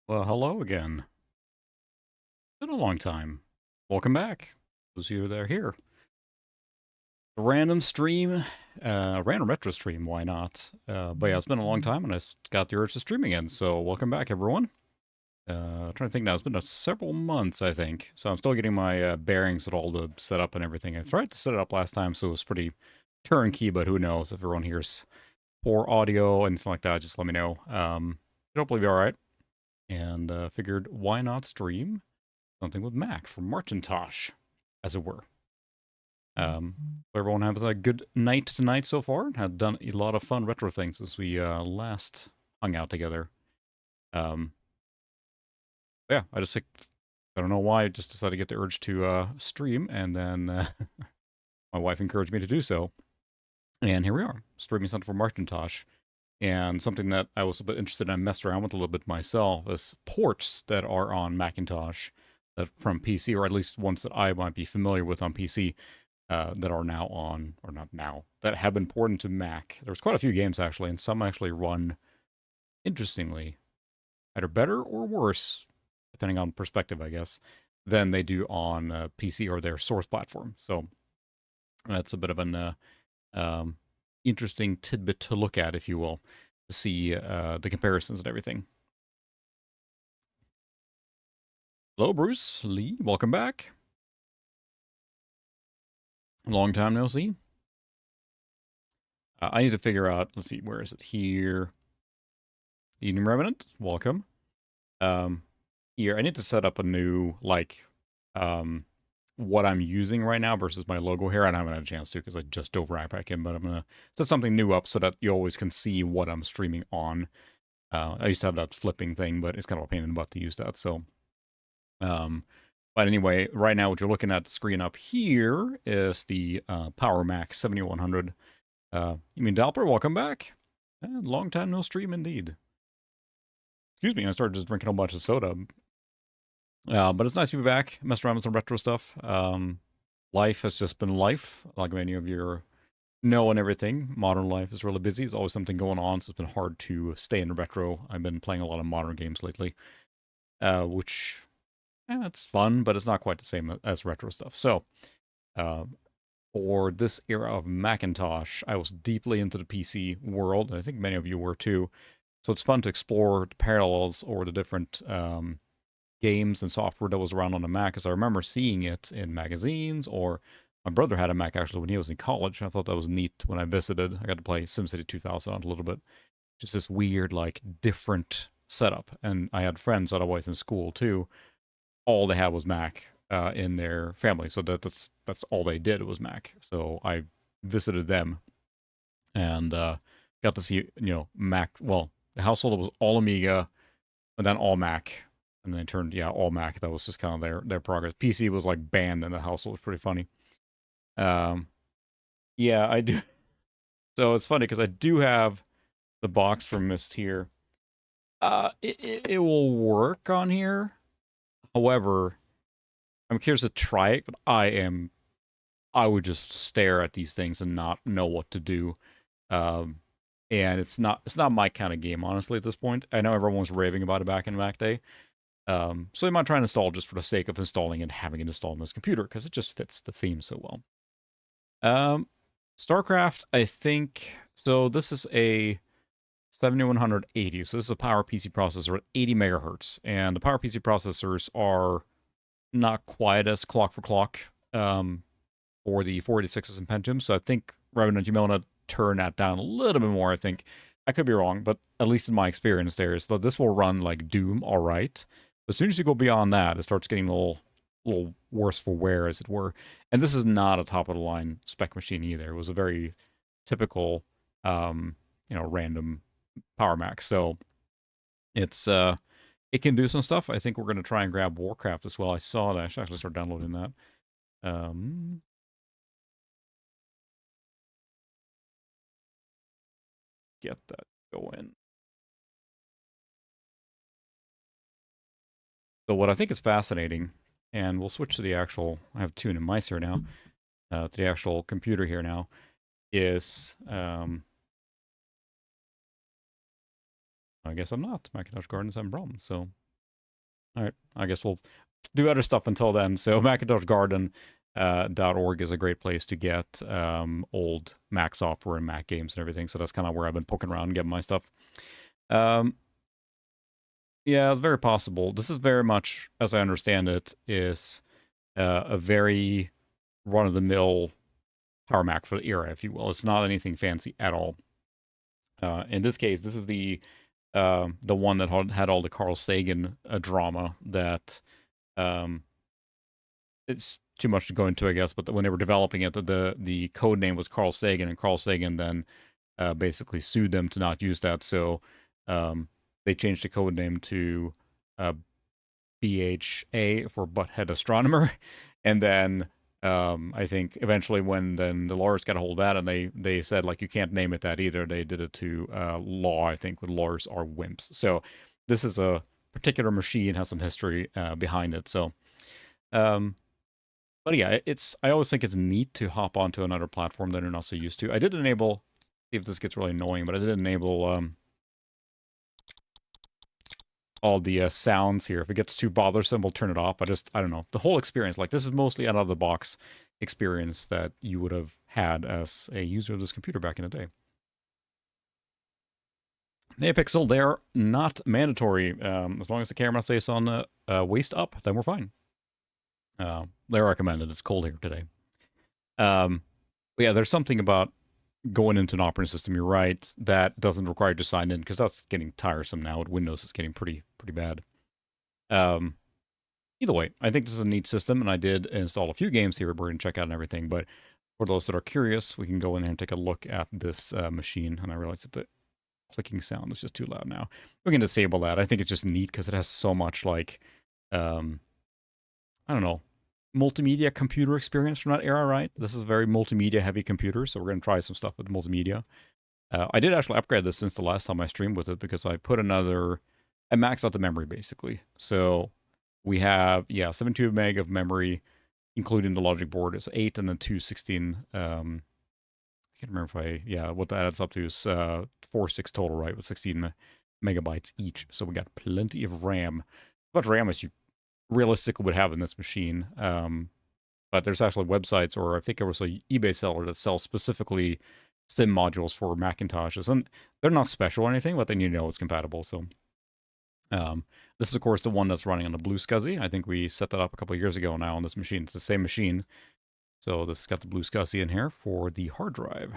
Well, hello again. Been a long time. Welcome back. Those of you that are here. Random stream, random retro stream, why not? But yeah, it's been a long time and got the urge to stream again, so welcome back, everyone. Trying to think now, it's been several months, I think. So I'm still getting my bearings with all the setup and everything. I tried to set it up last time, so it was pretty turnkey, but who knows if everyone hears poor audio, anything like that, just let me know. Hopefully be alright. And figured, why not stream something with Mac from Martintosh, as it were. Everyone has a good night tonight so far. Had done a lot of fun retro things as we last hung out together. Um, yeah, I don't know why, I just decided to get the urge to stream, and then my wife encouraged me to do so. And here we are, streaming something from Martintosh. And something that I was a bit interested in, I messed around with a little bit myself, is ports that are on Macintosh that from PC, or at least ones that I might be familiar with on PC, that are now on, or not now, that have been ported to Mac. There's quite a few games actually, and some actually run interestingly, either better or worse, depending on perspective, I guess, than they do on PC or their source platform. So that's a bit of an interesting tidbit to look at, if you will, to see the comparisons and everything. Hello, Bruce Lee. Welcome back. Long time no see. I need to figure out. Let's see, where is it here? Evening Revenant. Welcome. Here I need to set up a new what I'm using right now versus my logo here. I haven't had a chance to because I just dove right back in, but I'm gonna set something new up so that you always can see what I'm streaming on. I used to have that flipping thing, but it's kind of a pain in the butt to use that. So, but anyway, right now what you're looking at the screen up here is the Power Mac 7100. You mean Dalper? Welcome back. Long time no stream indeed. Excuse me, I started just drinking a bunch of soda. But it's nice to be back, mess around with some retro stuff. Life has just been life, like many of you know and everything. Modern life is really busy. There's always something going on, so it's been hard to stay in retro. I've been playing a lot of modern games lately, which it's fun, but it's not quite the same as retro stuff. So, uh, for this era of Macintosh, I was deeply into the PC world, and I think many of you were too. So it's fun to explore the parallels or the different games and software that was around on the Mac, because I remember seeing it in magazines, or my brother had a Mac actually when he was in college. I thought that was neat when I visited. I got to play SimCity 2000 on a little bit. Just this weird, like, different setup. And I had friends otherwise in school too. All they had was Mac in their family, so that's all they did was Mac. So I visited them and got to see Mac. Well, the household was all Amiga, and then all Mac, and then they turned all Mac. That was just kind of their progress. PC was like banned in the household. It was pretty funny. Um, yeah, I do. So it's funny because I do have the box from Mist here. It will work on here. However, I'm curious to try it, but I would just stare at these things and not know what to do. Um, and it's not my kind of game, honestly, at this point. I know everyone was raving about it back in Mac Day. So I might try and install just for the sake of installing and having it installed on this computer, because it just fits the theme so well. StarCraft, I think, so this is a 7180, so this is a PowerPC processor at 80 megahertz, and the PowerPC processors are not quite as clock for clock for the 486s and Pentium, so I think, Revenant, you may want to turn that down a little bit more, I think. I could be wrong, but at least in my experience there is that this will run like Doom all right. As soon as you go beyond that, it starts getting a little worse for wear, as it were. And this is not a top of the line spec machine either. It was a very typical, random Power Mac. So it's it can do some stuff. I think we're going to try and grab Warcraft as well. I saw that. I should actually start downloading that. Get that going. So what I think is fascinating, and we'll switch to the actual, I have two in mice here now, to the actual computer here now, is, I guess I'm not. Macintosh Gardens, I'm Brom, so All right, I guess we'll do other stuff until then. So Macintosh Garden. .org is a great place to get old Mac software and Mac games and everything. So that's kind of where I've been poking around and getting my stuff. Yeah, it's very possible. This is very much, as I understand it, is a very run-of-the-mill Power Mac for the era, if you will. It's not anything fancy at all. In this case, this is the one that had all the Carl Sagan drama that it's too much to go into, I guess. But when they were developing it, the code name was Carl Sagan, and Carl Sagan then basically sued them to not use that. So they changed the code name to BHA for Butthead Astronomer, and then I think eventually when then the lawyers got a hold of that, and they said like you can't name it that either. They did it to law. I think with lawyers are wimps. So this is a particular machine, has some history behind it. So. But yeah, I always think it's neat to hop onto another platform that you're not so used to. I did enable, see if this gets really annoying, but I did enable all the sounds here. If it gets too bothersome, we'll turn it off. I don't know. The whole experience, like this is mostly out of the box experience that you would have had as a user of this computer back in the day. The Apixel, they're not mandatory. As long as the camera stays on the waist up, then we're fine. They're recommended. It's cold here today. But yeah, there's something about going into an operating system, you're right, that doesn't require you to sign in, because that's getting tiresome now. With Windows, it's getting pretty bad. Either way, I think this is a neat system, and I did install a few games here we're going to check out and everything, but for those that are curious, we can go in there and take a look at this machine, and I realize that the clicking sound is just too loud now. We can disable that. I think it's just neat because it has so much, like, I don't know, multimedia computer experience from that era, right? This is a very multimedia heavy computer, so we're going to try some stuff with multimedia. I did actually upgrade this since the last time I streamed with it, because I put I maxed out the memory basically. So we have, 72 meg of memory, including the logic board. It's 8 and then 216. I can't remember what that adds up to is 4, 6 total, right? With 16 megabytes each. So we got plenty of RAM. How much RAM as you realistically would have in this machine. But there's actually websites, or I think there was an eBay seller that sells specifically SIM modules for Macintoshes, and they're not special or anything, but then you know it's compatible. So this is of course the one that's running on the Blue SCSI. I think we set that up a couple of years ago now on this machine. It's the same machine. So this has got the Blue SCSI in here for the hard drive.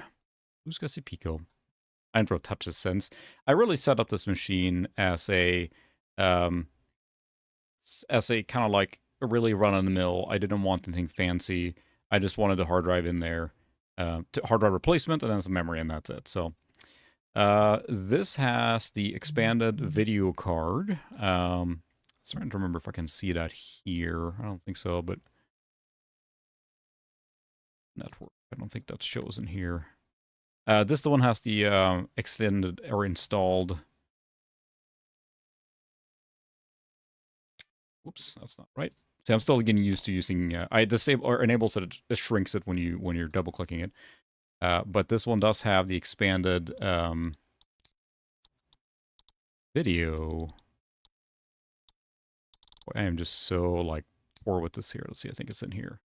Blue SCSI Pico. I didn't really touch this since. I really set up this machine as a kind of like a really run-of-the-mill. I didn't want anything fancy. I just wanted a hard drive in there, hard drive replacement, and then some memory, and that's it. So this has the expanded video card. Starting to remember if I can see that here. I don't think so, but network. I don't think that shows in here. This the one has the extended or installed. Whoops, that's not right. See, I'm still getting used to using. I disable or enable so it shrinks it when you're double clicking it. But this one does have the expanded video. I am just so like poor with this here. Let's see. I think it's in here.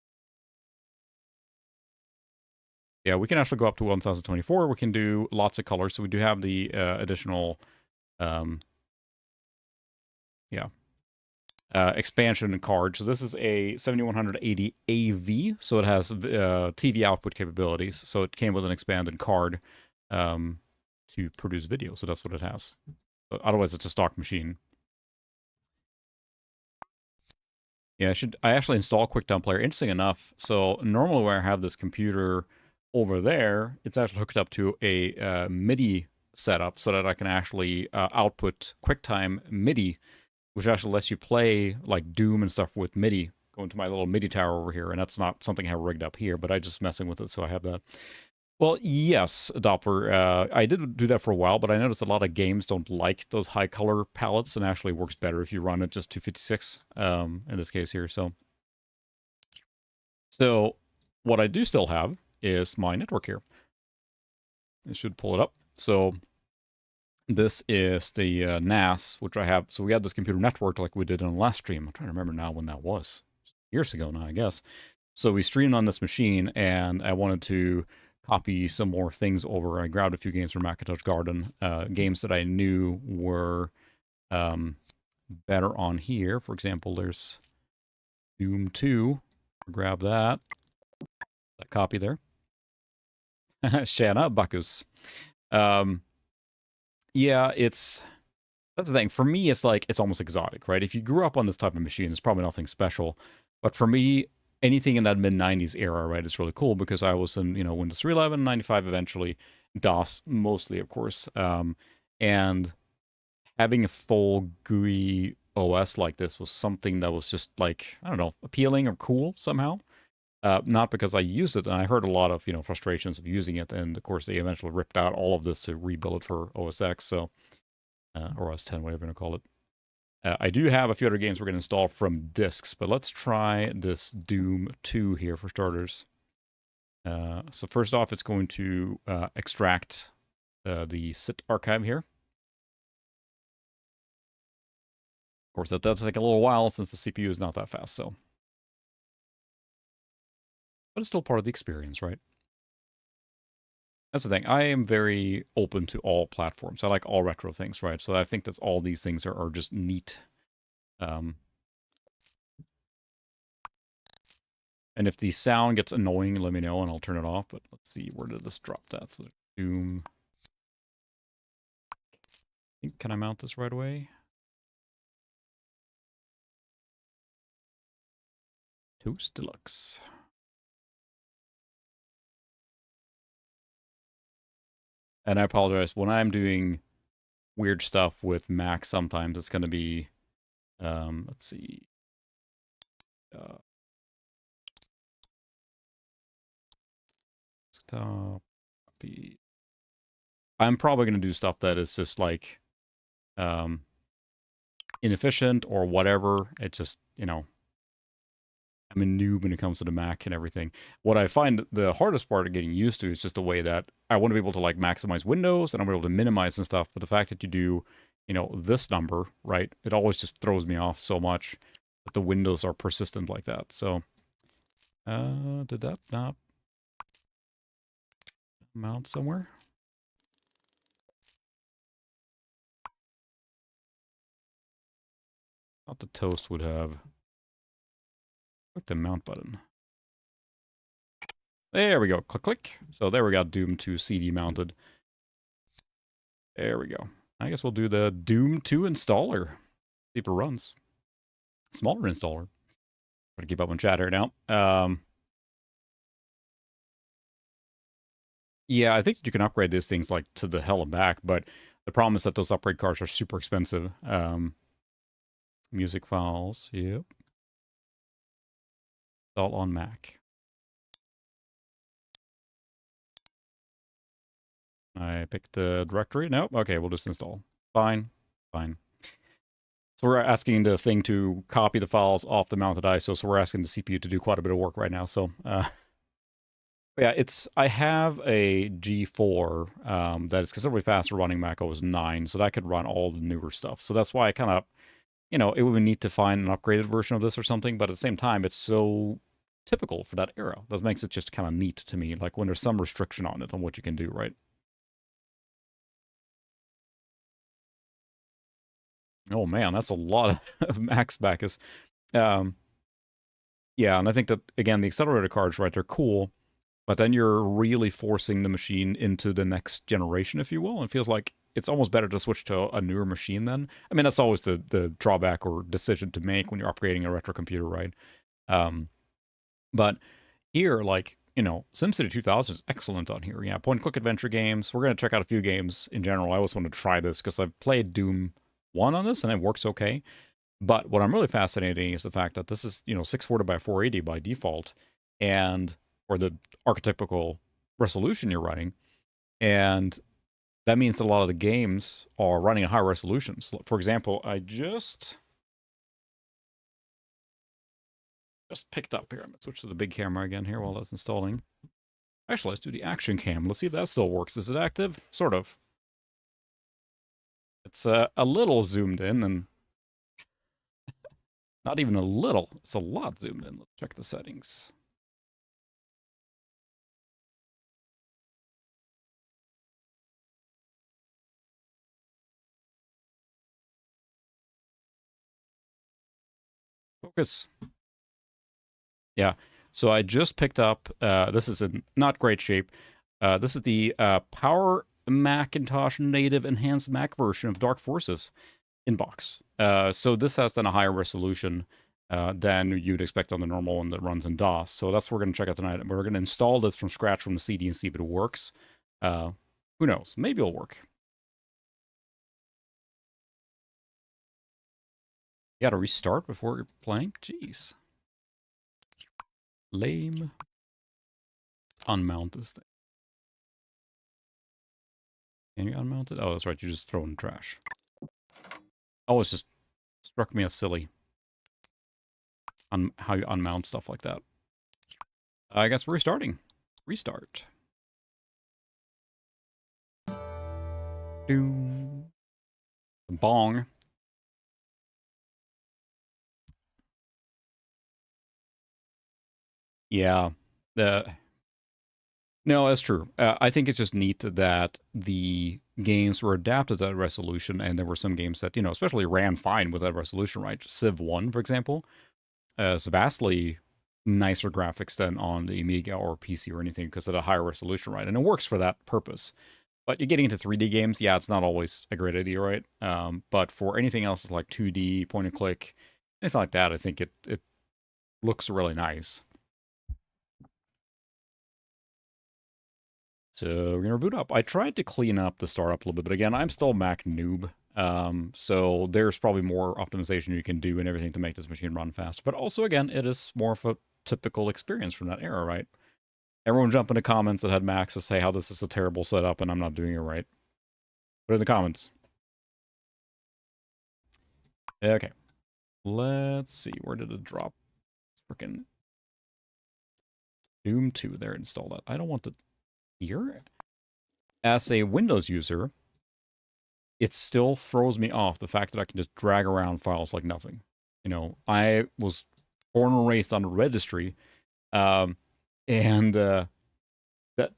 Yeah, we can actually go up to 1024. We can do lots of colors. So we do have the additional, expansion card. So this is a 7180 AV. So it has TV output capabilities. So it came with an expanded card to produce video. So that's what it has. But otherwise, it's a stock machine. Yeah, I actually install QuickTime Player. Interesting enough. So normally when I have this computer over there, it's actually hooked up to a MIDI setup so that I can actually output QuickTime MIDI, which actually lets you play like Doom and stuff with MIDI. Go into my little MIDI tower over here, and that's not something I have rigged up here, but I just messing with it, so I have that. Well, yes, Doppler. I did do that for a while, but I noticed a lot of games don't like those high color palettes, and actually works better if you run it just 256 in this case here. So what I do still have is my network here. It should pull it up. So This is the NAS, which I have. So we had this computer network like we did on the last stream. I'm trying to remember now when that was. Years ago now, I guess. So we streamed on this machine, and I wanted to copy some more things over. I grabbed a few games from Macintosh Garden, games that I knew were um, better on here. For example, there's Doom 2. Grab that copy there. Shanna Bacchus. Um, yeah, that's the thing. For me, it's like it's almost exotic, right? If you grew up on this type of machine, it's probably nothing special. But for me, anything in that mid '90s era, right, is really cool because I was in Windows 3.11, 95 eventually, DOS mostly, of course, and having a full GUI OS like this was something that was just like I don't know, appealing or cool somehow. Not because I used it, and I heard a lot of frustrations of using it, and of course they eventually ripped out all of this to rebuild it for OS X, so or OS 10, whatever you want to call it. I do have a few other games we're going to install from disks, but let's try this Doom 2 here for starters. So first off, it's going to extract the SIT archive here. Of course, that does take a little while since the CPU is not that fast, so. But it's still part of the experience, right? That's the thing. I am very open to all platforms. I like all retro things, right? So I think that all these things are just neat. And if the sound gets annoying, let me know and I'll turn it off. But let's see, where did this drop that? So Doom. Can I mount this right away? Toast Deluxe. And I apologize. When I'm doing weird stuff with Mac, sometimes it's going to be, let's see. Desktop. I'm probably going to do stuff that is just like inefficient or whatever. It's just, I'm a noob when it comes to the Mac and everything. What I find the hardest part of getting used to is just the way that I want to be able to like maximize windows and I'm able to minimize and stuff. But the fact that you do, this number, right? It always just throws me off so much that the windows are persistent like that. So, did that not mount somewhere? Thought the toast would have. Click the mount button. There we go. Click, click. So there we got Doom 2 CD mounted. There we go. I guess we'll do the Doom 2 installer. See if it runs. Smaller installer. Try to keep up on chat here now. Yeah, I think you can upgrade these things like to the hell and back, but the problem is that those upgrade cards are super expensive. Music files, yep. All on Mac. I picked the directory. Nope. Okay, we'll just install. Fine. Fine. So we're asking the thing to copy the files off the mounted ISO. So we're asking the CPU to do quite a bit of work right now. So yeah, I have a G4 that is considerably faster running Mac OS 9, so that could run all the newer stuff. So that's why I kind of, it would be neat to find an upgraded version of this or something. But at the same time, it's so typical for that era. That makes it just kind of neat to me, like when there's some restriction on it on what you can do, right? Oh man, that's a lot of max Bacchus. Yeah, and I think that again, the accelerator cards, right? They're cool, but then you're really forcing the machine into the next generation, if you will. And it feels like it's almost better to switch to a newer machine then. I mean, that's always the drawback or decision to make when you're upgrading a retro computer, right? But here, like, SimCity 2000 is excellent on here. Yeah, point-and-click adventure games. We're going to check out a few games in general. I always want to try this because I've played Doom 1 on this and it works okay. But what I'm really fascinating is the fact that this is, 640 by 480 by default, or the archetypical resolution you're running. And that means that a lot of the games are running at high resolutions. For example, I just picked up here. I'm going to switch to the big camera again here while that's installing. Actually, let's do the action cam. Let's see if that still works. Is it active? Sort of. It's a little zoomed in, and not even a little. It's a lot zoomed in. Let's check the settings. Focus. Yeah. So I just picked up, this is in not great shape. This is the Power Macintosh Native Enhanced Mac version of Dark Forces inbox. So this has then a higher resolution than you'd expect on the normal one that runs in DOS. So that's what we're going to check out tonight. We're going to install this from scratch from the CD and see if it works. Who knows? Maybe it'll work. You got to restart before you're playing? Jeez. Lame. Unmount this thing. Can you unmount it? Oh, that's right. You just throw it in the trash. Oh, it's just struck me as silly on how you unmount stuff like that. I guess we're restarting. Restart. Doom. Bong. Yeah. No, that's true. I think it's just neat that the games were adapted to that resolution, and there were some games that, especially ran fine with that resolution, right? Civ 1, for example, is vastly nicer graphics than on the Amiga or PC or anything because of the higher resolution, right? And it works for that purpose. But you're getting into 3D games, yeah, it's not always a great idea, right? But for anything else like 2D, point and click, anything like that, I think it looks really nice. So we're gonna boot up. I tried to clean up the startup a little bit, but again, I'm still Mac noob. So there's probably more optimization you can do and everything to make this machine run fast. But also, again, it is more of a typical experience from that era, right? Everyone jump in the comments that had Macs to say how this is a terrible setup and I'm not doing it right. Put it in the comments. Okay. Let's see. Where did it drop? Freaking Doom 2. There, install that. I don't want to here. As a Windows user, it still throws me off the fact that I can just drag around files like nothing. I was born and raised on a registry, and that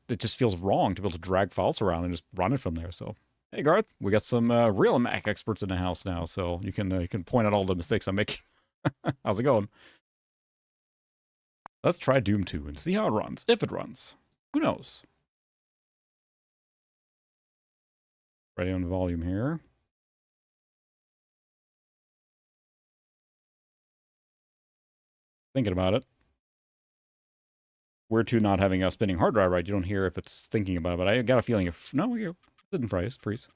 it just feels wrong to be able to drag files around and just run it from there. So, hey Garth, we got some real Mac experts in the house now, so you can point out all the mistakes I'm making. How's it going? Let's try Doom 2 and see how it runs. If it runs, who knows? Ready on volume here. Thinking about it. We're to not having a spinning hard drive, right? You don't hear if it's thinking about it, but I got a feeling if... No, you didn't freeze.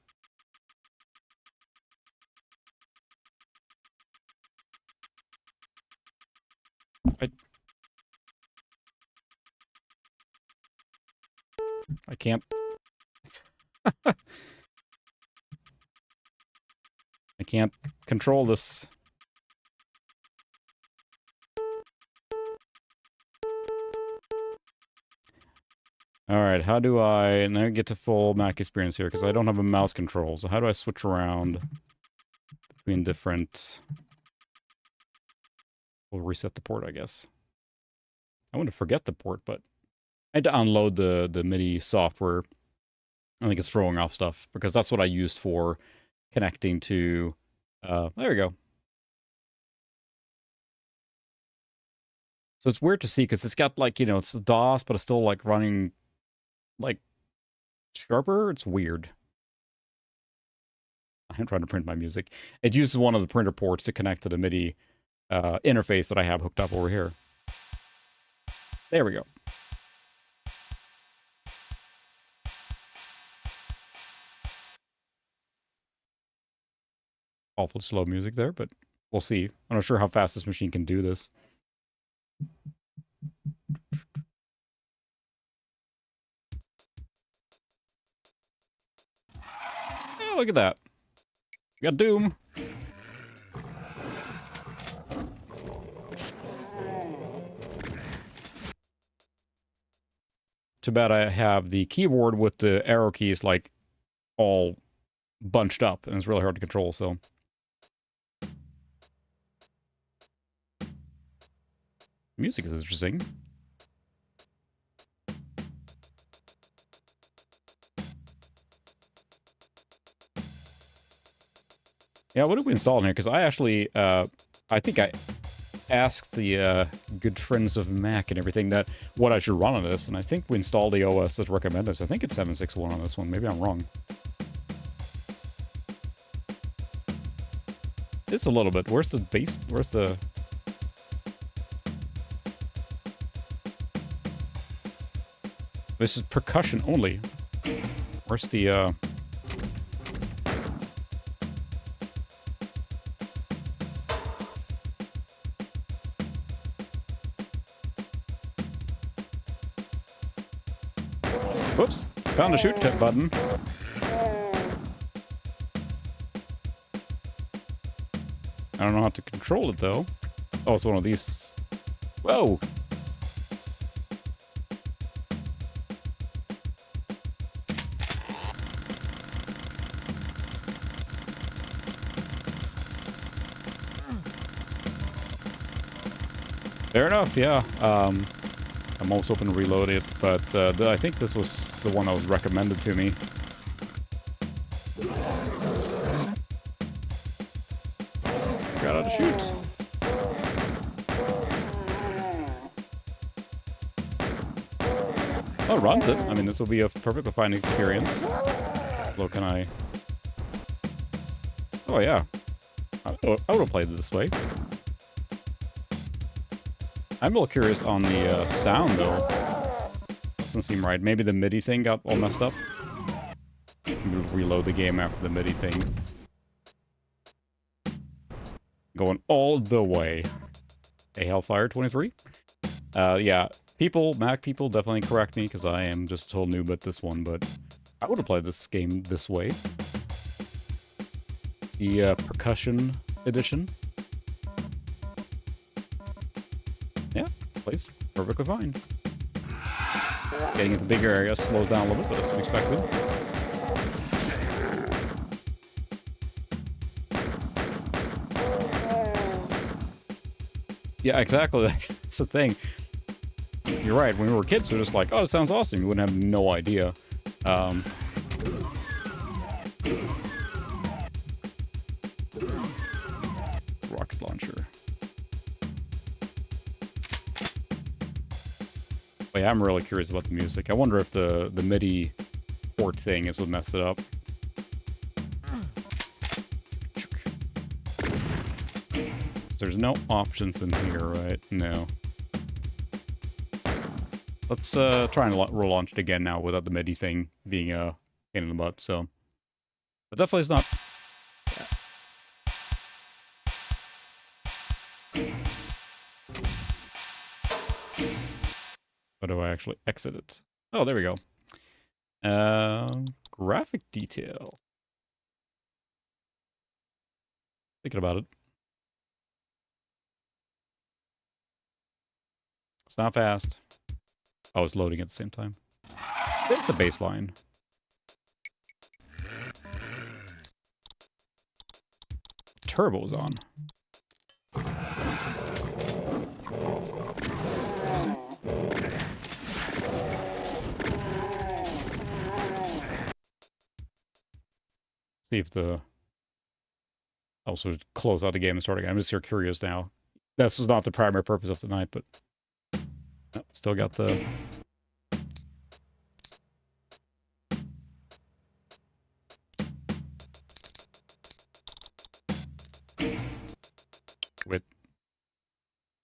I can't... I can't control this. All right, how do I now get to full Mac experience here? Because I don't have a mouse control. So how do I switch around between different... We'll reset the port, I guess. I want to forget the port, but I had to unload the MIDI software. I think it's throwing off stuff because that's what I used for connecting to... there we go. So it's weird to see because it's got like, it's DOS, but it's still like running like sharper. It's weird. I'm trying to print my music. It uses one of the printer ports to connect to the MIDI interface that I have hooked up over here. There we go. Awful slow music there, but we'll see. I'm not sure how fast this machine can do this. Oh, look at that. We got Doom. Too bad I have the keyboard with the arrow keys like all bunched up, and it's really hard to control, so. Music is interesting. Yeah, what did we install in here? Because I actually, I think I asked the good friends of Mac and everything that what I should run on this, and I think we installed the OS that's recommended. So I think it's 761 on this one. Maybe I'm wrong. It's a little bit. Where's the bass? Where's the... This is percussion only. Where's the, Whoops. Found the shoot tip button. I don't know how to control it, though. Oh, it's one of these. Whoa! Fair enough, yeah. I'm almost open to reload it, but I think this was the one that was recommended to me. Got how to shoot. Oh, it runs it. I mean, this will be a perfectly fine experience. Look, can I... Oh, yeah. I would have played it this way. I'm a little curious on the sound, though. Doesn't seem right. Maybe the MIDI thing got all messed up. Reload the game after the MIDI thing. Going all the way. Hey, Hellfire 23? Yeah. People, Mac people, definitely correct me, because I am just a total noob at this one, but I would have played this game this way. The percussion edition. Yeah, plays perfectly fine. Getting into bigger areas slows down a little bit, as we expected. Yeah, exactly. That's the thing. You're right. When we were kids, we were just like, oh, it sounds awesome. You wouldn't have no idea. Rocket launcher. But yeah, I'm really curious about the music. I wonder if the MIDI port thing is what messed it up. There's no options in here, right? No. Let's try and relaunch it again now without the MIDI thing being a pain in the butt, so. But definitely it's not... How do I actually exit it? Oh, there we go. Graphic detail. Thinking about it. It's not fast. Oh, it's loading at the same time. It's a baseline. Turbo's on. See if the... Also close out the game and start again. I'm just here curious now. This is not the primary purpose of tonight, but... Oh, still got the... Wait.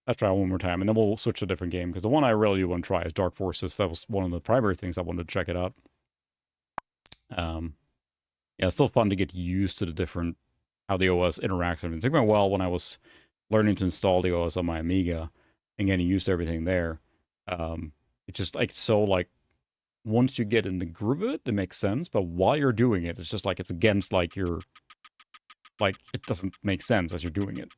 Let's try one more time, and then we'll switch to a different game, because the one I really want to try is Dark Forces. That was one of the primary things I wanted to check it out. Yeah, it's still fun to get used to the different... how the OS interacts. It took me a while when I was learning to install the OS on my Amiga and getting used to everything there. It's just like so like once you get in the groove of it, it makes sense. But while you're doing it, it's just like it's against like your like it doesn't make sense as you're doing it.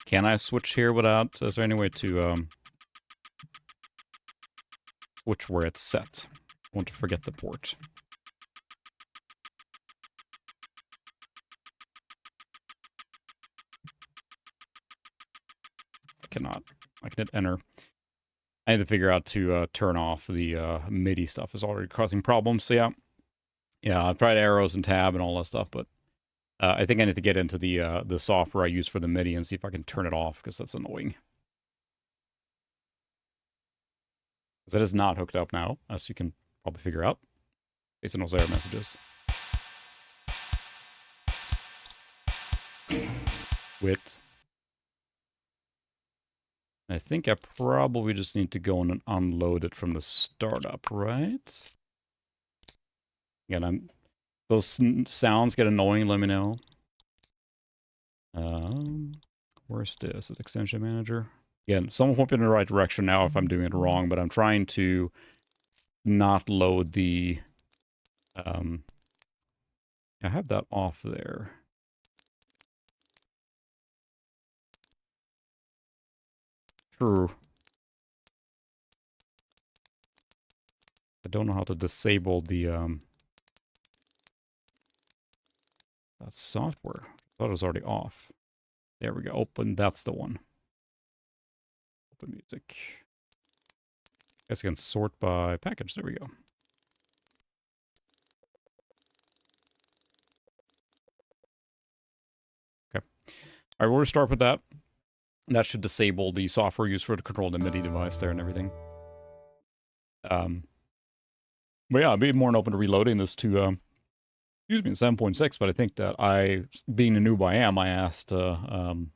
Can I switch here without... Is there any way to switch where it's set? I want to forget the port. I cannot. I can hit enter. I need to figure out to turn off the MIDI stuff. Is already causing problems. So yeah. Yeah, I've tried arrows and tab and all that stuff, but I think I need to get into the software I use for the MIDI and see if I can turn it off, because that's annoying. Because it is not hooked up now, as you can probably figure out, based on those error messages. Wit. I think I probably just need to go and unload it from the startup, right? Again, those sounds get annoying, let me know. Where's this? Is Extension Manager? Again, someone hope in the right direction now if I'm doing it wrong, but I'm trying to not load the... I have that off there. True. I don't know how to disable the that software. I thought it was already off. There we go. Open. That's the one. Open music. I guess I can sort by package. There we go. Okay. All right, we'll start with that. That should disable the software used for to control the MIDI device there and everything. But yeah, I'd be more than open to reloading this to, excuse me, 7.6, but I think that being a noob I am, I asked, and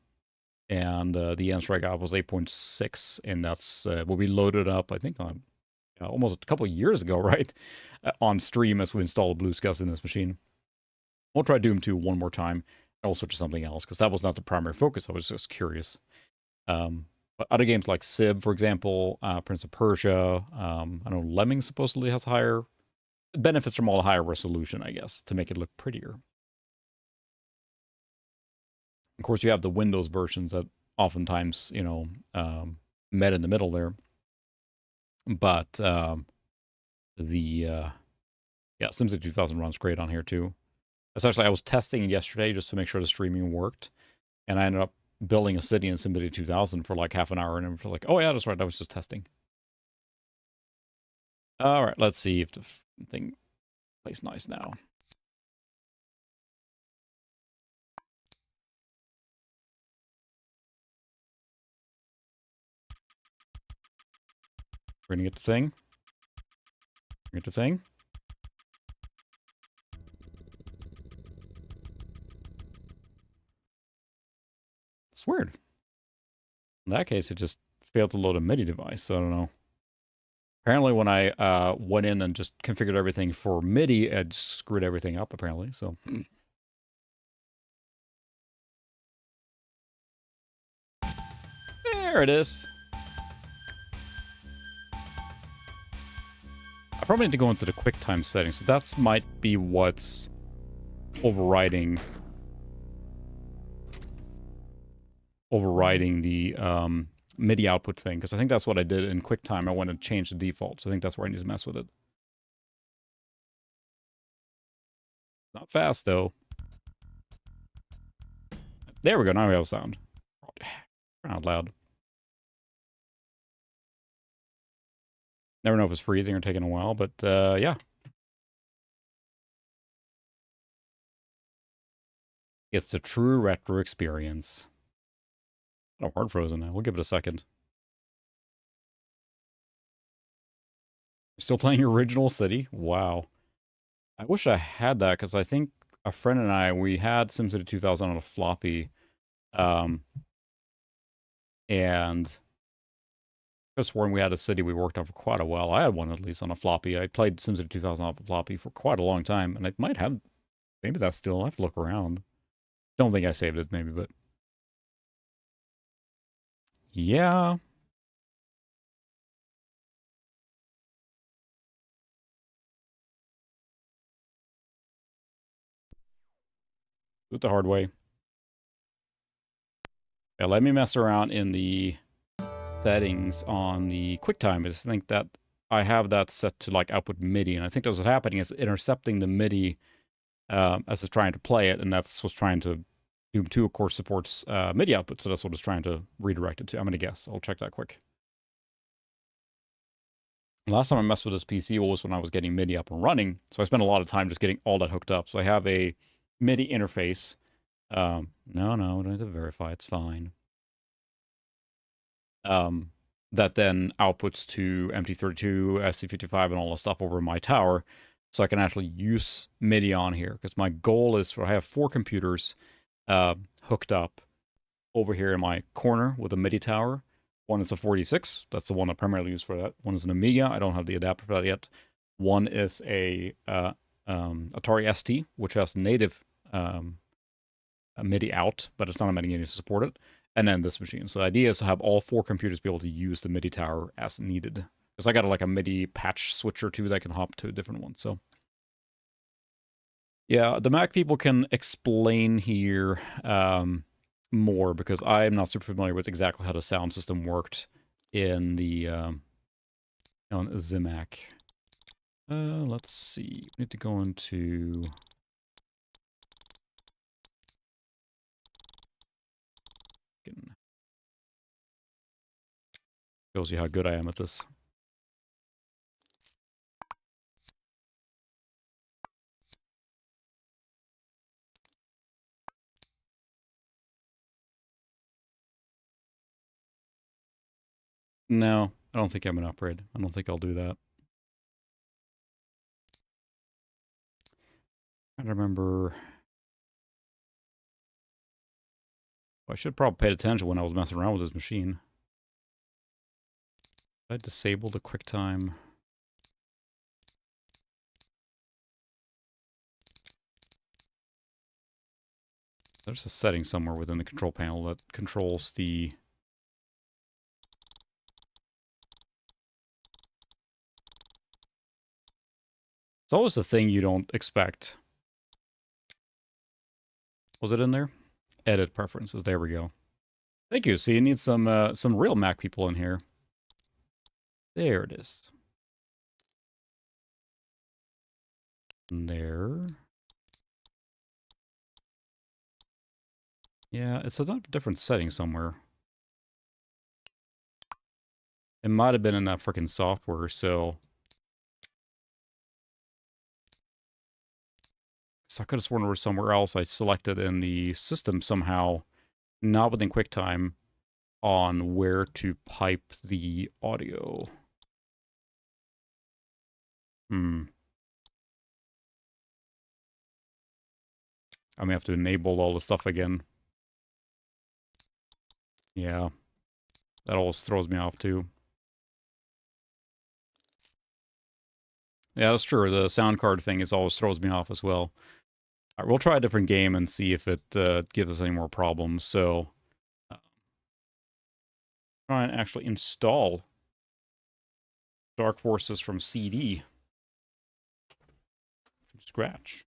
the answer I got was 8.6, and that's what we loaded up, I think, on almost a couple of years ago, right? On stream as we installed BlueSCUS in this machine. We'll try Doom 2 one more time, and also to something else, because that was not the primary focus. I was just curious. But other games like Civ, for example, Prince of Persia, I know Lemming supposedly has higher benefits from all the higher resolution, I guess, to make it look prettier. Of course, you have the Windows versions that oftentimes, you know, met in the middle there. But yeah, SimCity 2000 runs great on here too. Essentially, I was testing yesterday just to make sure the streaming worked, and I ended up building a city in SimCity 2000 for like half an hour, and I was like, oh yeah, that's right, I was just testing. All right, let's see if the thing plays nice now. We're gonna get the thing. Get the thing. It's weird. In that case, it just failed to load a MIDI device, so I don't know. Apparently, when I went in and just configured everything for MIDI, it screwed everything up, apparently, so... There it is. I probably need to go into the QuickTime settings, so that might be what's overriding the MIDI output thing, because I think that's what I did in QuickTime. I went and changed the default, so I think that's where I need to mess with it. Not fast, though. There we go, now we have sound. Out loud. Never know if it's freezing or taking a while, but yeah. It's the true retro experience. Oh, hard frozen now. We'll give it a second. Still playing Original City? Wow. I wish I had that, because I think a friend and I, we had SimCity 2000 on a floppy. And I sworn we had a city we worked on for quite a while. I had one at least on a floppy. I played SimCity 2000 off a floppy for quite a long time, and I might have, maybe that's still, I have to look around. Don't think I saved it, maybe, but yeah. Do it the hard way. Yeah, let me mess around in the settings on the QuickTime. I think that I have that set to like output MIDI, and I think that's what's happening is intercepting the MIDI as it's trying to play it, and that's what's trying to Doom 2, of course, supports MIDI output, so that's what it's trying to redirect it to. I'm going to guess. I'll check that quick. Last time I messed with this PC was when I was getting MIDI up and running, so I spent a lot of time just getting all that hooked up. So I have a MIDI interface. No, don't have to verify. It's fine. That then outputs to MT32, SC55, and all the stuff over my tower, so I can actually use MIDI on here. Because my goal is I have 4 computers hooked up over here in my corner with a MIDI tower. One is a 46. That's the one I primarily use for that. One is an Amiga. I don't have the adapter for that yet. One is a Atari ST, which has native MIDI out, but it's not a MIDI to support it. And then this machine. So the idea is to have all 4 computers be able to use the MIDI tower as needed. Because I got like a MIDI patch switcher too that can hop to a different one. So yeah, the Mac people can explain here more, because I'm not super familiar with exactly how the sound system worked in the on Zimac. Let's see. We need to go into shows you how good I am at this. No, I don't think I'm an upgrade. I don't think I'll do that. I don't remember. I should probably pay attention when I was messing around with this machine. Did I disable the QuickTime? There's a setting somewhere within the control panel that controls the... It's always the thing you don't expect. Was it in there? Edit preferences. There we go. Thank you. So you need some real Mac people in here. There it is. And there. Yeah, it's a different setting somewhere. It might have been in that freaking software, so... So I could have sworn it was somewhere else. I selected in the system somehow, not within QuickTime, on where to pipe the audio. I may have to enable all the stuff again. Yeah. That always throws me off too. Yeah, that's true. The sound card thing always throws me off as well. All right, we'll try a different game and see if it gives us any more problems. So, try and actually install Dark Forces from CD from scratch,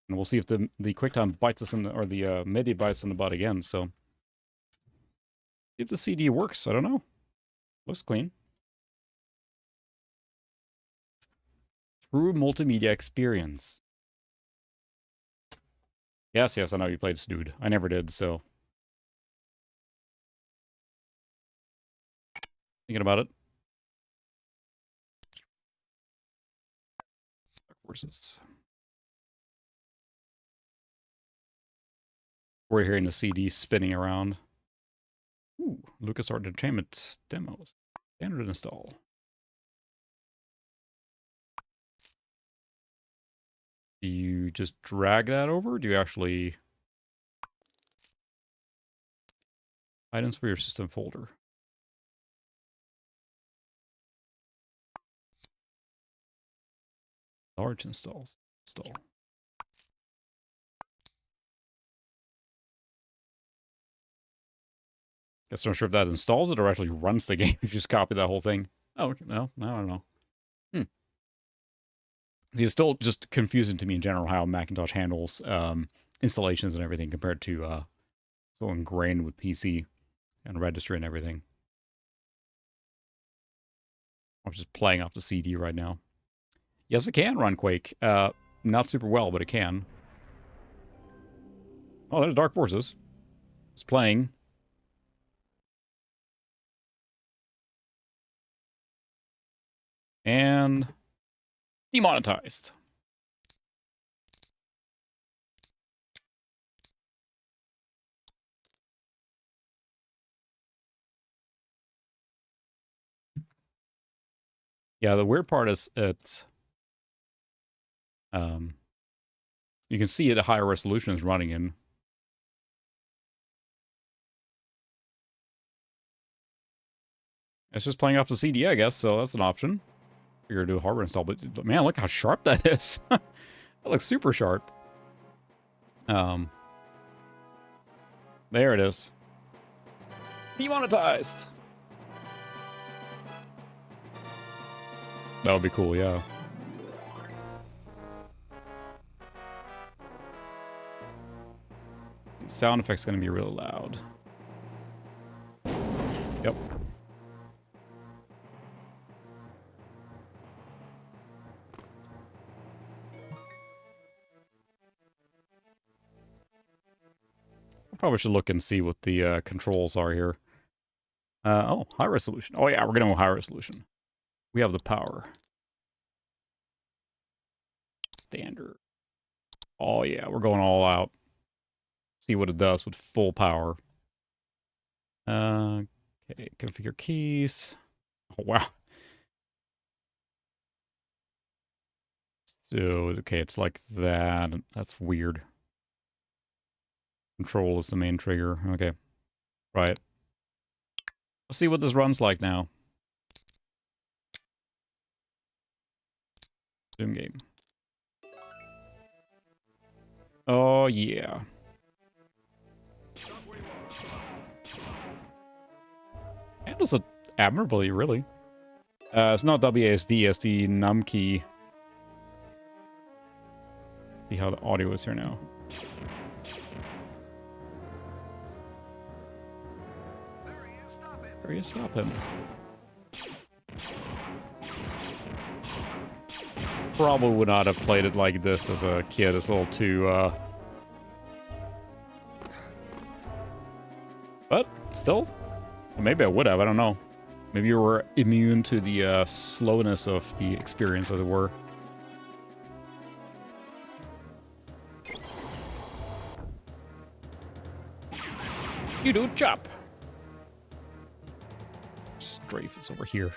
and we'll see if the QuickTime bites us in the, or the MIDI bites in the butt again. So, if the CD works, I don't know. Looks clean. True multimedia experience. Yes, I know you played Snood. I never did, so. Thinking about it. Dark Forces. We're hearing the CD spinning around. Ooh, LucasArts Entertainment demos. Standard install. Do you just drag that over? Do you actually... Items for your system folder. Large installs. Install. Guess I'm not sure if that installs it or actually runs the game. If you just copy that whole thing. Oh, okay. No, I don't know. See, it's still just confusing to me in general how Macintosh handles installations and everything compared to So ingrained with PC and registry and everything. I'm just playing off the CD right now. Yes, it can run Quake. Not super well, but it can. Oh, there's Dark Forces. It's playing. And demonetized. Yeah, the weird part is it's you can see it at higher resolution is running in. It's just playing off the CD, I guess, so that's an option. Figure to do a hardware install, but man, look how sharp that is. That looks super sharp. There it is. Demonetized. That would be cool, yeah. The sound effect's gonna be really loud. Yep. Probably should look and see what the controls are here. Oh, high resolution. Oh yeah, we're gonna go high resolution. We have the power. Standard. Oh yeah, we're going all out. See what it does with full power. Okay, configure keys. Oh wow. So, okay, it's like that. That's weird. Control is the main trigger. Okay. Right. Let's see what this runs like now. Zoom game. Oh, yeah. Handles it admirably, really. It's not WASD, it's the num key. See how the audio is here now. There you stop him. Probably would not have played it like this as a kid. It's a little too, but still, maybe I would have. I don't know. Maybe you were immune to the slowness of the experience, as it were. You do chop. Strafe is over here.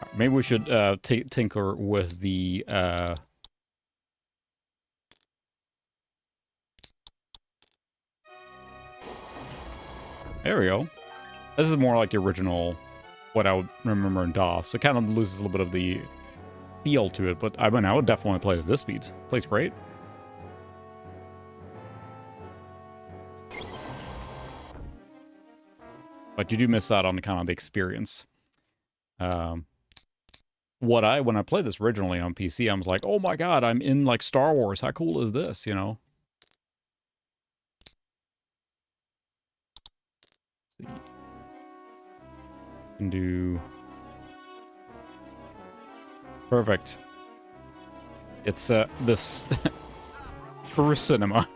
Right, maybe we should tinker with the there we go. This is more like the original, what I would remember in DOS. It kind of loses a little bit of the feel to it, but I mean, I would definitely play it at this speed. Plays great. But you do miss out on the kind of the experience. When I played this originally on PC, I was like, oh my god, I'm in like Star Wars. How cool is this, you know? Let's see. Can do perfect. It's this true cinema.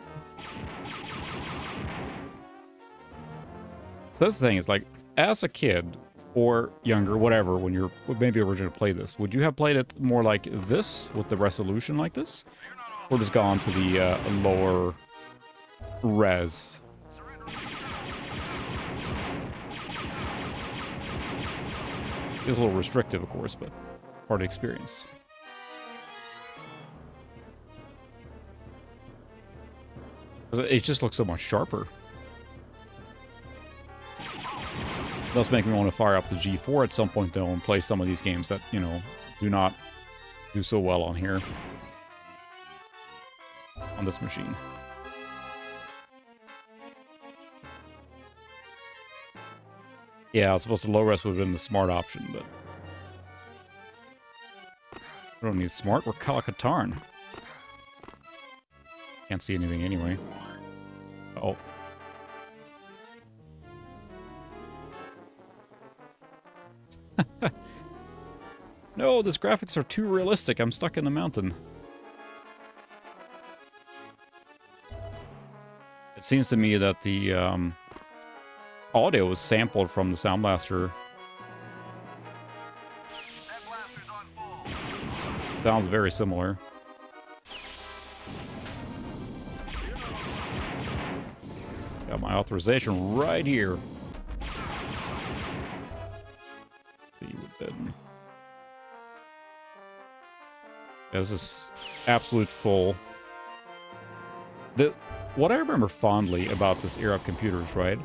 So that's the thing, is like, as a kid, or younger, whatever, when you're maybe originally played this, would you have played it more like this, with the resolution like this? Or just gone to the lower res? It's a little restrictive, of course, but part of the experience. It just looks so much sharper. It does make me want to fire up the G4 at some point, though, and play some of these games that, you know, do not do so well on here. On this machine. Yeah, I was supposed to low res would have been the smart option, but we don't need smart. We're Kalakatarn. Can't see anything anyway. Oh. No, these graphics are too realistic. I'm stuck in the mountain. It seems to me that the audio was sampled from the Sound Blaster. Sounds very similar. Got my authorization right here. Let's see what did. This is absolute full. What I remember fondly about this era of computers, right?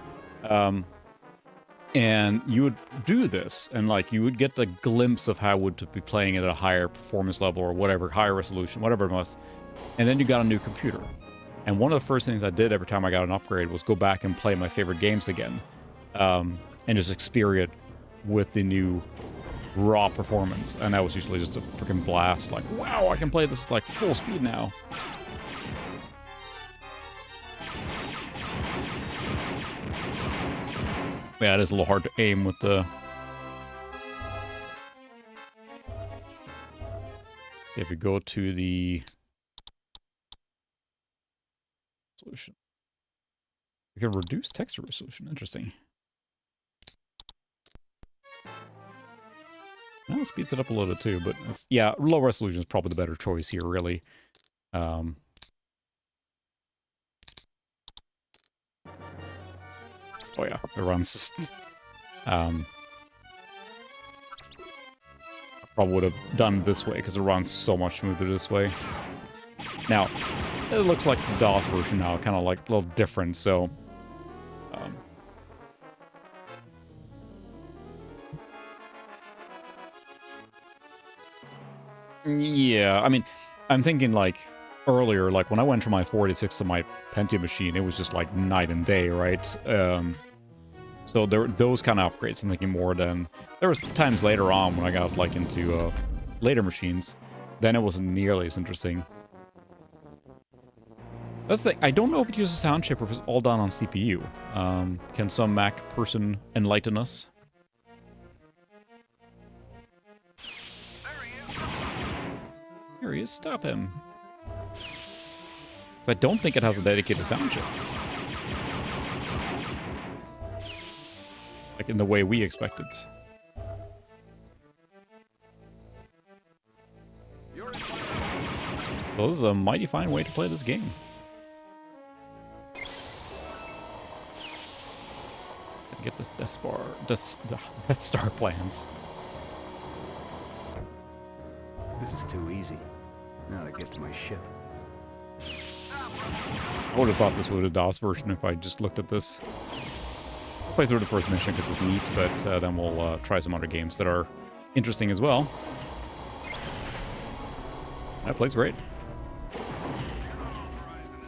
And you would do this, and like you would get a glimpse of how it would be playing at a higher performance level or whatever, higher resolution, whatever it was. And then you got a new computer. And one of the first things I did every time I got an upgrade was go back and play my favorite games again. And just experience with the new raw performance. And that was usually just a freaking blast. Like, wow, I can play this like full speed now. Yeah, it is a little hard to aim with the... If you go to the... resolution. You can reduce texture resolution. Interesting. Well, it speeds it up a little bit too, but yeah, low resolution is probably the better choice here, really. Oh yeah, it runs. I probably would have done it this way because it runs so much smoother this way. Now, it looks like the DOS version now, kind of like a little different, so... yeah, I mean, I'm thinking like earlier, like when I went from my 486 to my Pentium machine, it was just like night and day, right? So there were those kind of upgrades. I'm thinking more than... There was times later on when I got like into later machines, then it wasn't nearly as interesting. That's the thing. I don't know if it uses sound chip or if it's all done on CPU. Can some Mac person enlighten us? Here he is. Stop him. I don't think it has a dedicated sound chip. Like in the way we expect it. Well, this is a mighty fine way to play this game. Get this Death Star plans. This is too easy. Now to get to my ship. I would have thought this was a DOS version if I just looked at this. I'll play through the first mission because it's neat, but then we'll try some other games that are interesting as well. That plays great.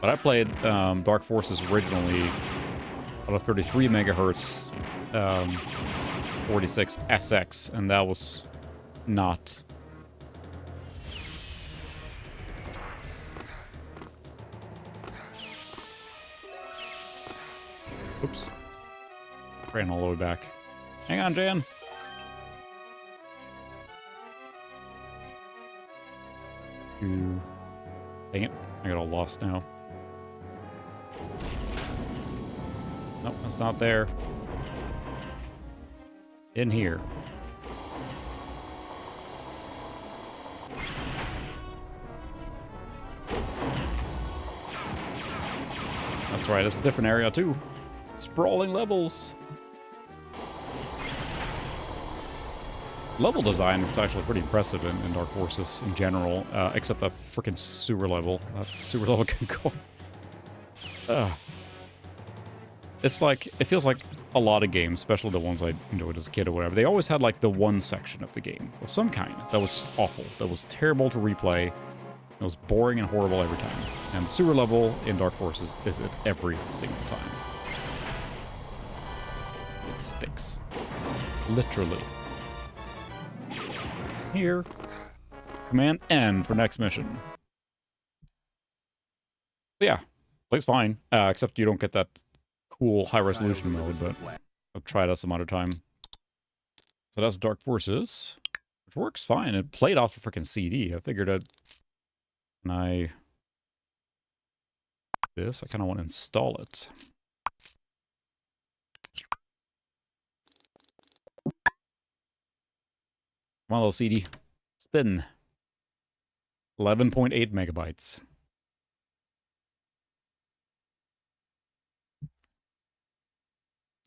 But I played Dark Forces originally on a 33 megahertz 46 SX, and that was not... Oops. Ran all the way back. Hang on, Jan. Dang it. I got all lost now. Nope, that's not there. In here. That's right, it's a different area too. Sprawling levels. Level design is actually pretty impressive in Dark Forces in general, except that freaking sewer level. That sewer level can go... It's like, it feels like a lot of games, especially the ones I enjoyed as a kid or whatever, they always had like the one section of the game of some kind that was just awful, that was terrible to replay, it was boring and horrible every time. And the sewer level in Dark Forces is it every single time. It stinks. Literally. Here. Command N for next mission. But yeah. Plays fine, except you don't get that cool high-resolution mode, but I'll try that some other time. So that's Dark Forces, which works fine. It played off the freaking CD. I figured I'd... Can I... This? I kind of want to install it. Come on, little CD. Spin. 11.8 megabytes.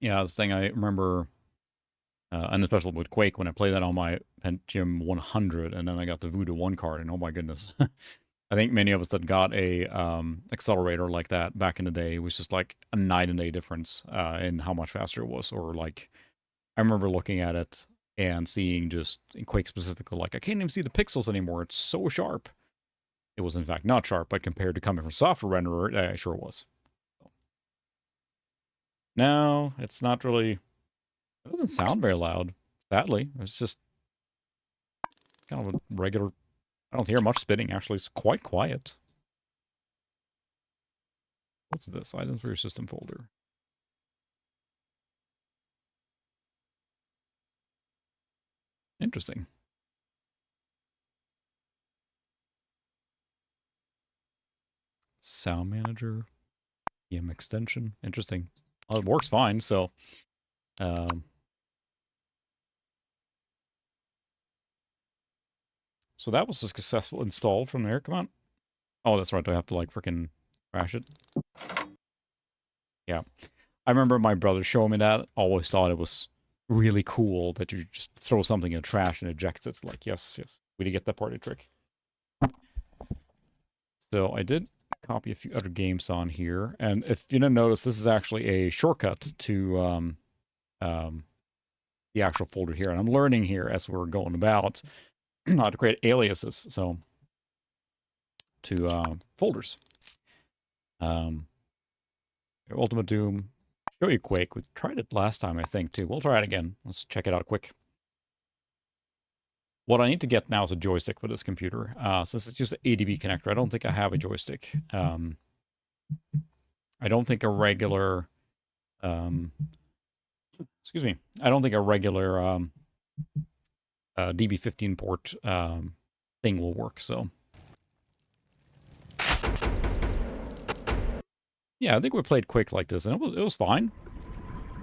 Yeah, this thing I remember, and especially with Quake, when I played that on my Pentium 100, and then I got the Voodoo 1 card, and oh my goodness. I think many of us that got a accelerator like that back in the day, it was just like a night and day difference in how much faster it was. Or like, I remember looking at it and seeing just, in Quake specifically, like, I can't even see the pixels anymore. It's so sharp. It was in fact not sharp, but compared to coming from software renderer, it sure was. No, it's not really, it doesn't sound very loud, sadly. It's just kind of a regular, I don't hear much spinning, actually. It's quite quiet. What's this? Items for your system folder. Interesting. Sound manager. EM extension. Interesting. Well, it works fine, so... so that was a successful install from there. Come on. Oh, that's right. Do I have to, like, freaking crash it? Yeah. I remember my brother showing me that. Always thought it was really cool that you just throw something in the trash and ejects it. Like, yes, yes. We did get that party trick. So I did copy a few other games on here. And if you didn't notice, this is actually a shortcut to the actual folder here. And I'm learning here as we're going about how to create aliases. So to folders. Ultimate Doom. Show you Quake. We tried it last time, I think, too. We'll try it again. Let's check it out quick. What I need to get now is a joystick for this computer. Since it's just an ADB connector, I don't think I have a joystick. I don't think a regular... excuse me. I don't think a regular DB15 port thing will work, so... Yeah, I think we played Quake like this, and it was fine.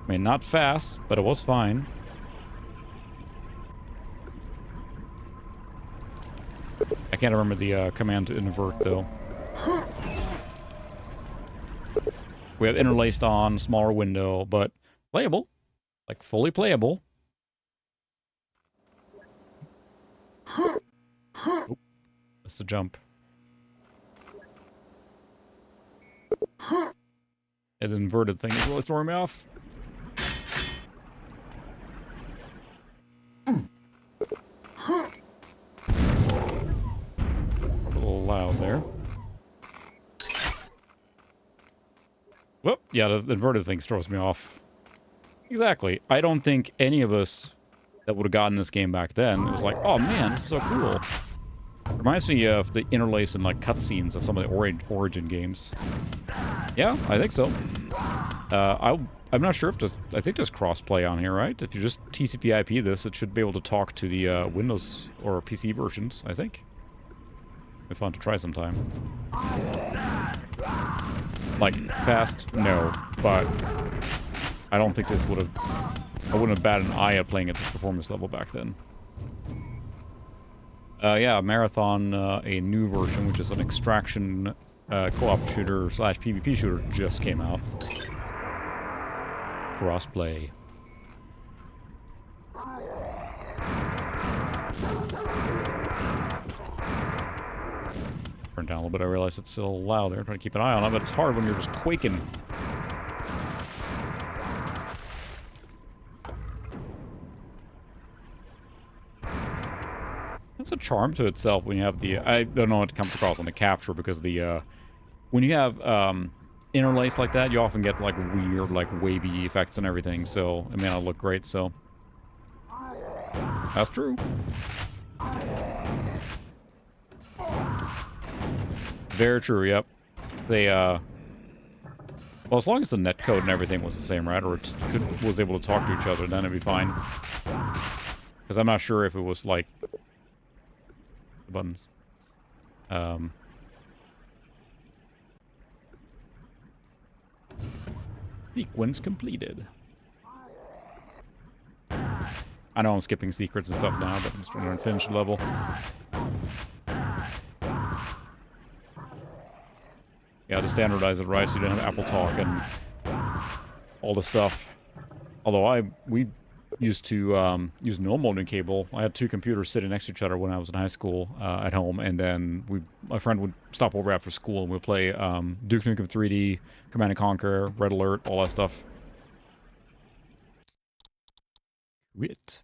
I mean, not fast, but it was fine. I can't remember the command to invert, though. We have interlaced on, smaller window, but playable. Like, fully playable. Oh, that's the jump. An inverted thing is really throwing me off. A little loud there. Whoop, yeah, the inverted thing throws me off. Exactly. I don't think any of us that would have gotten this game back then was like, oh man, this is so cool. Reminds me of the interlace and like cutscenes of some of the Origin games. Yeah, I think so. I'm not sure if there's... I think there's crossplay on here, right? If you just TCP/IP this, it should be able to talk to the Windows or PC versions, I think. It'd be fun to try sometime. Like, fast? No. But I don't think this would have... I wouldn't have batted an eye at playing at this performance level back then. Yeah, Marathon, a new version, which is an extraction co-op shooter / PvP shooter, just came out. Crossplay. Turn down a little bit, I realize it's still loud there. I'm trying to keep an eye on it, but it's hard when you're just quaking. It's a charm to itself when you have the... I don't know what it comes across on the capture, because the... when you have interlace like that, you often get like weird, like wavy effects and everything, so it may not look great, so... That's true. Very true, yep. They, Well, as long as the netcode and everything was the same, right? Or it was able to talk to each other, then it'd be fine. Because I'm not sure if it was like the buttons. Sequence completed. I know I'm skipping secrets and stuff now, but I'm just trying to finish the level. Yeah, to standardize it right so you don't have Apple Talk and all the stuff. Although we used to use no modem cable. I had two computers sitting next to each other when I was in high school at home, and then my friend would stop over after school and we'd play Duke Nukem 3D, Command & Conquer, Red Alert, all that stuff. Wit.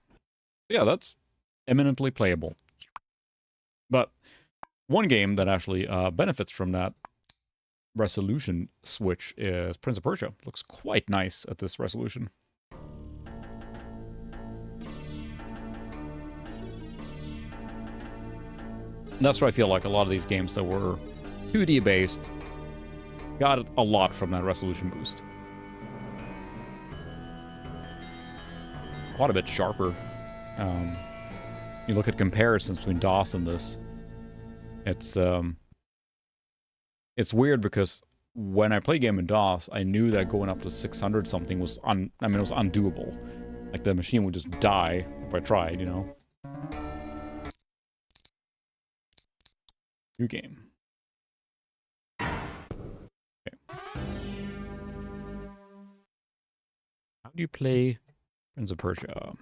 Yeah, that's eminently playable. But one game that actually benefits from that resolution switch is Prince of Persia. Looks quite nice at this resolution. And that's why I feel like a lot of these games that were 2D based got a lot from that resolution boost. It's quite a bit sharper. You look at comparisons between DOS and this. It's weird because when I play a game in DOS, I knew that going up to 600 something was it was undoable. Like the machine would just die if I tried, you know. New game. Okay. How do you play Prince of Persia?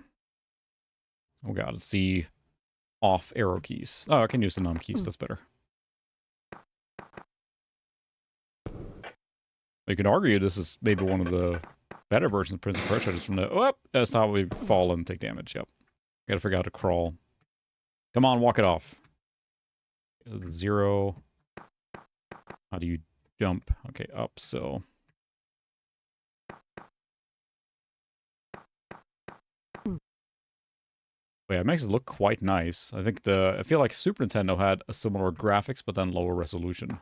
Oh god, let's see. Off arrow keys. Oh, I can use the num keys, that's better. You can argue this is maybe one of the better versions of Prince of Persia, just from the, oh, that's how we fall and take damage, yep. Gotta figure out how to crawl. Come on, walk it off. 0. How do you jump? Okay, up, so. Yeah, it makes it look quite nice. I think I feel like Super Nintendo had a similar graphics, but then lower resolution.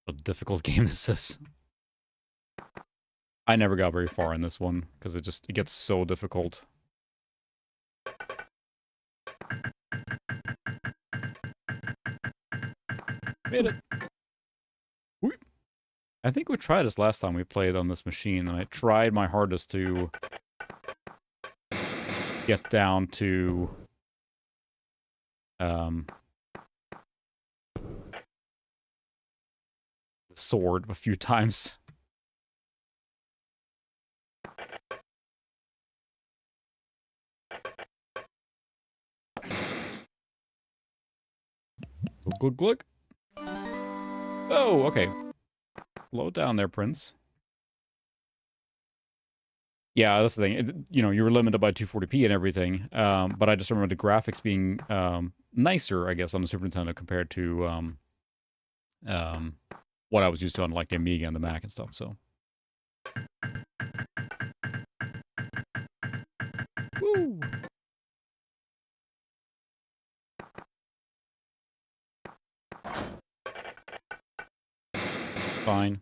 What a difficult game this is. I never got very far in this one, because it gets so difficult. Made it! Whoop. I think we tried this last time we played on this machine, and I tried my hardest to get down to the sword a few times. Glug glug. Oh, okay. Slow down there, Prince. Yeah, that's the thing. You know, you were limited by 240p and everything, but I just remember the graphics being nicer, I guess, on the Super Nintendo compared to what I was used to on like the Amiga and the Mac and stuff. So, woo. Fine.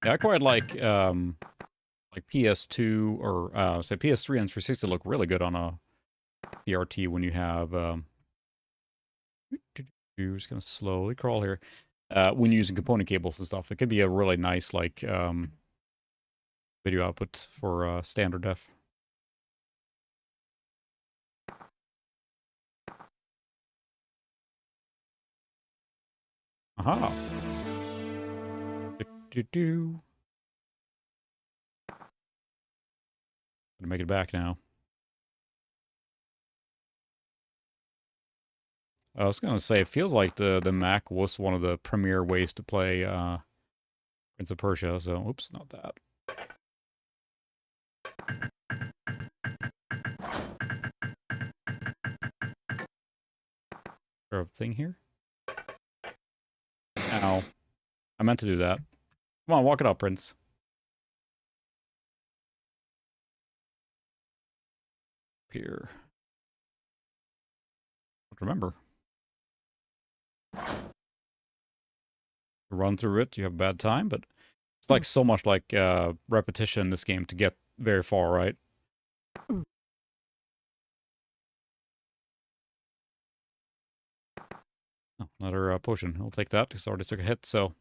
Yeah, I quite like PS2 or say PS3 and 360 look really good on a CRT when you have just gonna slowly crawl here. When you're using component cables and stuff, it could be a really nice like video output for standard def. Aha. Do. Gonna make it back now. I was gonna say, it feels like the Mac was one of the premier ways to play Prince of Persia, so oops, not that. Is there a thing here? Ow. I meant to do that. Come on, walk it up, Prince. here? I don't remember. Run through it, you have a bad time, but it's like so much like repetition in this game to get very far, right? Oh, another potion. I'll take that because I already took a hit, so.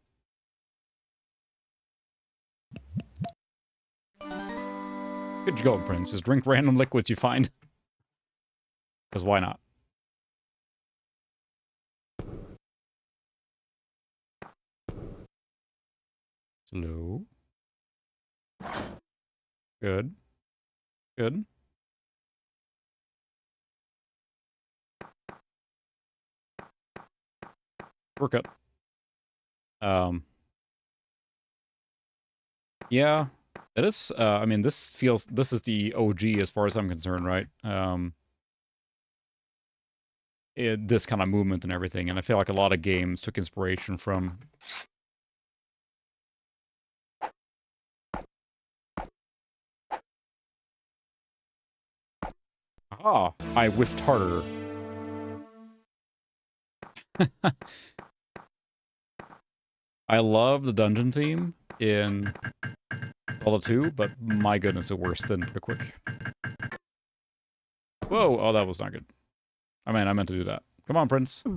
Good going, Prince. Just drink random liquids you find. Because why not? Slow. Good. Good. Work it. Yeah, it is. I mean, this is the OG as far as I'm concerned, right? This kind of movement and everything, and I feel like a lot of games took inspiration from. Ah, I whiffed harder. I love the dungeon theme in Fallout 2, but my goodness, it's worse than the quick. Whoa! Oh, that was not good. I meant to do that. Come on, Prince. I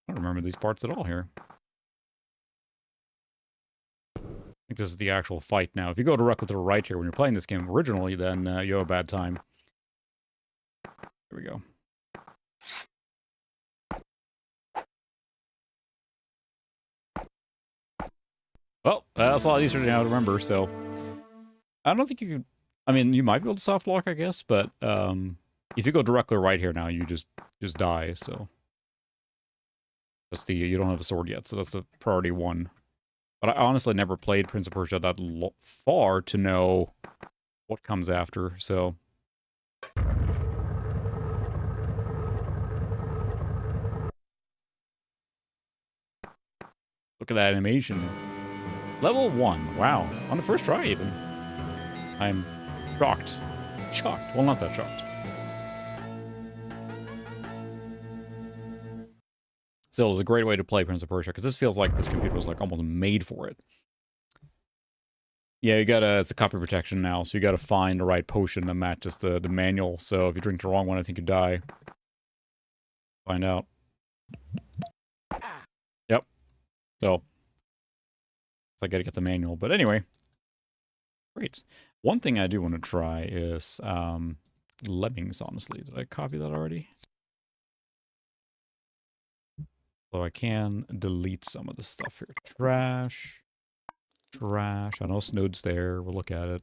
don't remember these parts at all here. I think this is the actual fight now. If you go directly to the right here when you're playing this game originally, then you have a bad time. Here we go. Well, that's a lot easier now to remember, so. I don't think you could. I mean, you might be able to soft lock, I guess, but if you go directly right here now, you just die, so. That's you don't have a sword yet, so that's the priority one. But I honestly never played Prince of Persia that far to know what comes after, so. Look at that animation. Level 1, wow. On the first try, even. I'm shocked. Shocked. Well, not that shocked. Still, it's a great way to play Prince of Persia, because this feels like this computer was like almost made for it. Yeah, it's a copy protection now, so you gotta find the right potion that matches the manual, so if you drink the wrong one, I think you die. Find out. Yep. So I gotta get the manual, but anyway. Great. One thing I do want to try is lemmings, honestly. Did I copy that already? So I can delete some of the stuff here. Trash. Trash. I know Snood's there. We'll look at it.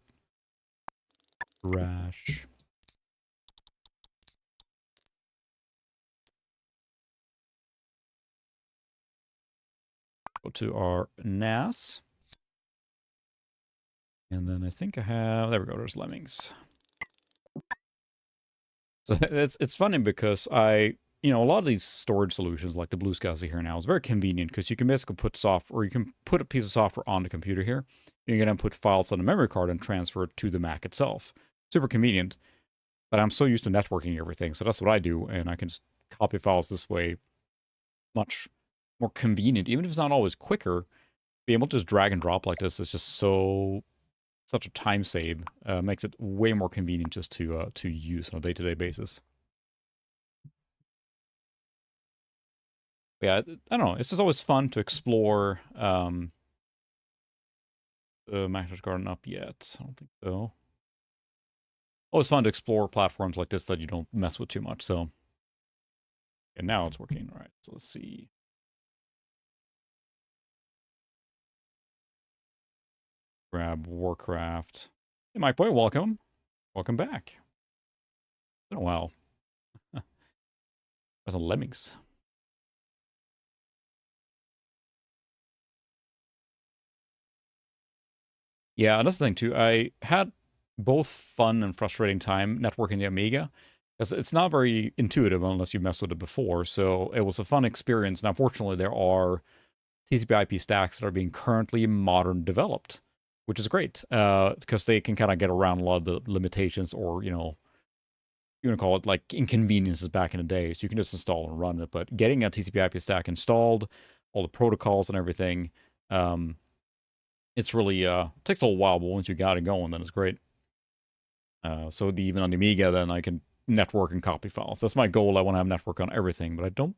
Trash. Go to our NAS. And then I think I have, there we go, there's lemmings. So it's funny because a lot of these storage solutions like the Blue Skies here now is very convenient because you can basically put software, or you can put a piece of software on the computer here. You can then put files on the memory card and transfer it to the Mac itself. Super convenient, but I'm so used to networking everything, so that's what I do, and I can just copy files this way. Much more convenient, even if it's not always quicker. Being able to just drag and drop like this is just such a time save. Makes it way more convenient just to use on a day-to-day basis. Yeah, I don't know. It's just always fun to explore. The Master's Garden up yet? I don't think so. Always fun to explore platforms like this that you don't mess with too much. So, and now it's working. All right. So let's see. Grab Warcraft. Hey, Mike Boy, welcome. Welcome back. It's been a while. There's a lemmings. Yeah, that's the thing too. I had both fun and frustrating time networking the Amiga Because it's not very intuitive unless you've messed with it before. So it was a fun experience. And unfortunately, there are TCP/IP stacks that are being currently modern developed, which is great because they can kind of get around a lot of the limitations or, you know, you want to call it like inconveniences back in the day. So you can just install and run it. But getting a TCP/IP stack installed, all the protocols and everything, it's really takes a little while, but once you got it going, then it's great. So even on the Amiga, then I can network and copy files. That's my goal. I want to have network on everything, but I don't.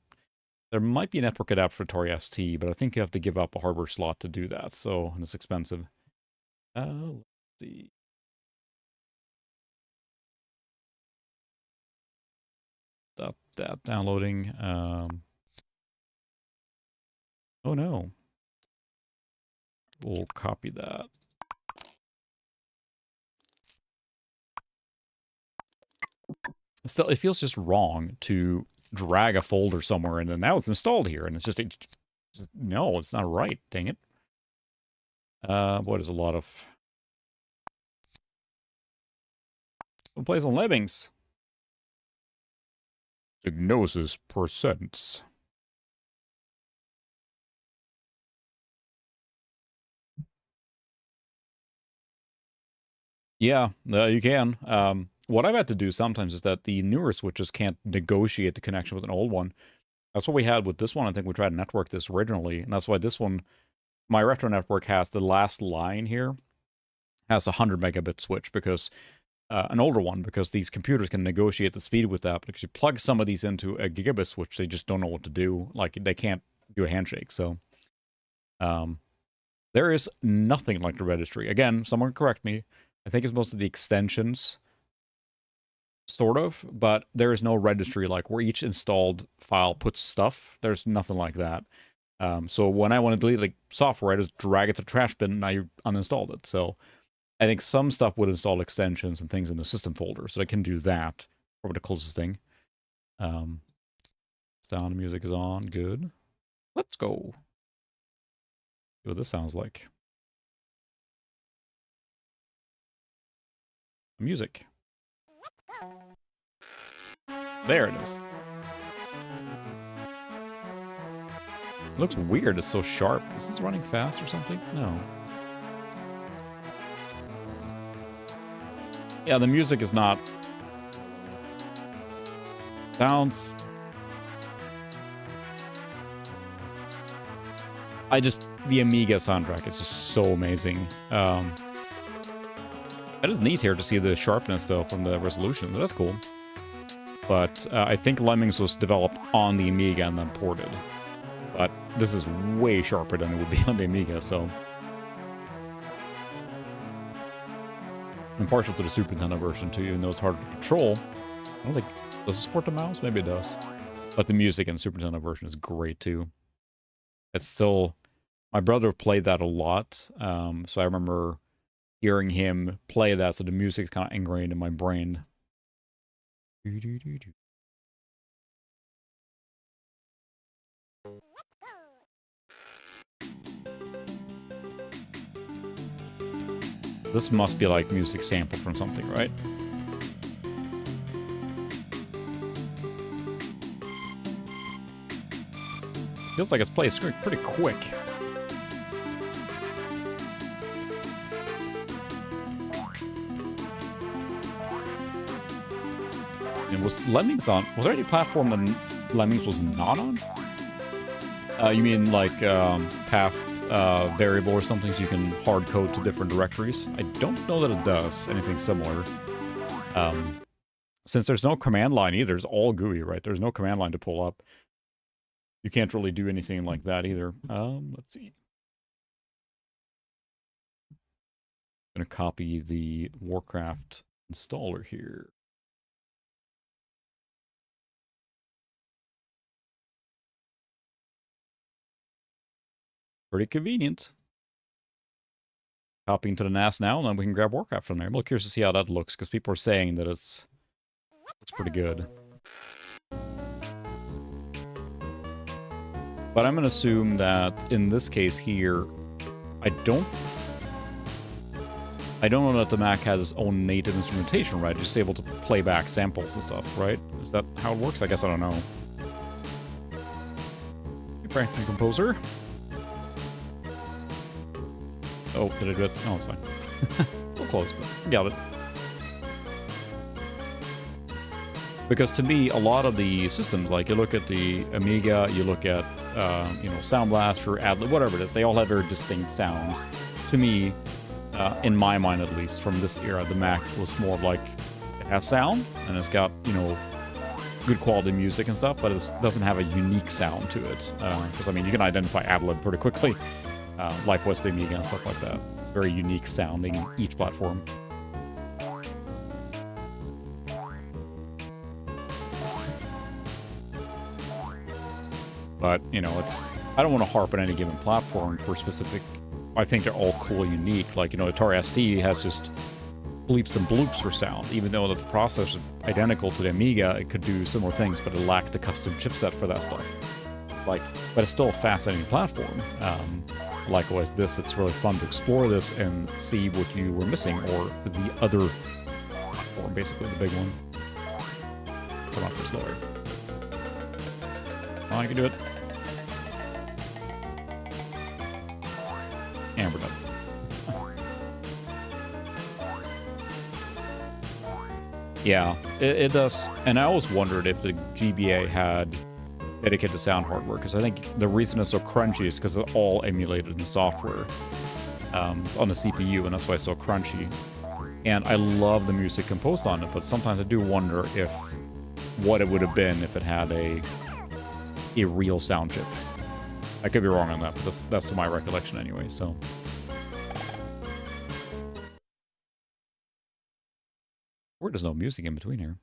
There might be a network adapter for Atari ST, but I think you have to give up a hardware slot to do that. So, and it's expensive. Let's see. Stop that downloading. Oh no. We'll copy that. Still, it feels just wrong to drag a folder somewhere and then now it's installed here and it's just no, it's not right. Dang it. Boy, there's a lot of plays on Lemmings. Diagnosis percents. Yeah, you can. What I've had to do sometimes is that the newer switches can't negotiate the connection with an old one. That's what we had with this one. I think we tried to network this originally, and that's why this one, my retro network has the last line here, has a 100 megabit switch because an older one, because these computers can negotiate the speed with that. Because you plug some of these into a gigabit switch, they just don't know what to do. Like they can't do a handshake. So, there is nothing like the registry. Again, someone correct me. I think it's most of the extensions, sort of, but there is no registry like where each installed file puts stuff. There's nothing like that. So when I want to delete the software, I just drag it to the trash bin and now you uninstalled it. So I think some stuff would install extensions and things in the system folder, so I can do that. Probably the closest thing. Sound music is on. Good. Let's go. See what this sounds like. Music. There it is. It looks weird. It's so sharp. Is this running fast or something? No. Yeah, the music is not... Sounds... The Amiga soundtrack is just so amazing. It is neat here to see the sharpness, though, from the resolution. That's cool. But I think Lemmings was developed on the Amiga and then ported. But this is way sharper than it would be on the Amiga, so... I'm partial to the Super Nintendo version, too, even though it's hard to control. I don't think... Does it support the mouse? Maybe it does. But the music in the Super Nintendo version is great, too. It's still... My brother played that a lot, so I remember hearing him play that, so the music's kind of ingrained in my brain. This must be like music sampled from something, right? Feels like it's played pretty quick. And was Lemmings on? Was there any platform that Lemmings was not on? You mean like path variable or something, so you can hard code to different directories? I don't know that it does anything similar. Since there's no command line either, it's all GUI, right? There's no command line to pull up. You can't really do anything like that either. Let's see. I'm gonna copy the Warcraft installer here. Pretty convenient. Copying to the NAS now, and then we can grab Warcraft from there. I'm a little curious to see how that looks, because people are saying that looks pretty good. But I'm going to assume that in this case here, I don't... I don't know that the Mac has its own native instrumentation, right? It's just able to play back samples and stuff, right? Is that how it works? I guess I don't know. Hey, Franklin Composer. Oh, did I do it? No, it's fine. A little close, but got it. Because to me, a lot of the systems, like you look at the Amiga, you look at, you know, Sound Blaster, Adlib, whatever it is, they all have very distinct sounds. To me, in my mind at least, from this era, the Mac was more of like, it has sound, and it's got, you know, good quality music and stuff, but it doesn't have a unique sound to it. Because, I mean, you can identify Adlib pretty quickly, like West Amiga and stuff like that. It's very unique sounding in each platform. But, you know, I don't want to harp on any given platform for specific. I think they're all cool and unique. Like, you know, Atari ST has just bleeps and bloops for sound. Even though the processor is identical to the Amiga, it could do similar things, but it lacked the custom chipset for that stuff. Like, but it's still a fascinating platform. Likewise, it's really fun to explore this and see what you were missing, or the other platform, basically the big one. Come on, for slower. Oh, I can do it. And we're done. Yeah, it does. And I always wondered if the GBA had dedicated sound hardware, because I think the reason it's so crunchy is because it's all emulated in software on the CPU, and that's why it's so crunchy. And I love the music composed on it, but sometimes I do wonder if what it would have been if it had a real sound chip. I could be wrong on that, but that's to my recollection anyway, so. There's no music in between here.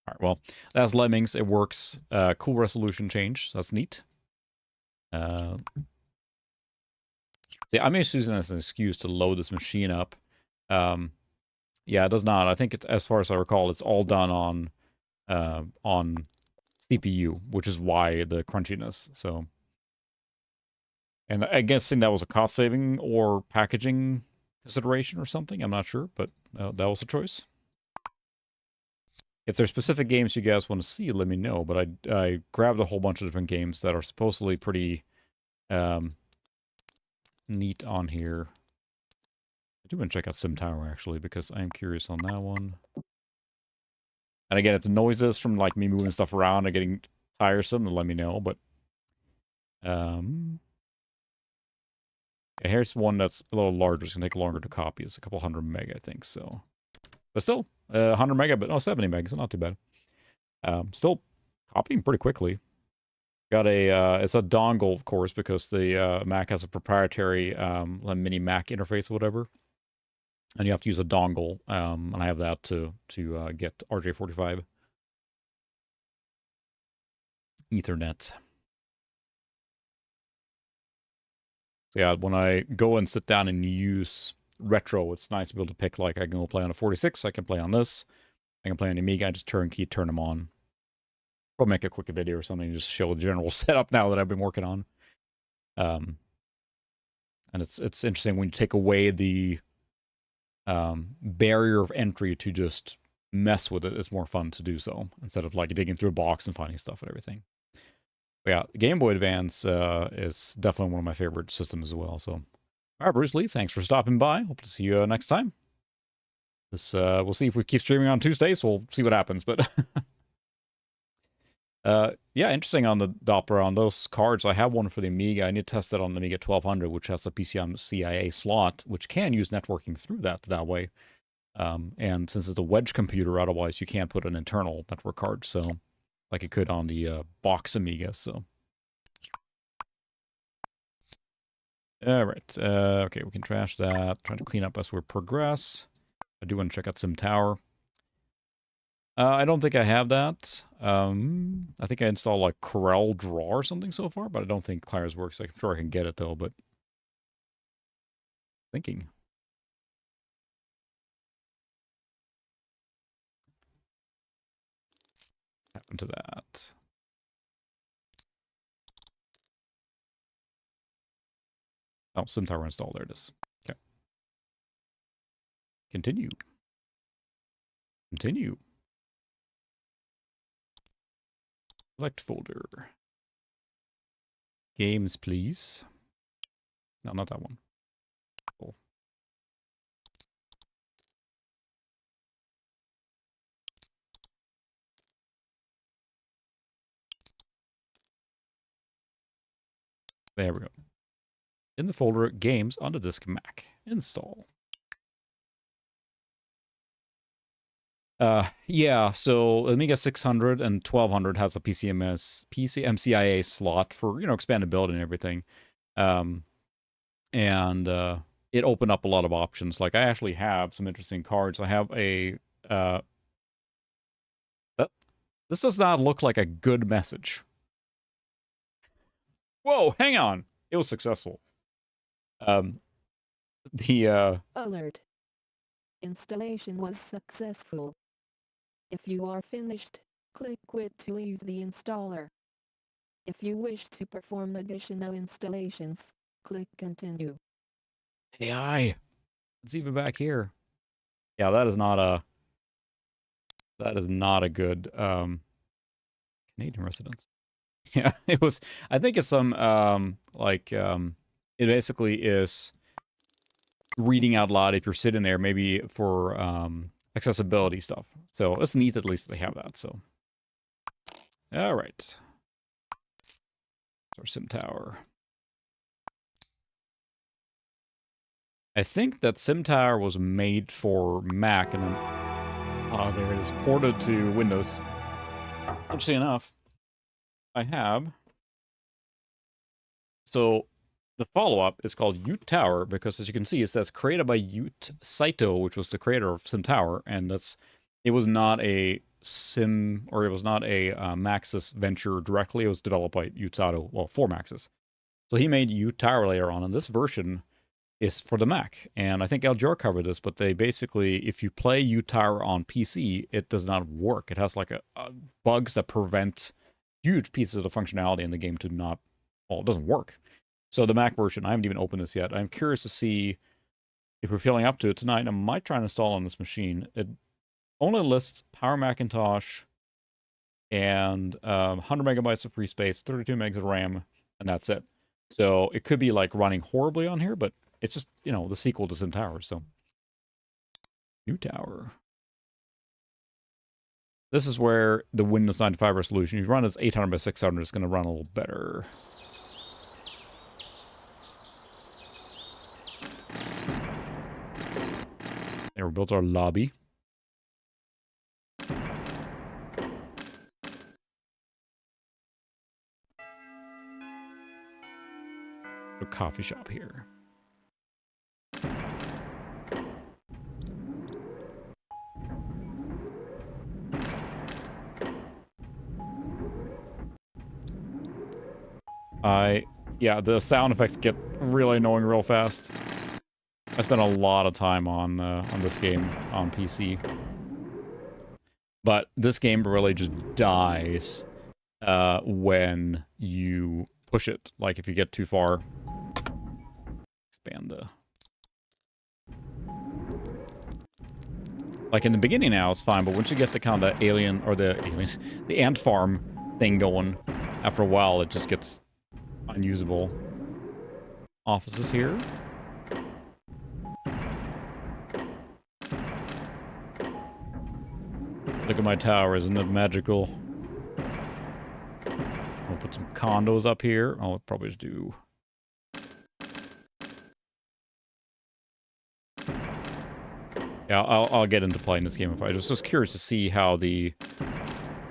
All right, well, that's Lemmings. It works. Cool resolution change, so that's neat. See, I'm just using it as an excuse to load this machine up. Yeah, it does not. I think, as far as I recall, it's all done on CPU, which is why the crunchiness. So, and I guessing that was a cost saving or packaging consideration or something. I'm not sure, but that was a choice. If there's specific games you guys want to see, let me know. But I grabbed a whole bunch of different games that are supposedly pretty neat on here. I do want to check out Sim Tower, actually, because I am curious on that one. And again, if the noises from like me moving stuff around are getting tiresome, then let me know. But yeah, here's one that's a little larger. It's gonna take longer to copy. It's a couple 100 meg, I think. So, but still, 100 meg, but no, 70 meg, so not too bad. Still copying pretty quickly. Got a it's a dongle, of course, because the Mac has a proprietary mini Mac interface or whatever. And you have to use a dongle, and I have that to get RJ45 Ethernet. So yeah, when I go and sit down and use retro, it's nice to be able to pick, like, I can go play on a 46, I can play on this, I can play on Amiga, I just turn them on. Probably make a quick video or something, just show the general setup now that I've been working on. And it's interesting when you take away the barrier of entry to just mess with it. It's more fun to do so instead of like digging through a box and finding stuff and everything. But yeah, Game Boy Advance is definitely one of my favorite systems as well. So, all right, Bruce Lee, thanks for stopping by. Hope to see you next time. We'll see if we keep streaming on Tuesdays. We'll see what happens. But yeah, interesting on the Doppler on those cards. I have one for the Amiga. I need to test it on the Amiga 1200, which has a PCI slot, which can use networking through that way. And since it's a wedge computer, otherwise you can't put an internal network card, so like it could on the box Amiga. So, all right, okay, we can trash that. Trying to clean up as we progress. I do want to check out Sim Tower. I don't think I have that. I think I installed like Corel Draw or something so far, but I don't think Claire's works. I'm sure I can get it though, but thinking. Happened to that. Oh, Sim Tower install. There it is. Okay. Continue. Continue. Select folder. Games, please. No, not that one. Cool. There we go. In the folder, games on the disk Mac. Install. Yeah, so Amiga 600 and 1200 has a PCMCIA slot for, expandability and everything. And it opened up a lot of options. Like, I actually have some interesting cards. I have a, this does not look like a good message. Whoa, hang on. It was successful. Alert. Installation was successful. If you are finished, click Quit to leave the installer. If you wish to perform additional installations, click Continue. AI. It's even back here. Yeah, that is not a good Canadian residence. Yeah, it was, I think it's some it basically is reading out loud if you're sitting there, maybe for accessibility stuff. So it's neat at least they have that. So all right, our sim tower. I think that sim tower was made for Mac and then there it is, ported to Windows. Interesting enough, I have, so the follow-up is called Ute Tower because, as you can see, it says created by Ute Saito, which was the creator of Sim Tower, and it was not a Sim, or it was not a Maxis venture directly. It was developed by Ute Saito, well, for Maxis. So he made Ute Tower later on, and this version is for the Mac. And I think LGR covered this, but they basically, if you play Ute Tower on PC, it does not work. It has like bugs that prevent huge pieces of the functionality in the game to not, well, it doesn't work. So the Mac version, I haven't even opened this yet. I'm curious to see if we're feeling up to it tonight. I might try and install on this machine. It only lists Power Macintosh and 100 megabytes of free space, 32 megs of RAM, and that's it. So it could be like running horribly on here, but it's just, the sequel to Sim Tower. So New Tower. This is where the Windows 95 resolution, if you run as 800 by 600, it's going to run a little better. There, we built our lobby. A coffee shop here. Yeah, the sound effects get really annoying real fast. I spent a lot of time on this game on PC. But this game really just dies when you push it. Like, if you get too far. Expand the... Like, in the beginning now, it's fine, but once you get the kind of the ant farm thing going, after a while, it just gets unusable. Offices here. Look at my tower, isn't it magical? I'll put some condos up here. I'll probably just do... Yeah, I'll get into playing this game if I just curious to see how the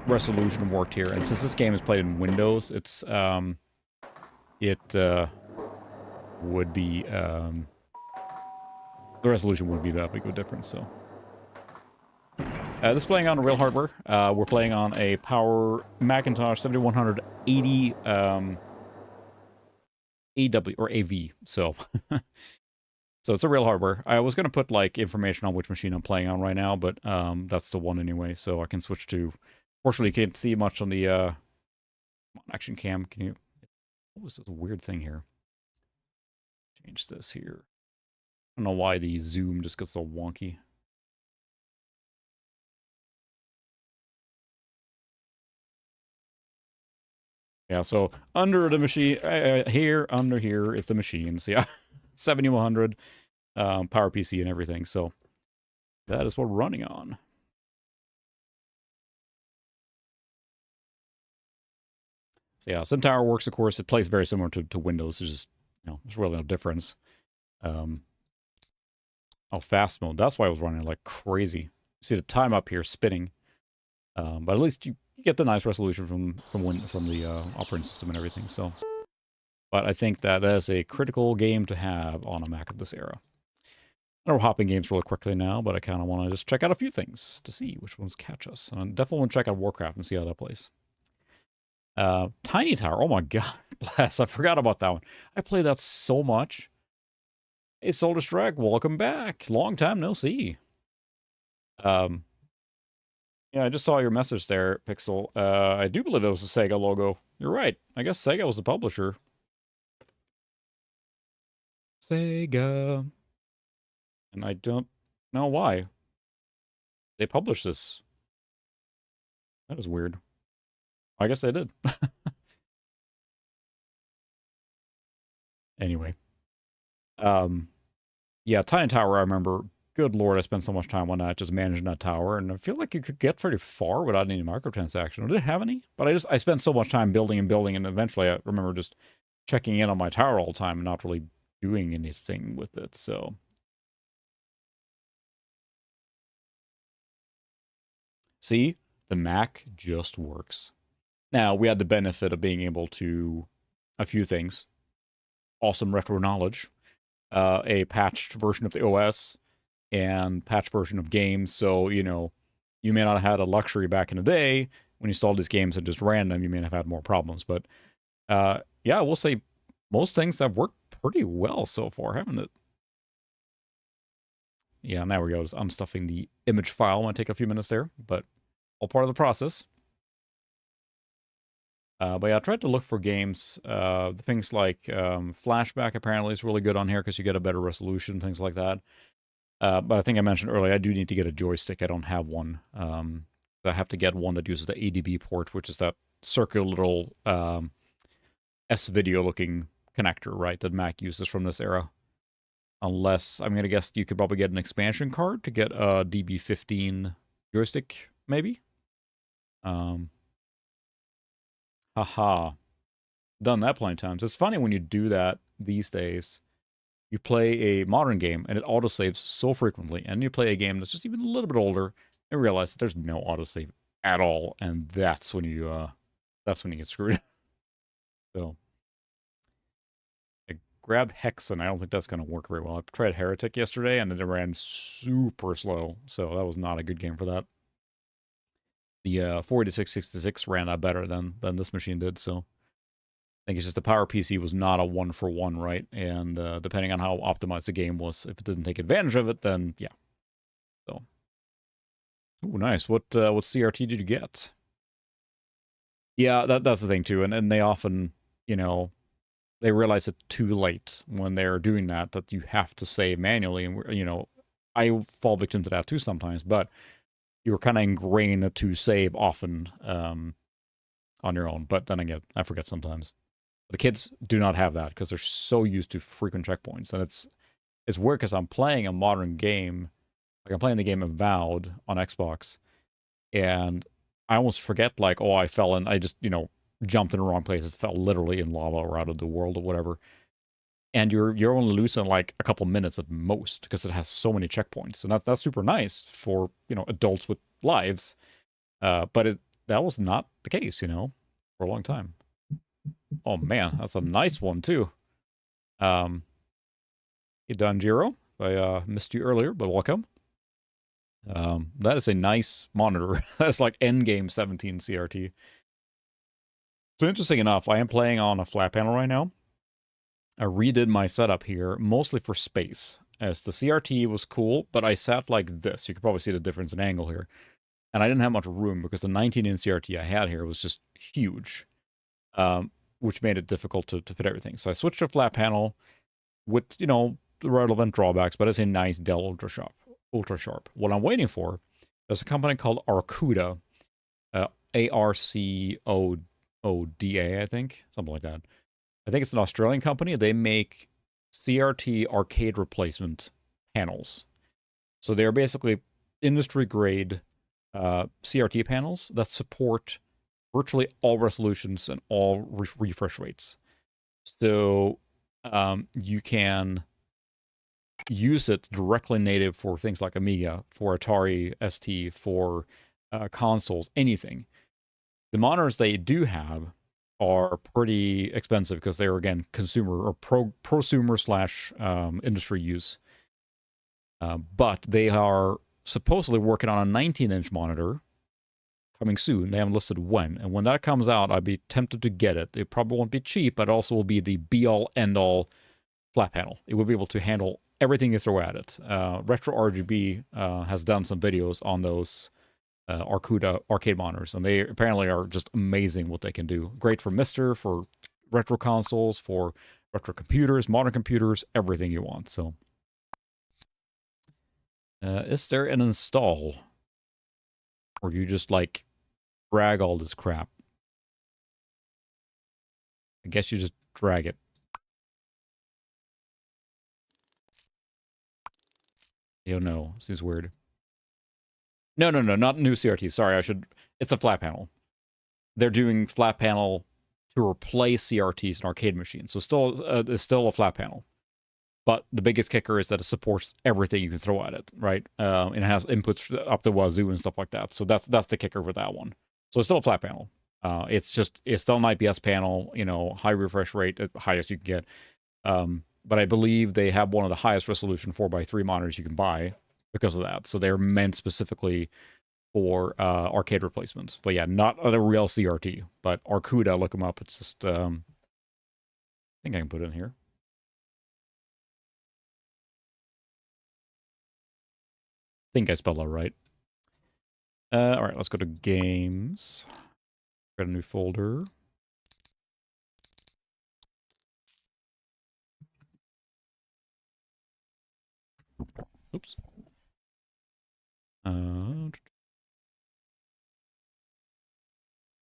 resolution worked here. And since this game is played in Windows, it's would be the resolution would be that big of a difference. So this is playing on real hardware. We're playing on a Power Macintosh 7180 AW or AV. So so it's a real hardware. I was gonna put like information on which machine I'm playing on right now, but that's the one anyway. So I can switch to. Fortunately, you can't see much on the action cam. Can you? What was this weird thing here? Change this here. I don't know why the zoom just gets so wonky. Yeah, so under the machine, under here is the machine. So yeah, 7100 power PC and everything. So that is what we're running on. So yeah, SimTower works, of course. It plays very similar to Windows. There's just, there's really no difference. Oh, fast mode. That's why I was running like crazy. See the time up here spinning. But at least you get the nice resolution from the operating system and everything. So, but I think that is a critical game to have on a Mac of this era. I know we're hopping games really quickly now, but I kind of want to just check out a few things to see which ones catch us. And I definitely want to check out Warcraft and see how that plays. Tiny Tower. Oh my god, bless! I forgot about that one. I played that so much. Hey, Soldier Strike, welcome back. Long time no see. Yeah, I just saw your message there, Pixel. I do believe it was the Sega logo. You're right. I guess Sega was the publisher. Sega. And I don't know why they published this. That is weird. I guess they did. Anyway. Yeah, Tiny Tower, I remember. Good lord, I spent so much time on that, just managing that tower, and I feel like you could get pretty far without any microtransaction. Did it have any? But I spent so much time building and building, and eventually I remember just checking in on my tower all the time and not really doing anything with it, so. See? The Mac just works. Now, we had the benefit of being able to a few things. Awesome retro knowledge. A patched version of the OS, and patch version of games. So, you may not have had a luxury back in the day when you installed these games and just ran them. You may have had more problems. But yeah, we'll say most things have worked pretty well so far, haven't it? Yeah, now we go. Just unstuffing the image file. Might take a few minutes there, but all part of the process. But yeah, I tried to look for games. Things like Flashback apparently is really good on here because you get a better resolution, things like that. But I think I mentioned earlier, I do need to get a joystick. I don't have one. I have to get one that uses the ADB port, which is that circular little S-video looking connector, right, that Mac uses from this era. Unless, I'm going to guess you could probably get an expansion card to get a DB15 joystick, maybe? Haha. Done that plenty of times. It's funny when you do that these days. You play a modern game and it autosaves so frequently, and you play a game that's just even a little bit older and realize that there's no autosave at all, and that's when you get screwed. So I grabbed Hexen. I don't think that's going to work very well. I tried Heretic yesterday and it ran super slow, so that was not a good game for that. The 48666 ran out better than this machine did, so I think it's just the Power PC was not a one-for-one, right? And depending on how optimized the game was, if it didn't take advantage of it, then yeah. So, ooh, nice. What CRT did you get? Yeah, that's the thing too, and they often, they realize it too late when they're doing that you have to save manually, and I fall victim to that too sometimes. But you're kind of ingrained to save often on your own. But then again, I forget sometimes. The kids do not have that because they're so used to frequent checkpoints. And it's weird because I'm playing a modern game. Like I'm playing the game Avowed on Xbox. And I almost forget, like, oh, I fell in. I just, jumped in the wrong place. It fell literally in lava or out of the world or whatever. And you're only losing like a couple minutes at most because it has so many checkpoints. And that's super nice for, adults with lives. But that was not the case, for a long time. Oh man, that's a nice one too. You done, Jiro? I missed you earlier, but welcome. That is a nice monitor. That's like endgame 17 CRT. So interesting enough, I am playing on a flat panel right now. I redid my setup here, mostly for space, as the CRT was cool, but I sat like this. You could probably see the difference in angle here. And I didn't have much room because the 19-inch CRT I had here was just huge. Which made it difficult to fit everything. So I switched to a flat panel with, the relevant drawbacks, but it's a nice Dell Ultra Sharp. What I'm waiting for, there's a company called Arcuda, ODA, I think. Something like that. I think it's an Australian company. They make CRT arcade replacement panels. So they're basically industry grade CRT panels that support virtually all resolutions and all refresh rates. So you can use it directly native for things like Amiga, for Atari ST, for consoles, anything. The monitors they do have are pretty expensive because they're, again, consumer or prosumer slash industry use. But they are supposedly working on a 19-inch monitor coming soon. They haven't listed when. And when that comes out, I'd be tempted to get it. It probably won't be cheap, but it also will be the be-all, end-all flat panel. It will be able to handle everything you throw at it. Retro RGB has done some videos on those Arcuda arcade monitors, and they apparently are just amazing what they can do. Great for Mister, for retro consoles, for retro computers, modern computers, everything you want. So, is there an install? Or do you just, like, drag all this crap? I guess you just drag it. You know, seems weird. No, not new CRT. Sorry, it's a flat panel. They're doing flat panel to replace CRTs in arcade machines. So it's still a flat panel. But the biggest kicker is that it supports everything you can throw at it, right? And it has inputs up the wazoo and stuff like that. So that's the kicker for that one. So it's still a flat panel. It's still an IPS panel, high refresh rate, highest you can get. But I believe they have one of the highest resolution 4x3 monitors you can buy because of that. So they're meant specifically for arcade replacements. But yeah, not a real CRT. But Arcuda, look them up. It's just, I think I can put it in here. I think I spelled that right. All right, let's go to games. Got a new folder. Oops.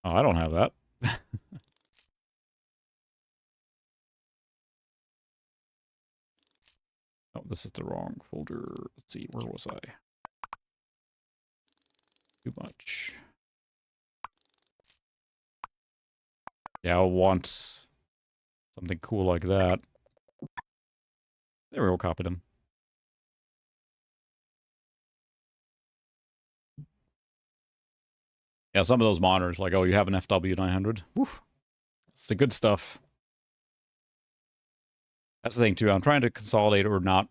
Oh, I don't have that. Oh, this is the wrong folder. Let's see, where was I? Too much. Yeah, I want something cool like that. There we go, copied him. Yeah, some of those monitors, like, oh, you have an FW900? Woof. That's the good stuff. That's the thing, too. I'm trying to consolidate or not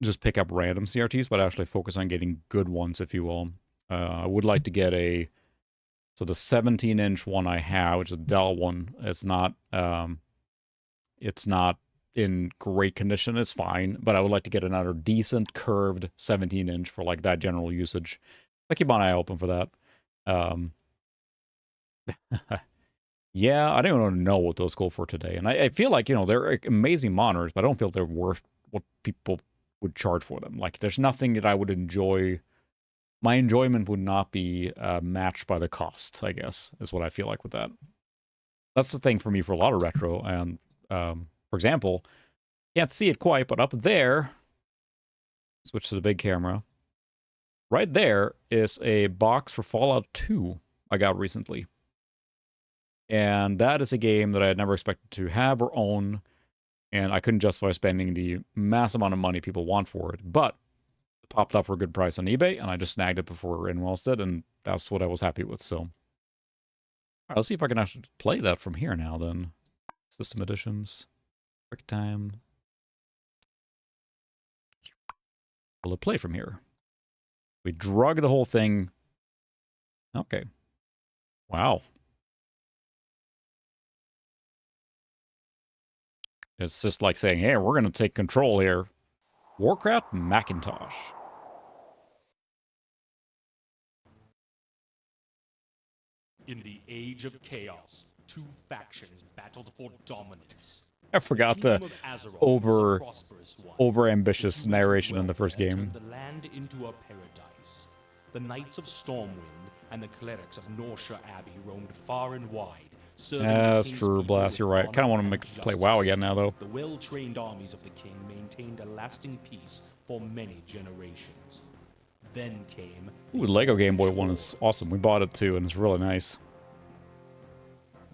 just pick up random CRTs, but actually focus on getting good ones, if you will. I would like to get so the 17-inch one I have, which is a Dell one, it's not in great condition. It's fine, but I would like to get another decent curved 17-inch for, like, that general usage. I keep my eye open for that. Yeah, I don't even know what those go for today. And I feel like, they're amazing monitors, but I don't feel they're worth what people would charge for them. Like, there's nothing that I would enjoy. My enjoyment would not be matched by the cost, I guess, is what I feel like with that. That's the thing for me for a lot of retro. And, for example, can't see it quite, but up there, switch to the big camera. Right there is a box for Fallout 2 I got recently. And that is a game that I had never expected to have or own, and I couldn't justify spending the mass amount of money people want for it. But it popped up for a good price on eBay, and I just snagged it before anyone else did, and that's what I was happy with. So, all right, let's see if I can actually play that from here now, then. System editions. Quick time. Will it play from here? We drug the whole thing. Okay. Wow. It's just like saying, hey, we're going to take control here. Warcraft Macintosh. In the age of chaos, two factions battled for dominance. I forgot the over-ambitious narration in the first game. The land into a paradise. The Knights of Stormwind and the clerics of Norsha Abbey roamed far and wide, serving That's the king's true, people Blast. with You're right. Kind of honor want to and make play WoW justice. again now, though. The well-trained armies of the king maintained a lasting peace for many generations. Then came Ooh, the the Lego Game Boy Orange one War. is awesome. We bought it too, and it's really nice.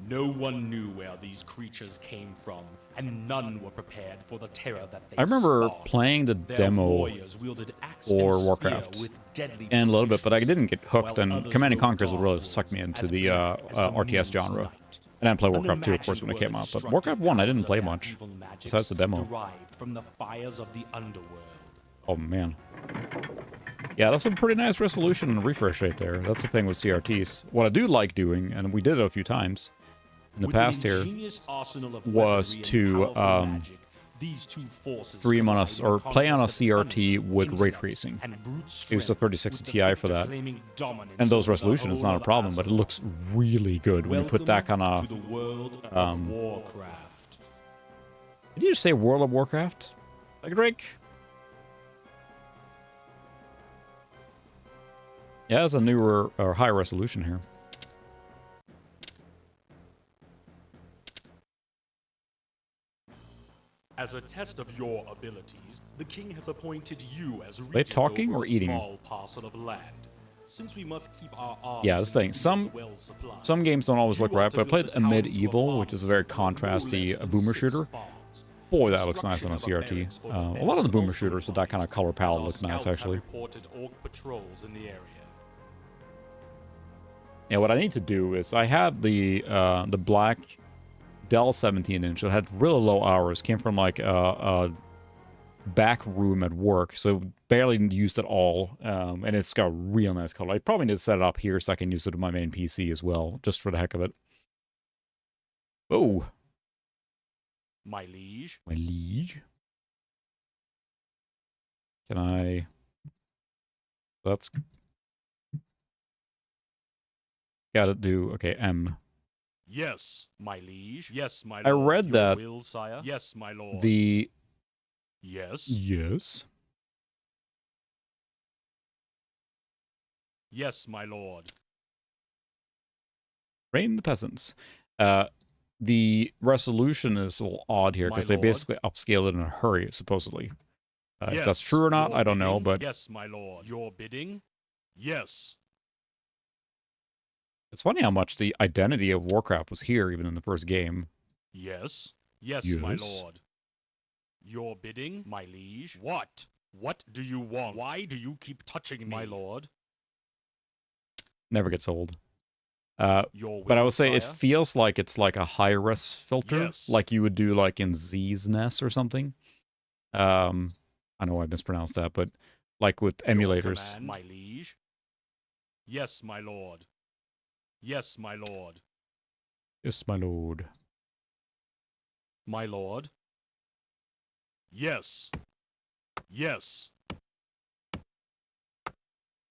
No one knew where these creatures came from, and none were prepared for the terror that they I remember sparked. playing the Their demo warriors wielded axe for and spear Warcraft with deadly and a little bit, but I precision, didn't get hooked, while and others Command & rode Conquers would dark really wolves suck me into as the black as the RTS moon's genre. night. And I didn't play Warcraft 2, of course, Unimagined when it came were out, but destructive Warcraft 1 I didn't powers play of their much, evil magics besides the demo. derived from the fires of the underworld. Oh, man. Yeah, that's a pretty nice resolution and refresh rate there. That's the thing with CRTs. What I do like doing, and we did it a few times in the With an past here, ingenious arsenal of was weaponry and to powerful magic, these two forces stream on a, collide in or play on a contest of CRT cunning, with ray intellect, tracing. and brute I used a strength, 3060 with the Ti for victor that. claiming dominance And those over the resolutions is whole not a of problem, but it Azeroth. looks really good when you put that kind Welcome of... to the world of Warcraft. Did you just say World of Warcraft? Like Drake? Yeah, it's a newer or high resolution here. As a test of your abilities, the king has appointed you as regent They talking over or a eating? small parcel of land. Since we must keep our armies Yeah, this thing. well supplied, Some games don't always you look are right, to but I build played the a town into Medieval, which is a very farm circle, no contrasty less than boomer 6 shooter. farms. Boy, that looks nice on a Construction of CRT. barracks for the A men lot of the of boomer both shooters with that kind of color and palette our look nice, scouts have actually. reported orc patrols in the area. Yeah, what I need to do is I had the black Dell 17-inch that had really low hours, came from like a back room at work, so barely used it all, and it's got a real nice color. I probably need to set it up here so I can use it on my main PC as well, just for the heck of it. Oh, My liege. my liege. Can I... That's... Gotta do... Okay, M. Yes, my liege. Yes, my lord. I read Your that will, sire. Yes, my lord. the... Yes. Yes? Yes, my lord. Rain the peasants. The resolution is a little odd here, My because they lord. basically upscale it in a hurry, supposedly. If Yes, that's true or not, your I don't know, bidding? but Yes, my lord. Your bidding? Yes. it's funny how much the identity of Warcraft was here, even in the first game. Yes. Yes, my Yes. lord. Your bidding, my liege? What? What do you want? Why do you keep touching me? My lord. Never gets old. Your But I will, would say it sire? feels like it's like a high-res filter, Yes. like you would do like in Z's Nest or something. I know I mispronounced that, but like with Your emulators. command, my liege? Yes, my lord. Yes, my lord. Yes, my lord. My lord? Yes. Yes.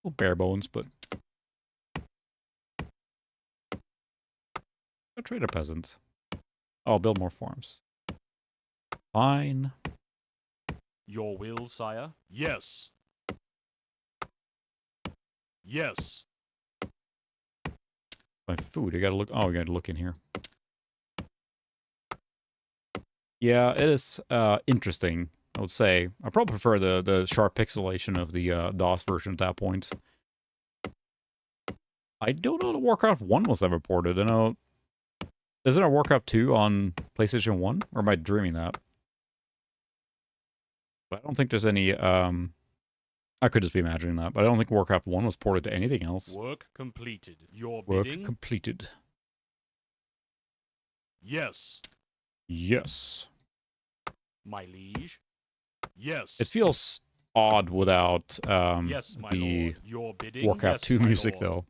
Well, bare bones, but... I'll trade a peasant. I'll build more farms. Fine. Your will, sire? Yes. Yes. My food, I gotta look... Oh, I gotta look in here. Yeah, it is interesting, I would say. I probably prefer the sharp pixelation of the DOS version at that point. I don't know that Warcraft 1 was ever ported. I know... Isn't there Warcraft 2 on PlayStation 1? Or am I dreaming that? But I don't think there's any... I could just be imagining that, but I don't think Warcraft 1 was ported to anything else. Work completed. Your Work bidding? completed. Yes. Yes. My liege? Yes. It feels odd without Yes, my the lord. Your bidding? Warcraft Yes, 2 my music, lord. though.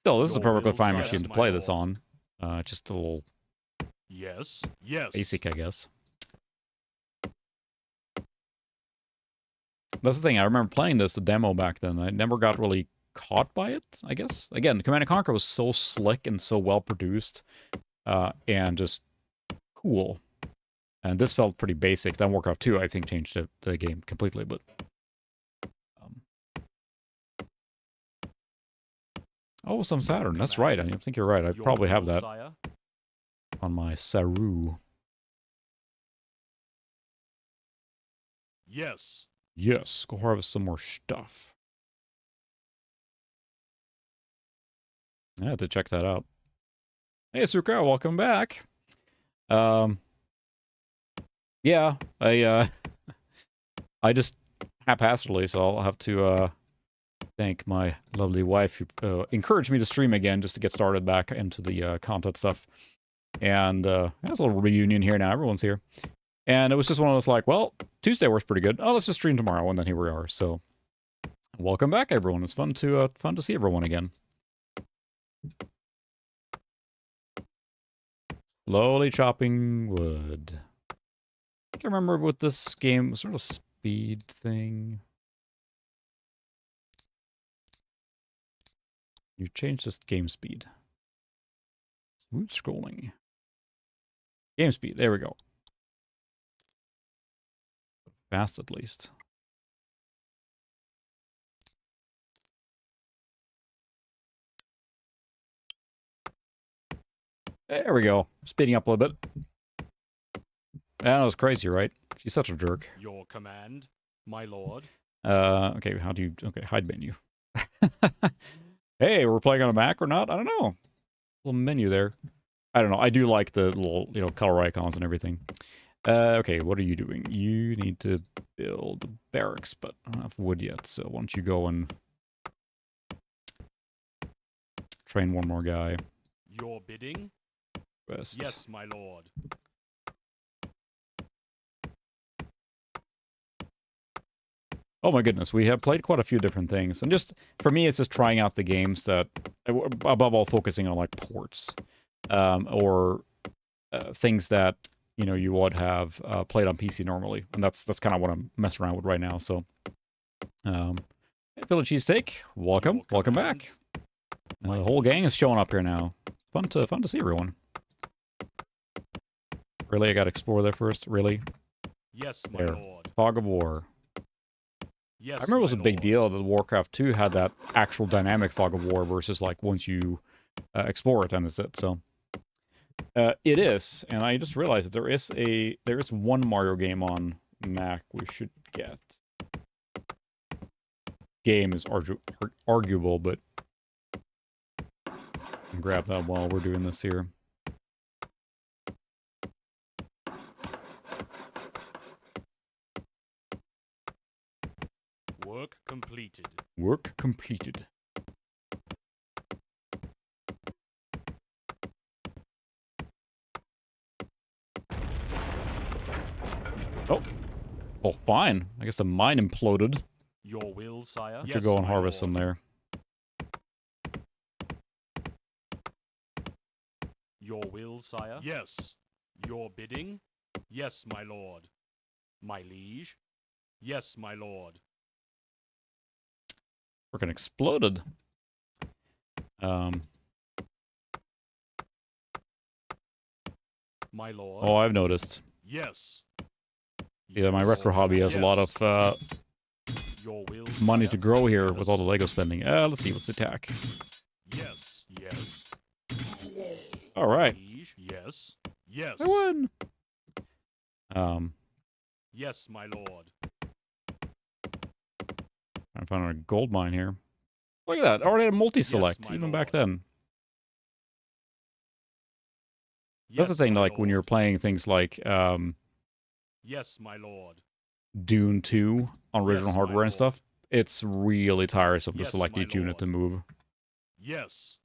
Still, this is a Your perfectly will, fine sire. machine Yes, to my play this lord. on. Just a little Yes. Yes. basic, I guess. That's the thing. I remember playing the demo back then. I never got really caught by it, I guess. Again, Command & Conquer was so slick and so well produced and just cool. And this felt pretty basic. Then Warcraft 2, I think, changed the game completely. But oh, some Saturn. That's right. I think you're right. I Your probably have will, that. sire? on my Saru. Yes. Yes, go harvest some more stuff. I had to check that out. Hey, Suka, welcome back. Yeah, I just haphazardly, so I'll have to thank my lovely wife who encouraged me to stream again just to get started back into the content stuff. And there's a little reunion here now. Everyone's here. And it was just one of those like, well, Tuesday works pretty good. Oh, let's just stream tomorrow, and then here we are. So, welcome back, everyone. It's fun to see everyone again. Slowly chopping wood. I can't remember what this game sort of speed thing. You changed this game speed. Smooth scrolling. Game speed. There we go. Fast at least. There we go. Speeding up a little bit. That was crazy, right? She's such a jerk. Your command, my lord. Okay, how do you... Okay, hide menu. Hey, we're playing on a Mac or not? I don't know. Little menu there. I don't know. I do like the little, color icons and everything. Okay, what are you doing? You need to build barracks, but I don't have wood yet, so why don't you go and train one more guy. Your bidding? West. Yes, my lord. Oh my goodness, we have played quite a few different things. And just, for me, it's just trying out the games that, above all, focusing on, like, ports. Or things that, you would have played on PC normally. And that's kind of what I'm messing around with right now, so. Village Cheesesteak, welcome back. The whole gang is showing up here now. Fun to see everyone. Really, I gotta explore there first? Really? Yes, my lord. Fog of War. Yes, I remember it was a big deal that Warcraft 2 had that actual dynamic fog of war versus like once you explore it, then it's it. So it is, and I just realized that there is one Mario game on Mac we should get. Game is arguable, but I'll grab that while we're doing this here. Work completed. Work completed. Oh, fine. I guess the mine imploded. Your will, sire. I should go and harvest some there. Your will, sire. Yes. Your bidding. Yes, my lord. My liege. Yes, my lord. Freaking exploded. My lord. Oh, I've noticed. Yes. Yeah, my retro hobby has a lot of Your will, money sire. to grow here Yes. with all the Lego spending. Let's see, let's attack. Yes. Yes. All right. Liege. Yes. Yes. I won. Yes, my lord. I found a gold mine here. Look at that. Already had a multi-select, Yes, my even back lord. then. That's the thing, my like, when you're lord. playing things like Yes, my lord. Dune 2 on original Yes, my hardware and lord. stuff, it's really tiresome to Yes, select my each unit lord. to move. Yes.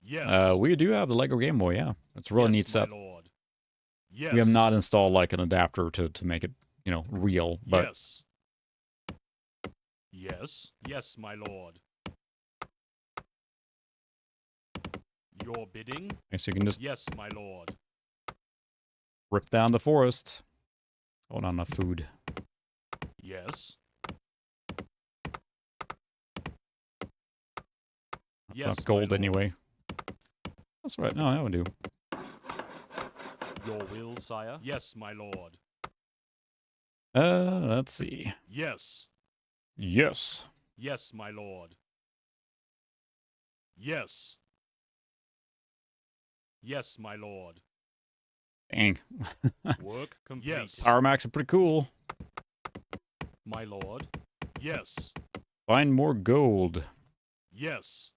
Yes. We do have the Lego Game Boy, yeah. It's a really yes, neat my set. lord. Yes. We have not installed, like, an adapter to make it, real, but... Yes. Yes. Yes, my lord. Your bidding. Okay, so you can just Yes, my lord. rip down the forest. Oh, not enough food. Yes. Yes, not gold anyway. That's right. No, that would do. Your will, sire. Yes, my lord. Let's see. Yes. Yes. Yes, my lord. Yes. Yes, my lord. Dang. Work complete. Yes. Power Max are pretty cool. My lord. Yes. Find more gold. Yes.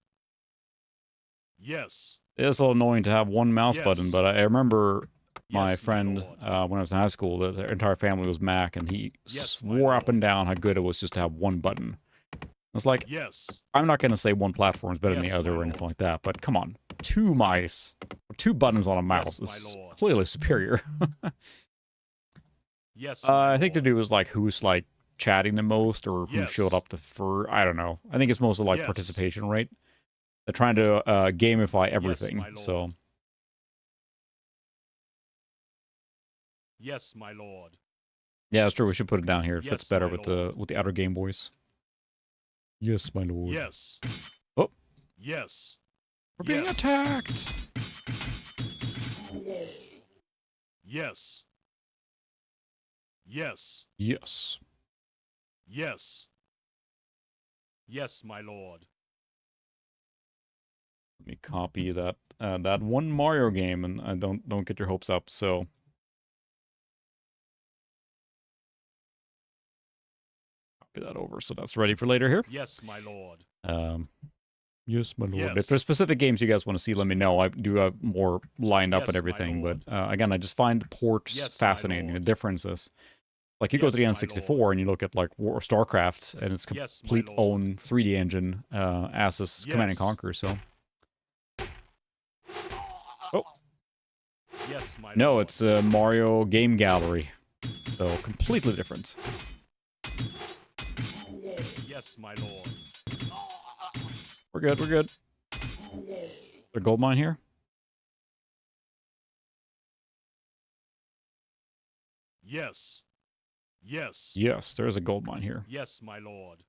Yes. It's a little annoying to have one mouse Yes. button, but I remember my Yes, friend, lord. when I was in high school, their entire family was Mac, and he Yes, swore my up and lord. down how good it was just to have one button. It's like, Yes. I'm not going to say one platform is better than Yes, the other my or anything lord. like that, but come on. Two mice, or two buttons on a mouse Yes, is my lord. clearly superior. Yes, my I think to lord. do is like who's like chatting the most or who showed Yes. up the fur. I don't know. I think it's mostly like Yes. participation rate. They're trying to gamify everything. my lord. So Yes, my lord. yeah, it's true. We should put it down here. It fits Yes, better my with lord. the outer Game Boys. Yes, my lord. Yes. Oh, Yes. we're being Yes. attacked. Yes. Yes. Yes. Yes. Yes, my lord. Let me copy that that one Mario game, and I don't get your hopes up. So copy that over, so that's ready for later here. Yes, my lord. Yes, my lord. Yes. If there's specific games you guys want to see, let me know. I do have more lined up Yes, and my everything, but lord. again, I just find ports Yes, my fascinating. The lord. differences. Like you go Yes, to the my N64 lord. and you look at like War of StarCraft, and it's Yes, my complete lord. own 3D engine, Asus Command and Yes. Conquer. So oh Yes, my no, lord. it's a Mario Game Gallery, so completely different. Yes, my lord. We're good. We're good. There gold mine here? Yes. Yes. Yes, there is a gold mine here. Yes, my lord.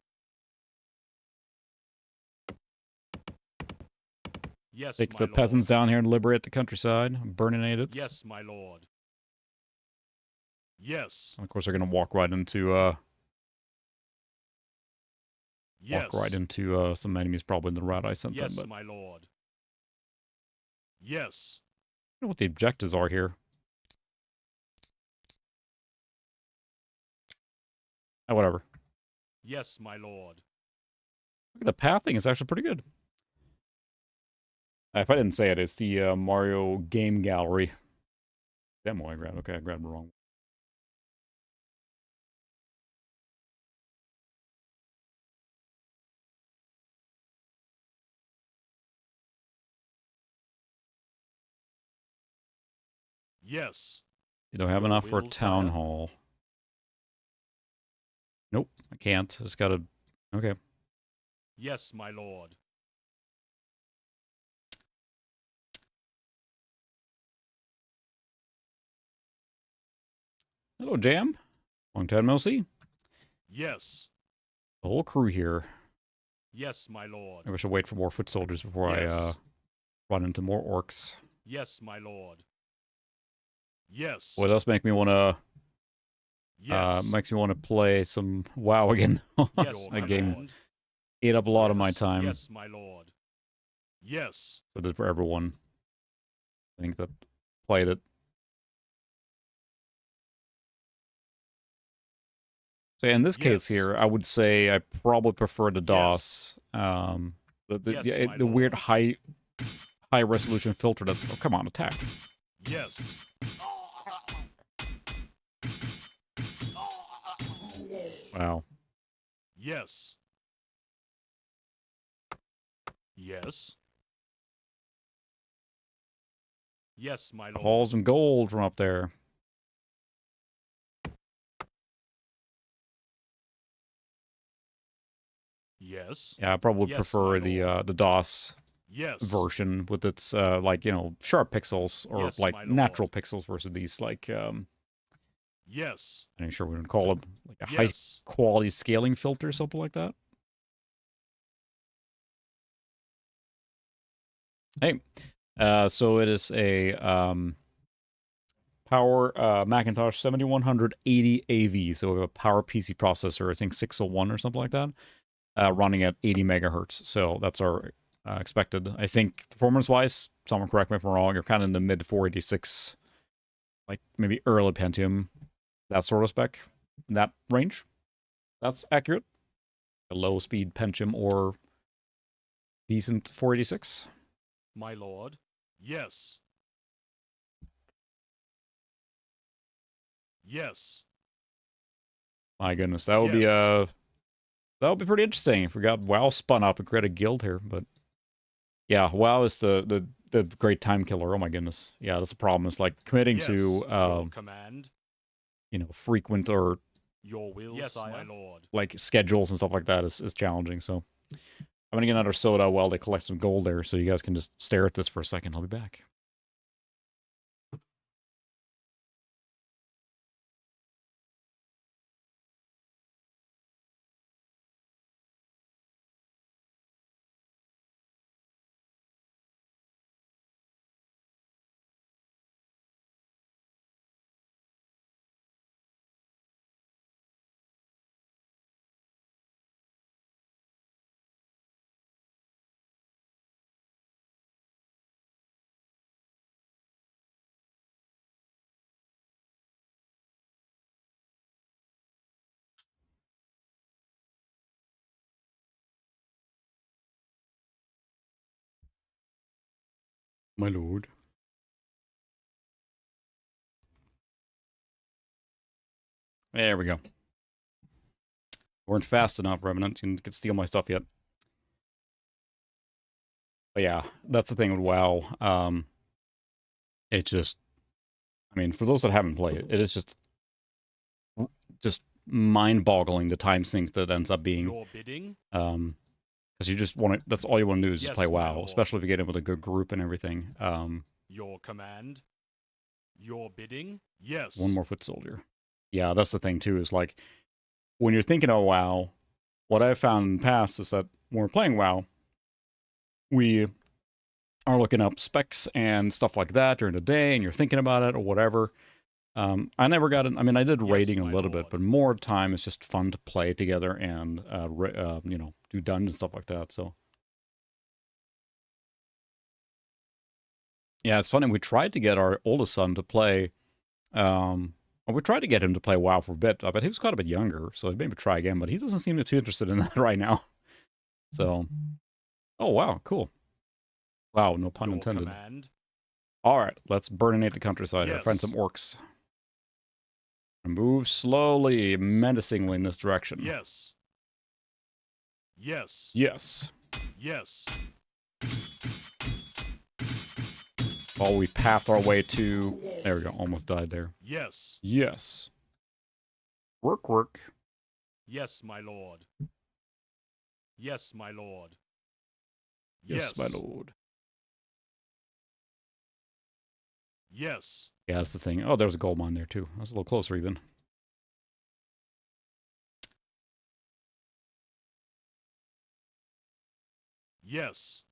Yes, Take my the lord. peasants down here and liberate the countryside. Burninate it. Yes, my lord. Yes. And of course, they're gonna walk right into Yes. some enemies probably in the route I sent Yes, them. But I my lord. Yes. don't know what the objectives are here. Oh, whatever. Yes, my lord. Look at the pathing. It's actually pretty good. If I didn't say it, it's the Mario Game Gallery. Demo I grabbed. Okay, I grabbed the wrong one. Yes. You don't have Your enough for a will, town sire? hall. Nope, I can't. I just gotta... Okay. Yes, my lord. Hello, Jam. Long time no see. Yes. The whole crew here. Yes, my lord. Maybe I should wait for more foot soldiers before I Yes. run into more orcs. Yes, my lord. Yes. What else make me want to... Yes. makes me want to play some WoW again. Yes, That my game lord. ate up a lot of my Yes. time. Yes, my lord. Yes. So did for everyone. I think that played it. So in this case Yes. here, I would say I probably prefer the Yes. DOS. Yes, my The weird lord. high resolution filter that's... Oh, come on, attack. Yes. Wow. Yes. Yes. Yes, my lord. Haul some gold from up there. Yes. Yeah, I probably Yes, prefer my lord. the DOS Yes. version with its like, you know, sharp pixels or Yes, like my natural lord. pixels versus these like Yes. I'm not sure what we would call them, like a high Yes. quality scaling filter, something like that. Hey, so it is a Power Macintosh 7180 AV, so we have a Power PC processor, I think 601 or something like that, running at 80 megahertz. So that's our expected. I think performance-wise, someone correct me if I'm wrong, you're kind of in the mid 486, like maybe early Pentium, that sort of spec, in that range. That's accurate. A low-speed Pentium or decent 486. My lord. Yes. Yes. My goodness, that would be that would be pretty interesting if we got WoW spun up and create a guild here. But yeah, WoW is the great time killer. Oh my goodness, yeah, that's the problem. It's like committing to your command. you know, frequent or Your will, yes, sire. My lord. Like schedules and stuff like that is challenging. So I'm gonna get another soda while they collect some gold there, so you guys can just stare at this for a second. I'll be back. My lord. There we go. Weren't fast enough, Revenant. You could steal my stuff yet. But yeah, that's the thing with WoW. It just, I mean, for those that haven't played it, it is just mind-boggling the time sink that ends up being. Your bidding. Because you just want to, that's all you want to do is just play WoW, lord. especially if you get in with a good group and everything. Your command. Your bidding. Yes. One more foot soldier. Yeah, that's the thing too, is like, when you're thinking of WoW, what I've found in the past is that when we're playing WoW, we are looking up specs and stuff like that during the day, and you're thinking about it or whatever. I never got it. I mean, I did raiding a little bit, but more time it's just fun to play together and, you know, do dungeons, stuff like that. So, yeah, it's funny. We tried to get our oldest son to play, well, we tried to get him to play WoW for a bit, but he was quite a bit younger, so maybe try again, but he doesn't seem too interested in that right now. So, oh, wow, cool. Wow, no pun intended. Command. All right, let's burninate the countryside here. Find some orcs. Move slowly, menacingly in this direction. Yes. Yes. Yes. Yes. While we path our way to... There we go, almost died there. Yes. Yes. Work, work. Yes, my lord. Yes, my lord. Yes, my lord. Yes. Yeah, that's the thing. Oh, there's a gold mine there, too. That's a little closer, even. Yes.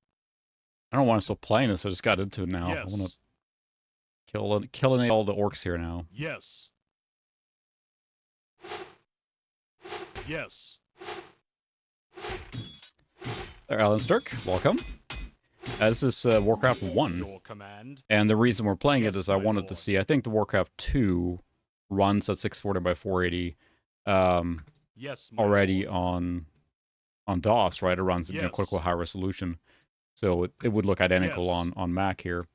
I don't want to still playing this. I just got into it now. Yes. I want to killing all the orcs here now. Yes. Yes. There, Alan Sturk. Welcome. This is Warcraft 1. Your command. And the reason we're playing it Yes, is I my wanted lord. to see, I think the Warcraft 2 runs at 640 by 480 Yes, my already lord. on DOS, right? It runs in Yes. quote-unquote high resolution. So it would look identical Yes. on Mac here.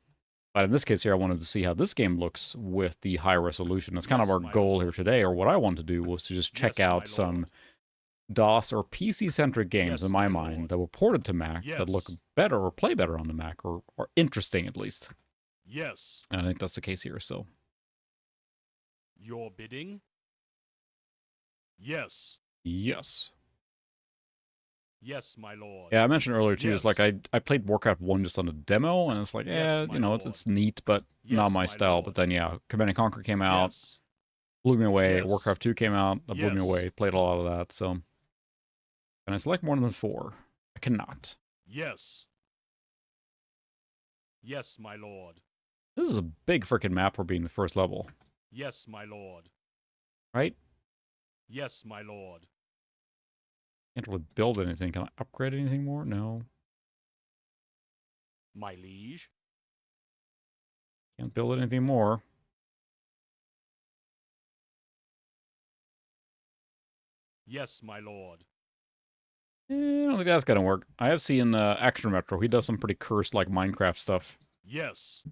But in this case here, I wanted to see how this game looks with the high resolution. That's kind of Yes, our my goal lord. here today, or what I wanted to do was to just check Yes, my out some lord. DOS or PC-centric games Yes, in my my mind lord. that were ported to Mac that look Yes. better or play better on the Mac, or interesting at least. Yes. And I think that's the case here, so. Your bidding. Yes. Yes. Yes, my lord. Yeah, I mentioned earlier too, Yes. it's like I played Warcraft 1 just on a demo, and it's like, Yes, my you know, lord. it's neat, but Yes, not my my style. lord. But then, yeah, Command and Conquer came out, Yes. blew me away. Yes. Warcraft 2 came out, that blew me Yes. away. Played a lot of that, so. Can I select more than 4? I cannot. Yes. Yes, my lord. This is a big freaking map for being the first level, Yes, my lord. right? Yes, my lord. Can't really build anything. Can I upgrade anything more? No. My liege. Can't build anything more. Yes, my lord. I don't think that's gonna work. I have seen Action Retro. He does some pretty cursed like Minecraft stuff. Yes.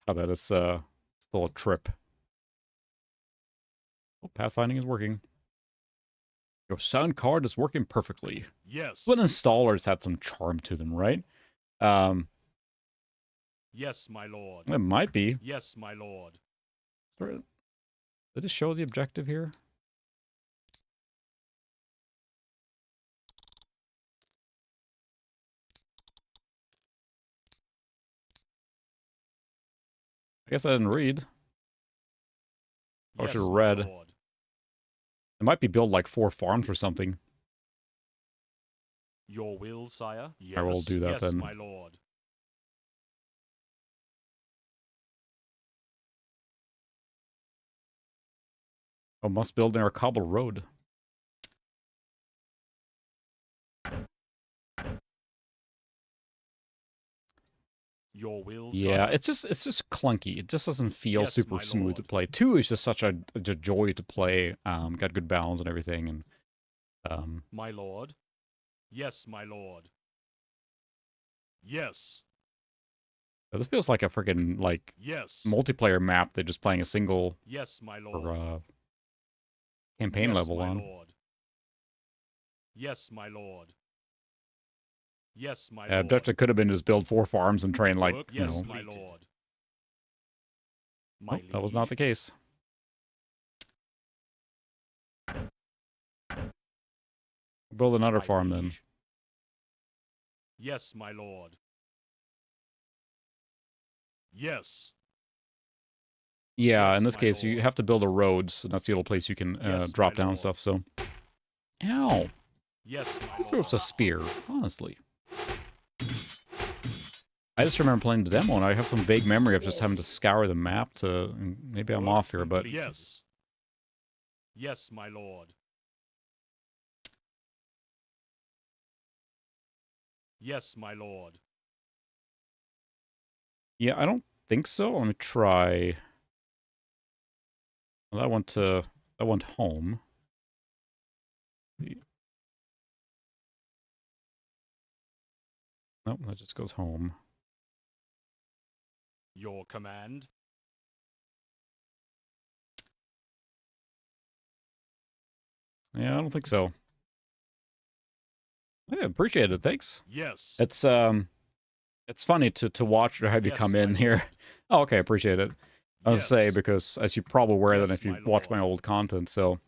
How that is still a trip. Oh, pathfinding is working. Your sound card is working perfectly. Yes. But installers had some charm to them, right? Yes, my lord. It might be. Yes, my lord. Did it show the objective here? I guess I didn't read. I Yes, should have my read. lord. It might be build like 4 farms or something. Your will, sire? Yes. I will do that yes, then. my lord. Oh, must build near a cobble road. Your will, Yeah, sire? it's just clunky. It just doesn't feel Yes, super my smooth to lord. play. 2 is just such a joy to play. Got good balance and everything, and My lord? Yes, my lord. Yes. this feels like a freaking like Yes. multiplayer map. They're just playing a single Yes, my lord. or campaign yes, level my on. lord. Yes, my lord. Yes, my lord. Objective could have been just build 4 farms and train like Work you know. my lord. My Oh, that was not liege. the case. Build another My farm then. liege. Yes, my lord. Yes. Yeah, Yes, in this my case, you lord. have to build a road, so that's the only place you can Yes, drop my down lord. stuff. So, ow! Yes, Who my throws lord. a spear? Honestly, I just remember playing the demo, and I have some vague memory of just having to scour the map to. And maybe I'm Work off here, but completed. Yes. Yes, my lord. Yes, my lord. yeah, I don't think so. Let me try. Well, that went home. Nope, that just goes home. Your command. Yeah, I don't think so. Yeah, appreciate it. Thanks. Yes. It's funny to watch or have you Yes, come my in here. lord. Oh, okay, appreciate it. I was Yes. say because as you probably aware Yes, that if you my watch my lord. old content, so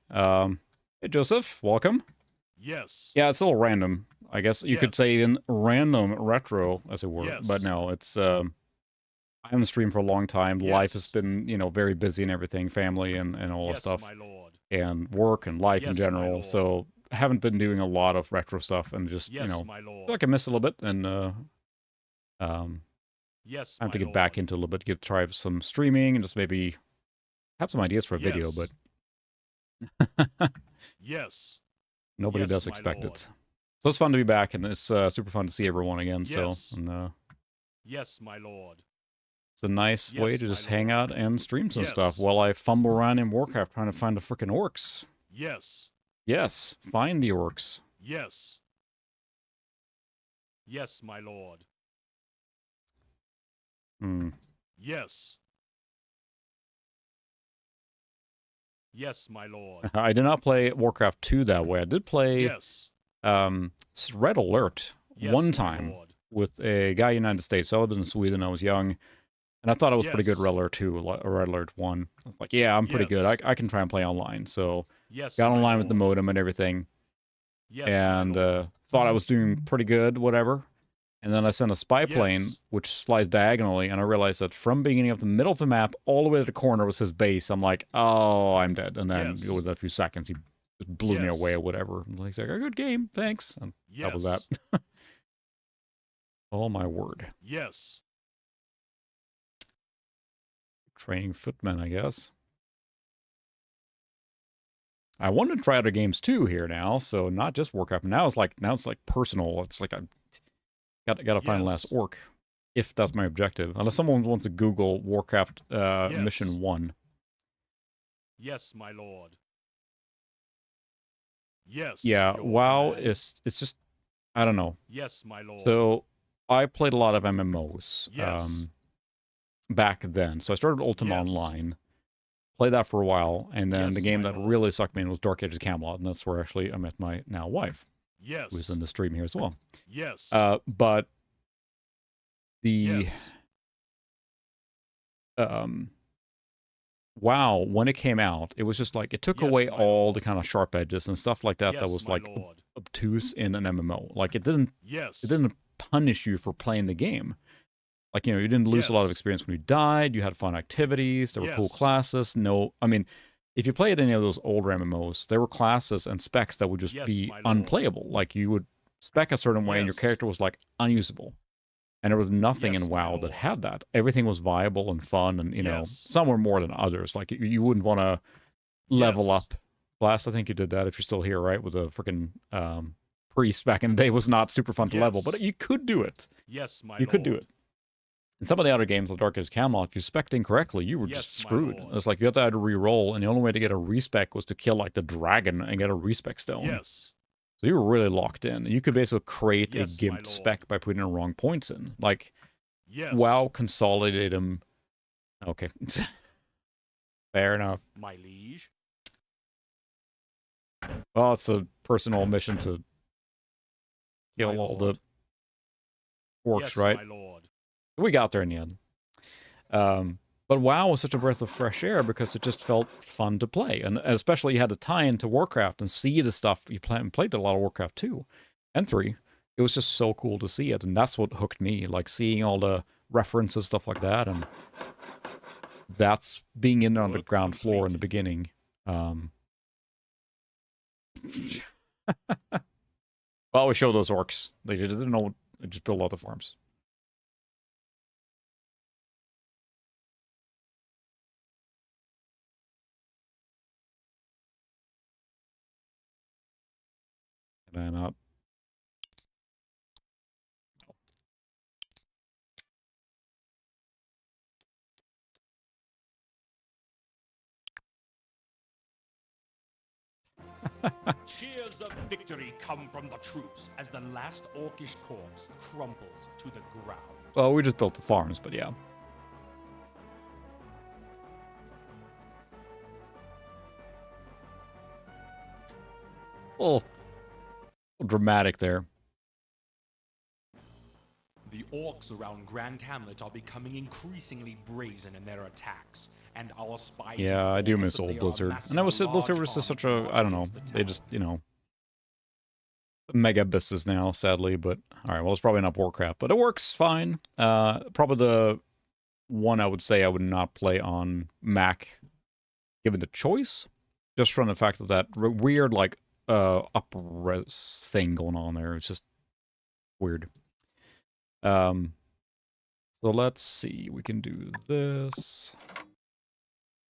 hey Joseph, welcome. Yes. Yeah, it's a little random. I guess you could Yes. say in random retro, as it were. Yes. But no, it's I haven't streamed for a long time. Life has Yes. been, very busy and everything, family and all that Yes, stuff. my lord. And work and life in Yes, my general. lord. So haven't been doing a lot of retro stuff and just, Yes, my feel lord. like I missed a little bit and Yes, I have my to get lord. back into a little bit, get try some streaming and just maybe have some ideas for a video, Yes. but Yes. nobody Yes, does my expect lord. it. So it's fun to be back, and it's super fun to see everyone again. So Yes. and, Yes, my lord. it's a nice way Yes, to my just hang lord. out and stream some stuff Yes. while I fumble around in Warcraft trying to find the frickin' orcs. Yes. Yes, find the orcs. Yes. Yes, my lord. Hmm. Yes. Yes, my lord. I did not play Warcraft 2 that way. I did play Yes. Red Alert Yes, one my time lord. with a guy in the United States. I lived in Sweden. I was young. And I thought it was pretty good, Yes. Red Alert 2, Red Alert 1. I was like, yeah, I'm pretty good. Yes. I can try and play online. So Yes, got my online with the lord. modem and everything. Yes, And my lord. thought I was doing pretty good, whatever. And then I sent a spy plane, Yes. which flies diagonally, and I realized that from beginning of the middle of the map all the way to the corner was his base. I'm like, oh, I'm dead. And then Yes. within a few seconds, he just blew me Yes. away or whatever. And he's like, a good game, thanks. And that was that. Yes. Oh, my word. Yes. Training footmen, I guess. I want to try other games too here now, so not just Warcraft. Now it's like personal. It's like I Gotta find the last orc, if that's my objective. Unless someone wants to Google Warcraft Mission 1. Yes, my lord. Yes. Yeah, your WoW command. it's just, I don't know. Yes, my lord. So I played a lot of MMOs Yes. back then. So I started Ultima Yes. Online, played that for a while, and then Yes, the game my that lord. really sucked me in was Dark Ages Camelot, and that's where actually I met my now wife, Yes. who is in the stream here as well. Yes. But the Yes. WoW, when it came out, it was just like it took Yes, away my all lord. the kind of sharp edges and stuff like that Yes, that was my like lord. obtuse in an MMO. Like it Yes. didn't punish you for playing the game. Like, you know, you didn't lose a lot of Yes. experience when you died. You had fun activities. There were cool Yes. classes. No, I mean, if you played any of those older MMOs, there were classes and specs that would just Yes, be my lord. unplayable. Like you would spec a certain way and your Yes. character was like unusable. And there was nothing Yes, in my WoW that lord. had that. Everything was viable and fun, and you know, Yes. some were more than others. Like you wouldn't want to level Yes. up. Blast, I think you did that if you're still here, right? With a freaking priest back in the day was not super fun to level, but Yes. you could do it. Yes, my You lord. could do it. In some of the other games, like Dark Ages Camelot, if you spec'd incorrectly, you were Yes, just my screwed. lord. It's like you had to re-roll, and the only way to get a respec was to kill like the dragon and get a respec stone. Yes. So you were really locked in. You could basically create a Yes, my gimped lord. spec by putting the wrong points in. Like, Yes. WoW consolidated them. Okay. Fair enough. My liege. Well, it's a personal mission to kill My all lord. the orcs, Yes, right? my lord. We got there in the end. But WoW was such a breath of fresh air because it just felt fun to play. And especially you had to tie into Warcraft and see the stuff. You played a lot of Warcraft 2 and 3. It was just so cool to see it. And that's what hooked me, like seeing all the references, stuff like that. And that's being in on the Work ground floor in the complete. beginning. Well, we show those orcs. They didn't know. They just build other farms. And then Cheers of victory come from the troops as the last orcish corpse crumples to the ground. well, we just built the farms, but yeah. A little dramatic there. The orcs around Grand Hamlet are becoming increasingly brazen in their attacks, and our spies. Yeah, I do inform us miss that old they are Blizzard. And that was amassing a Blizzard large was just army such to a, march I don't know. against the They town. just, you know, mega abysses now, sadly. But all right, well, it's probably not Warcraft, but it works fine. Probably the one I would say I would not play on Mac, given the choice, just from the fact of that weird like up-res thing going on there. It's just weird. So let's see. We can do this.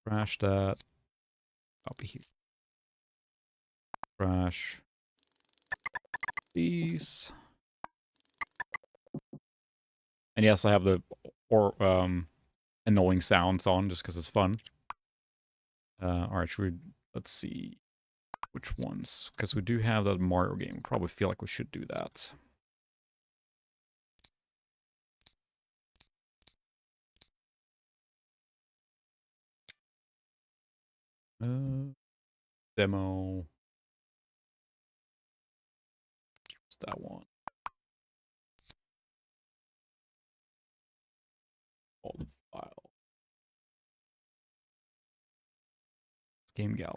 Crash that. Copy here. Crash. These. And yes, I have the annoying sounds on just because it's fun. Alright, let's see which ones. Because we do have that Mario game. We probably feel like we should do that. Demo. What's that one? All the file. Game gallery.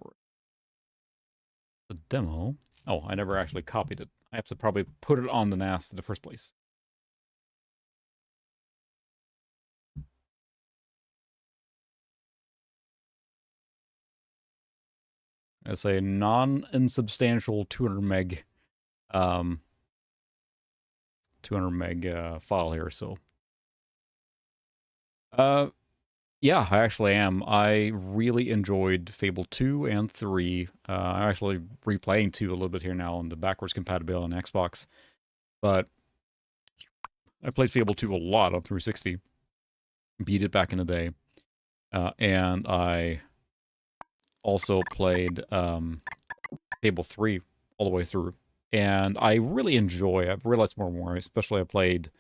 The demo. Oh, I never actually copied it. I have to probably put it on the NAS in the first place. It's a non-insubstantial 200 meg 200 meg file here, so yeah, I actually am. I really enjoyed Fable 2 and 3. I'm actually replaying 2 a little bit here now on the backwards compatibility on Xbox. But I played Fable 2 a lot on 360. Beat it back in the day. And I also played Fable 3 all the way through. And I really enjoy, I've realized more and more, especially I played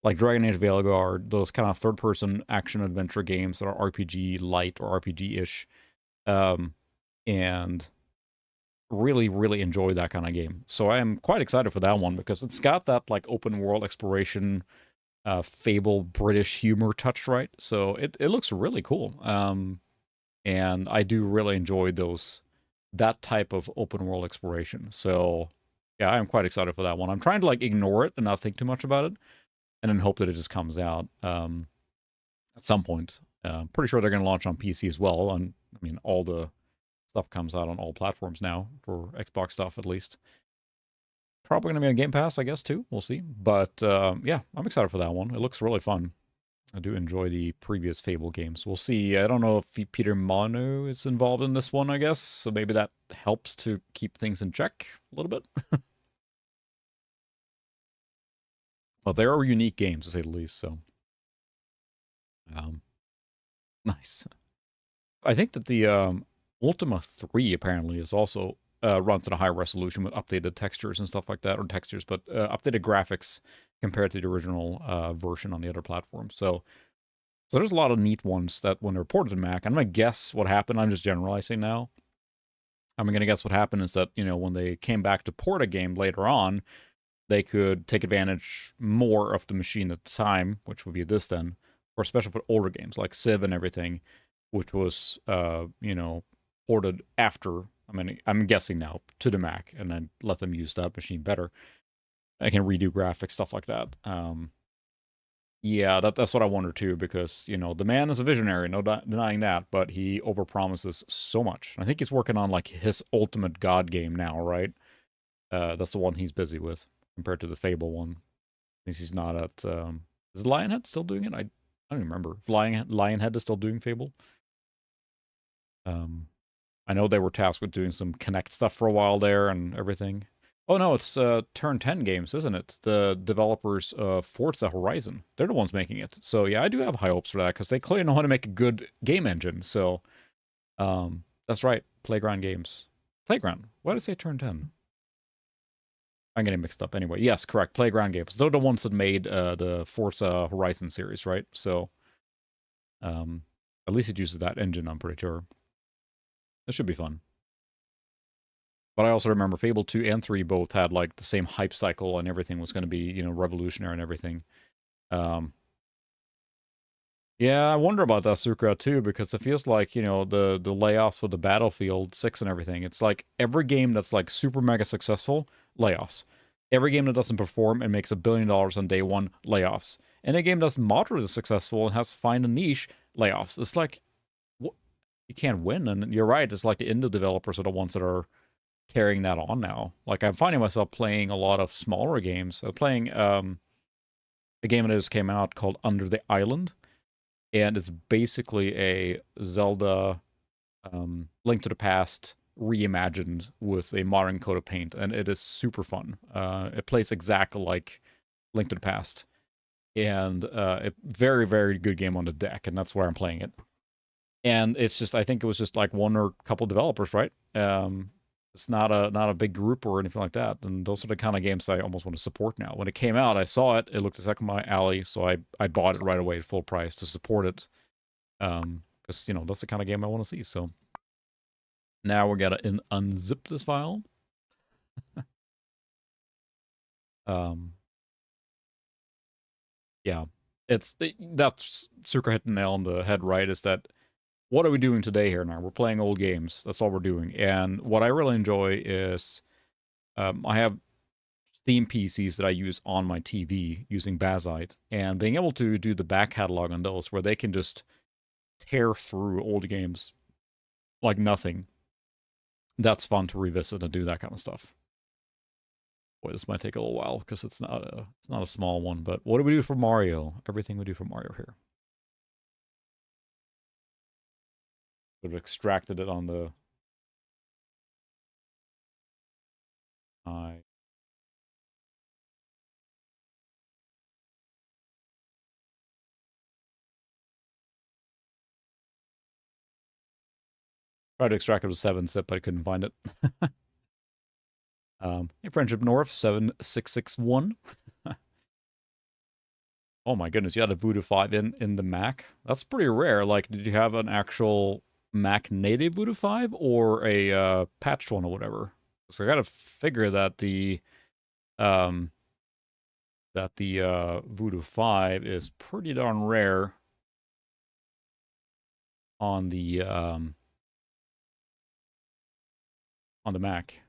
like Dragon Age Veilguard, those kind of third-person action-adventure games that are RPG-light or RPG-ish. And really, really enjoy that kind of game. So I am quite excited for that one because it's got that like open-world exploration, Fable British humor touch, right? So it looks really cool. And I do really enjoy that type of open world exploration. So yeah, I'm quite excited for that one. I'm trying to like ignore it and not think too much about it, and then hope that it just comes out at some point. Pretty sure they're going to launch on PC as well. And I mean, all the stuff comes out on all platforms now for Xbox stuff, at least. Probably going to be on Game Pass, I guess, too. We'll see. But yeah, I'm excited for that one. It looks really fun. I do enjoy the previous Fable games. We'll see. I don't know if Peter Mono is involved in this one, I guess. So maybe that helps to keep things in check a little bit. Well, they are unique games, to say the least. So, nice. I think that the Ultima 3 apparently is also runs at a high resolution with updated textures and stuff like that. Or textures, but updated graphics compared to the original version on the other platforms. So there's a lot of neat ones that when they're ported to Mac, I'm going to guess what happened. I'm just generalizing now. I'm going to guess what happened is that, you know, when they came back to port a game later on, they could take advantage more of the machine at the time, which would be this then, or especially for older games like Civ and everything, which was, you know, ported after, I mean, I'm guessing now, to the Mac, and then let them use that machine better. I can redo graphics, stuff like that. Yeah, that's what I wonder too, because, you know, the man is a visionary, no denying that, but he overpromises so much. I think he's working on like his ultimate god game now, right? That's the one he's busy with compared to the Fable one. I think he's not at. Is Lionhead still doing it? I don't even remember. If Lionhead is still doing Fable. I know they were tasked with doing some Connect stuff for a while there and everything. Oh no, it's Turn 10 Games, isn't it? The developers of Forza Horizon. They're the ones making it. So yeah, I do have high hopes for that because they clearly know how to make a good game engine. So that's right, Playground Games. Playground. Why did I say Turn 10? I'm getting mixed up. Anyway, yes, correct. Playground Games. They're the ones that made the Forza Horizon series, right? So at least it uses that engine, I'm pretty sure. This should be fun. But I also remember Fable 2 and 3 both had like the same hype cycle and everything was going to be, you know, revolutionary and everything. Yeah, I wonder about that Sukra too, because it feels like, you know, the layoffs with the Battlefield 6 and everything. It's like every game that's like super mega successful, layoffs. Every game that doesn't perform and makes $1 billion on day one, layoffs. And a game that's moderately successful and has to find a niche, layoffs. It's like, what? You can't win. And you're right, it's like the indie developers are the ones that are carrying that on now. Like I'm finding myself playing a lot of smaller games. I'm playing a game that just came out called Under the Island, and it's basically a Zelda Link to the Past reimagined with a modern coat of paint, and it is super fun. It plays exactly like Link to the Past, and a very, very good game on the deck, and that's where I'm playing it. And it's just, I think it was just like one or a couple developers, right? It's not a big group or anything like that. And those are the kind of games I almost want to support now. When it came out, I saw it. It looked exactly my alley, so I bought it right away at full price to support it. Because, you know, that's the kind of game I want to see. So now we're going to unzip this file. Yeah, that's Suka hit the nail on the head, right? Is that what are we doing today here now? We're playing old games. That's all we're doing. And what I really enjoy is I have Steam PCs that I use on my TV using Bazite, and being able to do the back catalog on those where they can just tear through old games like nothing. That's fun to revisit and do that kind of stuff. Boy, this might take a little while because it's not a small one. But what do we do for Mario? Everything we do for Mario here. Would have extracted it on the Tried to extract it with 7-zip, but I couldn't find it. Hey, Friendship North 7661. Oh my goodness, you had a Voodoo 5 in the Mac? That's pretty rare. Like, did you have an actual Mac native Voodoo 5 or a patched one or whatever? So I gotta figure that the Voodoo 5 is pretty darn rare on the Mac.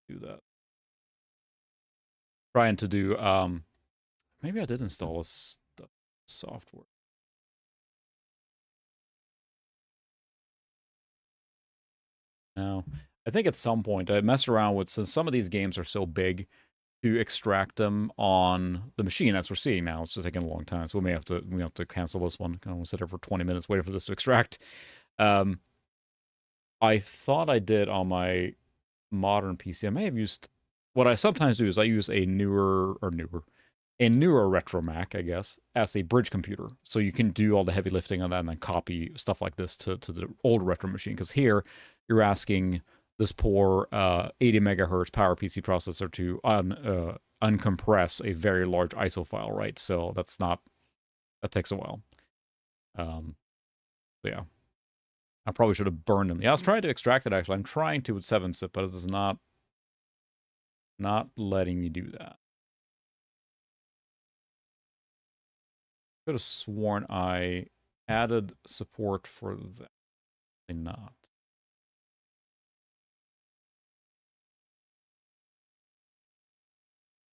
Do that. Trying to do maybe I did install a software. No. I think at some point I messed around with, since some of these games are so big, to extract them on the machine as we're seeing now. It's just taking a long time, so we have to cancel this one. I want to sit there for 20 minutes waiting for this to extract. I thought I did on my modern PC. I may have used, what I sometimes do is I use a newer retro Mac, I guess, as a bridge computer. So you can do all the heavy lifting on that and then copy stuff like this to the old retro machine. Because here you're asking this poor 80 megahertz PowerPC processor to uncompress a very large ISO file, right? So that takes a while. Yeah. I probably should have burned them. Yeah, I was trying to extract it, actually. I'm trying to with 7-zip, but it is not letting me do that. Could have sworn I added support for that. And not.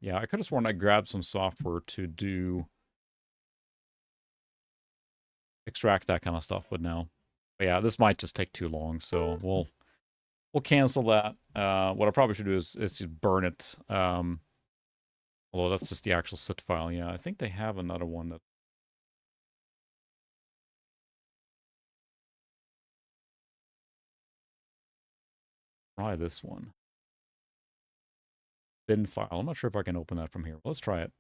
Yeah, I could have sworn I grabbed some software to extract that kind of stuff, but no. But yeah, this might just take too long, so we'll cancel that. What I probably should do is just burn it. Although that's just the actual zip file. Yeah, I think they have another one that. Try this one. Bin file. I'm not sure if I can open that from here. Let's try it.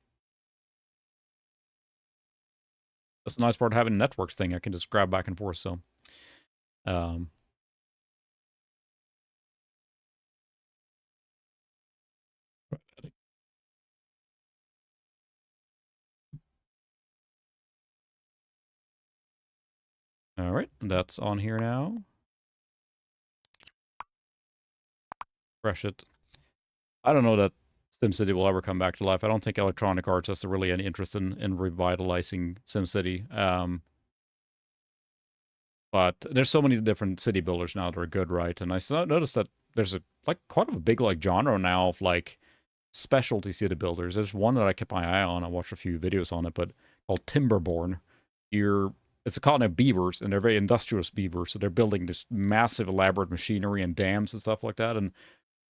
That's the nice part of having a networks thing. I can just grab back and forth, so. All right, that's on here now. Fresh it. I don't know that SimCity will ever come back to life. I don't think Electronic Arts has really any interest in revitalizing SimCity. But there's so many different city builders now that are good, right? And I noticed that there's quite a big genre now of specialty city builders. There's one that I kept my eye on. I watched a few videos on it, but called Timberborn. It's a colony of beavers, and they're very industrious beavers. So they're building this massive, elaborate machinery and dams and stuff like that. And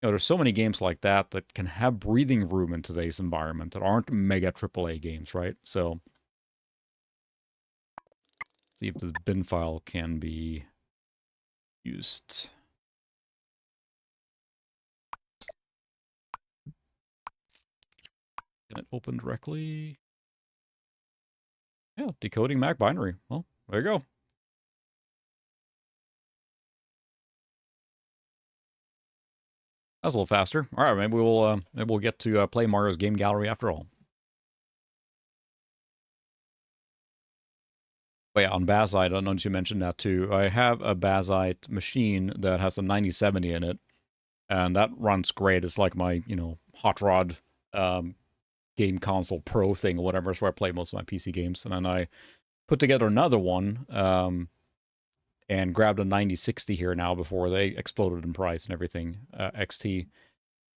there's so many games like that that can have breathing room in today's environment that aren't mega AAA games, right? So, see if this bin file can be used. Can it open directly? Yeah, decoding Mac binary. Well, there you go. That's a little faster. All right, maybe we'll get to play Mario's Game Gallery after all. But yeah, on Bazite, I don't know if you mentioned that too. I have a Bazite machine that has a 9070 in it, and that runs great. It's like my, Hot Rod game console pro thing or whatever. It's where I play most of my PC games. And then I put together another one and grabbed a 9060 here now before they exploded in price and everything, XT.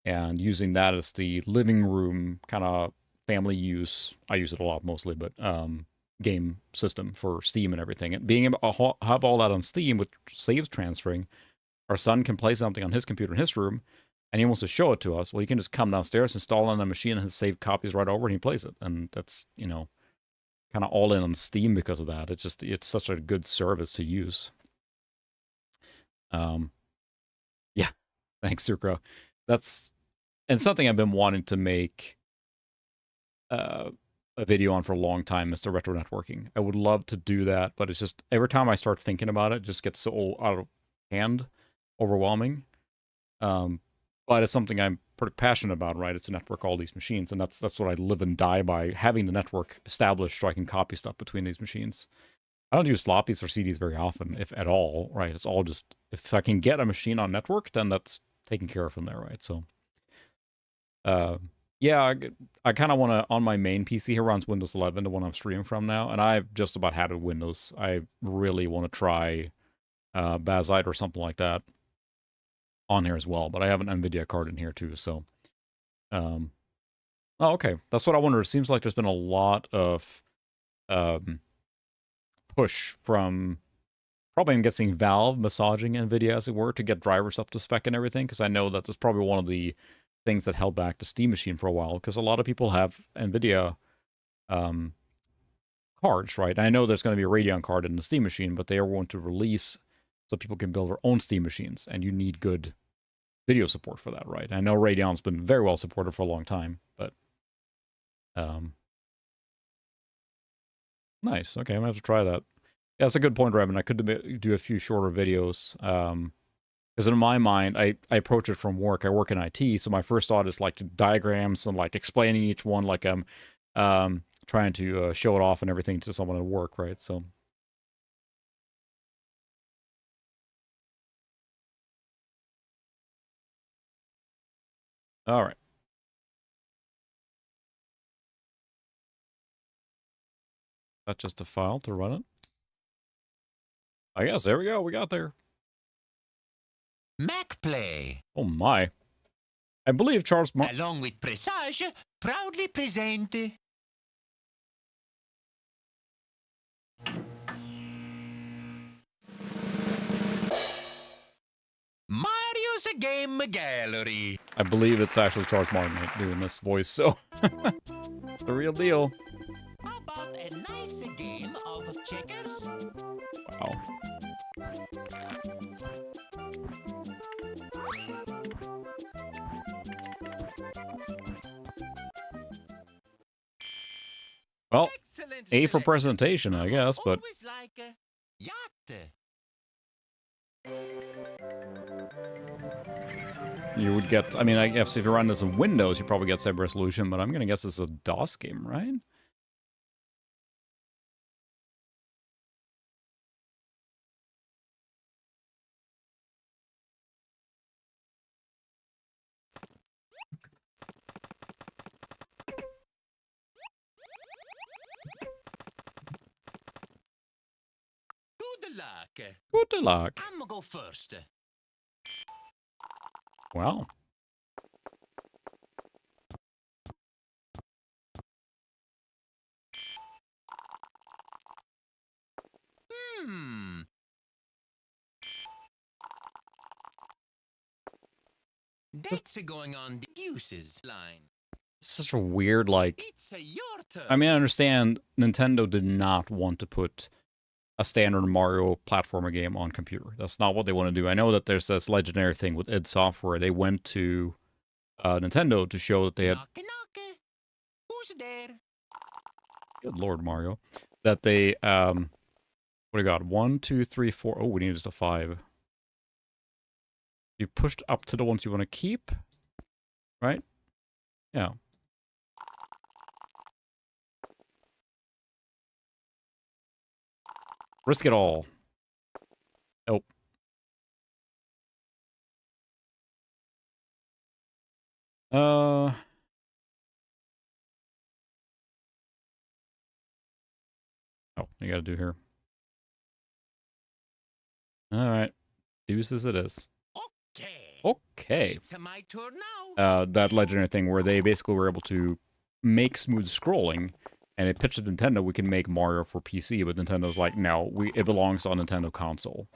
And using that as the living room kind of family use. I use it a lot mostly, but game system for Steam and everything. And being able to have all that on Steam with saves transferring, our son can play something on his computer in his room, and he wants to show it to us. Well, he can just come downstairs, install it on the machine, and save copies right over, and he plays it. And that's, kind of all in on Steam because of that. It's such a good service to use. Yeah, thanks, Sucro. And something I've been wanting to make a video on for a long time is the retro networking. I would love to do that, but it's just every time I start thinking about it, it just gets so out of hand, overwhelming. But it's something I'm pretty passionate about, right? It's to network all these machines, and that's what I live and die by, having the network established so I can copy stuff between these machines. I don't use floppies or CDs very often, if at all, right? It's all just, if I can get a machine on network, then that's taken care of from there, right? So, yeah, I kind of want to, on my main PC here runs Windows 11, the one I'm streaming from now, and I've just about had it Windows. I really want to try Bazite or something like that on here as well, but I have an NVIDIA card in here too, so. Oh, okay. That's what I wonder. It seems like there's been a lot of push from, probably I'm guessing Valve massaging NVIDIA, as it were, to get drivers up to spec and everything, because I know that that's probably one of the things that held back the Steam machine for a while, because a lot of people have NVIDIA cards, right? And I know there's going to be a Radeon card in the Steam machine, but they are going to release so people can build their own Steam machines, and you need good video support for that, right? I know Radeon's been very well supported for a long time, but nice. Okay, I'm gonna have to try that. Yeah, that's a good point, Revan. I could do a few shorter videos. Because in my mind, I approach it from work. I work in IT, so my first thought is like diagrams and like explaining each one, like I'm trying to show it off and everything to someone at work, right? So. All right. That's just a file to run it. I guess, there we go. We got there. Mac Play, Oh my. I believe Charles along with Presage, proudly present Mario's Game Gallery. I believe it's actually Charles Martin doing this voice, so the real deal. How about a nice game of checkers? Wow. Well, Excellent A for selection. presentation, I guess, but Always like a yacht. you would get, I mean, I guess if you run this in Windows, you probably get same resolution, but I'm going to guess it's a DOS game, right? Good luck. Good luck. I'm gonna go first. Wow. That's going on the uses line. Such a weird, like, It's your turn. I mean, I understand Nintendo did not want to put a standard Mario platformer game on computer. That's not what they want to do. I know that there's this legendary thing with id Software. They went to Nintendo to show that they had... Knock, knock. Who's there? Good Lord, Mario. That they, what do you got? 1, 2, 3, 4. Oh, we need just a 5. You pushed up to the ones you want to keep, right? Yeah. Risk it all. Nope. Oh, you gotta do here. Alright. Deuces it is. Okay. Okay. It's my turn now. That legendary thing where they basically were able to make smooth scrolling, and it pitched to Nintendo, we can make Mario for PC, but Nintendo's like, no, it belongs on Nintendo console.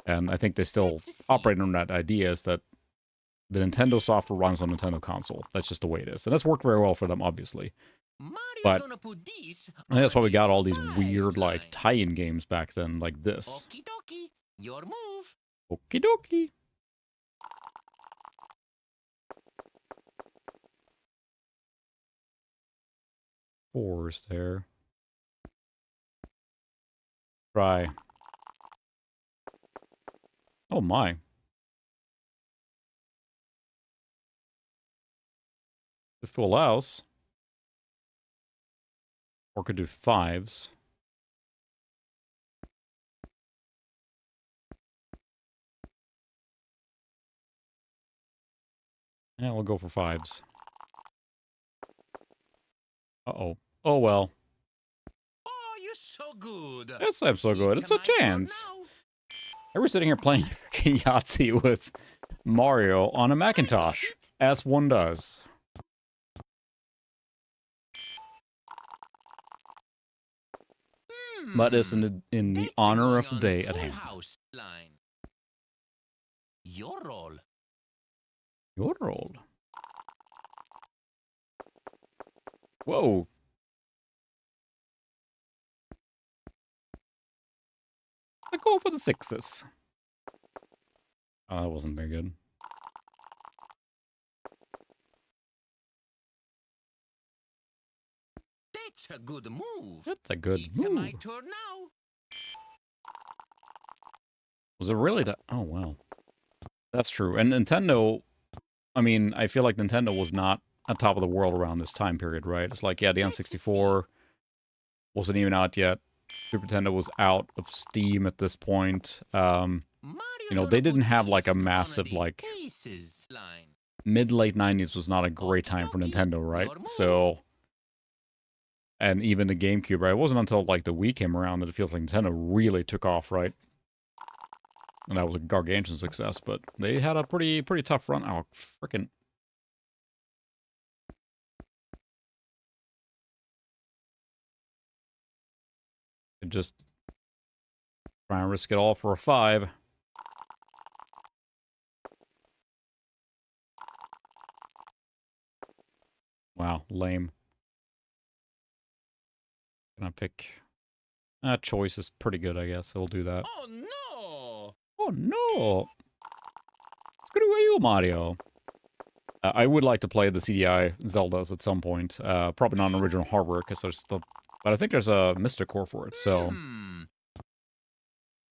And I think they still operate on that idea, is that the Nintendo software runs on Nintendo console. That's just the way it is. And that's worked very well for them, obviously. Mario's But gonna put these I think that's why we on got the all these 5 weird, like, line. tie-in games back then, like this. Okie dokie. Your move. Okie dokie. 4s there. Try. Oh my. The full house. Or could do 5s. Yeah, we'll go for 5s. Uh-oh. Oh well. Oh, you're so good. That's I'm so good. It's a my turn chance. now. I was sitting here playing freaking Yahtzee with Mario on a Macintosh, as one does. But it's in the That's honor of going the on day at full hand. house line. Your roll. Your roll. Whoa. I go for the 6s. Oh, that wasn't very good. That's a good move. That's a good It's my move. turn now. Was it really that? Oh, wow. That's true. And Nintendo, I mean, I feel like Nintendo was not on top of the world around this time period, right? It's like, yeah, the N64 wasn't even out yet. Super Nintendo was out of Steam at this point. Mario's You know, gonna they didn't put have like a these on massive, the like, aces line. mid-late 90s was not a great Okie time for dokie, Nintendo, right? your move. So, and even the GameCube, right? It wasn't until like the Wii came around that it feels like Nintendo really took off, right? And that was a gargantuan success, but they had a pretty tough run. Oh, freaking. Just try and risk it all for a 5. Wow, lame. Gonna pick... choice is pretty good, I guess. I'll do that. Oh no! Oh no! Screw you, Mario. I would like to play the CDI Zeldas at some point. Probably not on original hardware, because there's the... But I think there's a Mystic Core for it, so...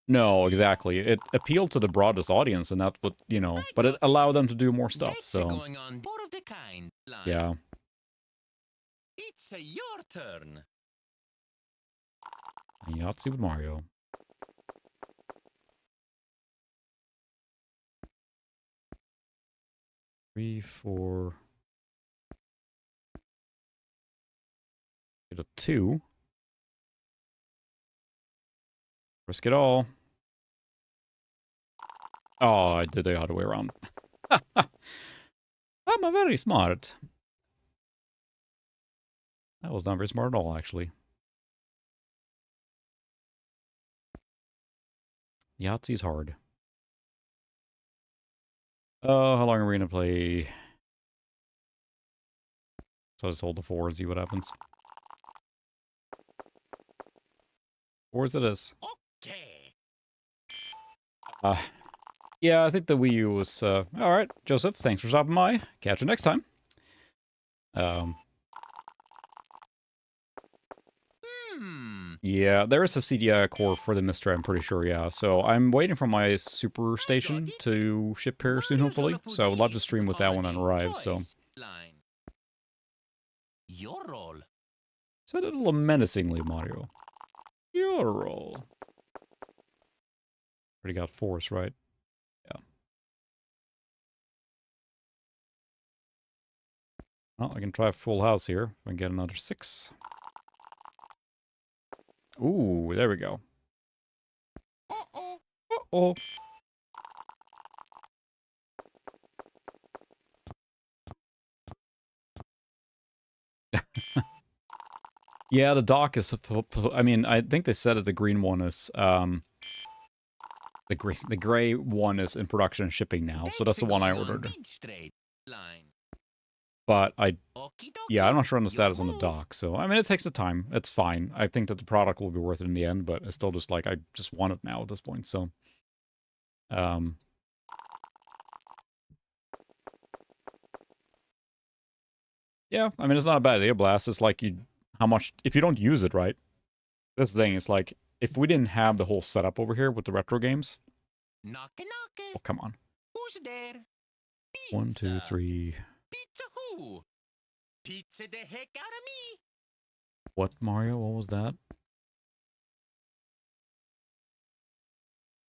No, exactly. It appealed to the broadest audience, and that's what, you know... But it allowed them to do more stuff, That's so... going on more of the kind line. Yeah. It's your turn. And Yahtzee with Mario. Three, 4... Get a 2. Risk it all. Oh, I did the other way around. I'm a very smart. That was not very smart at all, actually. Yahtzee's hard. Oh, how long are we gonna play? So I just hold the 4 and see what happens. 4s it is. Okay. Yeah, I think the Wii U was, alright, Joseph, thanks for stopping by. Catch you next time. Yeah, there is a CDI core for the Mystery, I'm pretty sure, yeah. So I'm waiting for my Super Station to ship here soon, hopefully. So I would love to stream with that one when it arrives, so. Line. Your roll. Said it a little menacingly, Mario. Your roll. Already got 4s, right? Yeah. Well, I can try a full house here. If I can get another 6. Ooh, there we go. Uh-oh. Uh-oh. Yeah, the dock is... I mean, I think they said that the green one is... the gray one is in production and shipping now, so that's the one I ordered. But yeah, I'm not sure on the status on the dock, so, I mean, it takes the time. It's fine. I think that the product will be worth it in the end, but it's still just like, I just want it now at this point, so. Yeah, I mean, it's not a bad idea, Blast. It's like you how much, if you don't use it, right? This thing is like, if we didn't have the whole setup over here with the retro games, Knock knock. oh, come on. Who's there? Pizza. 1, 2, 3. Pizza who? Pizza the heck out of me. What, Mario? What was that?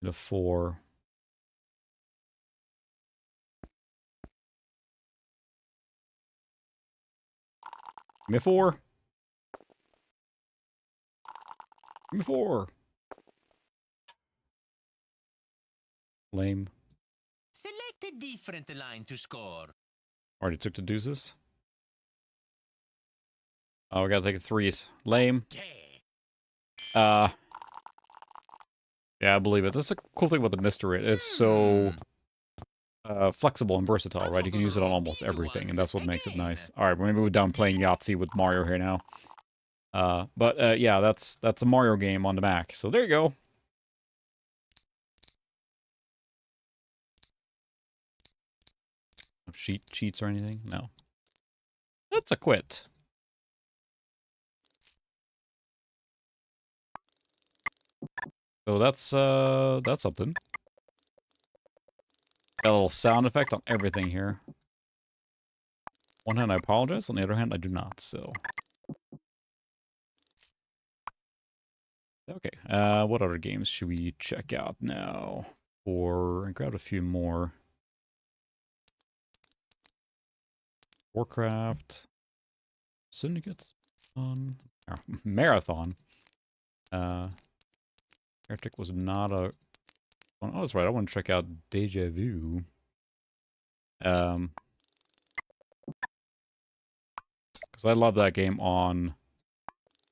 The 4. Give me a 4. Give me a 4. Lame. Select a different line to score. Already took the deuces. Oh, we gotta take the 3s. Lame. Okay. Yeah, I believe it. That's the cool thing about the mystery. It's so flexible and versatile, right? You can use it on almost everything, and that's what makes it nice. All right, maybe we're done playing Yahtzee with Mario here now. But yeah, that's a Mario game on the Mac. So there you go. No cheats or anything? No. That's a quit. So that's something. Got a little sound effect on everything here. One hand, I apologize. On the other hand, I do not. So, okay. What other games should we check out now? Or I grabbed a few more. Warcraft, Syndicate, Marathon. Heretic was not a. Oh, that's right. I want to check out Deja Vu. Because I love that game on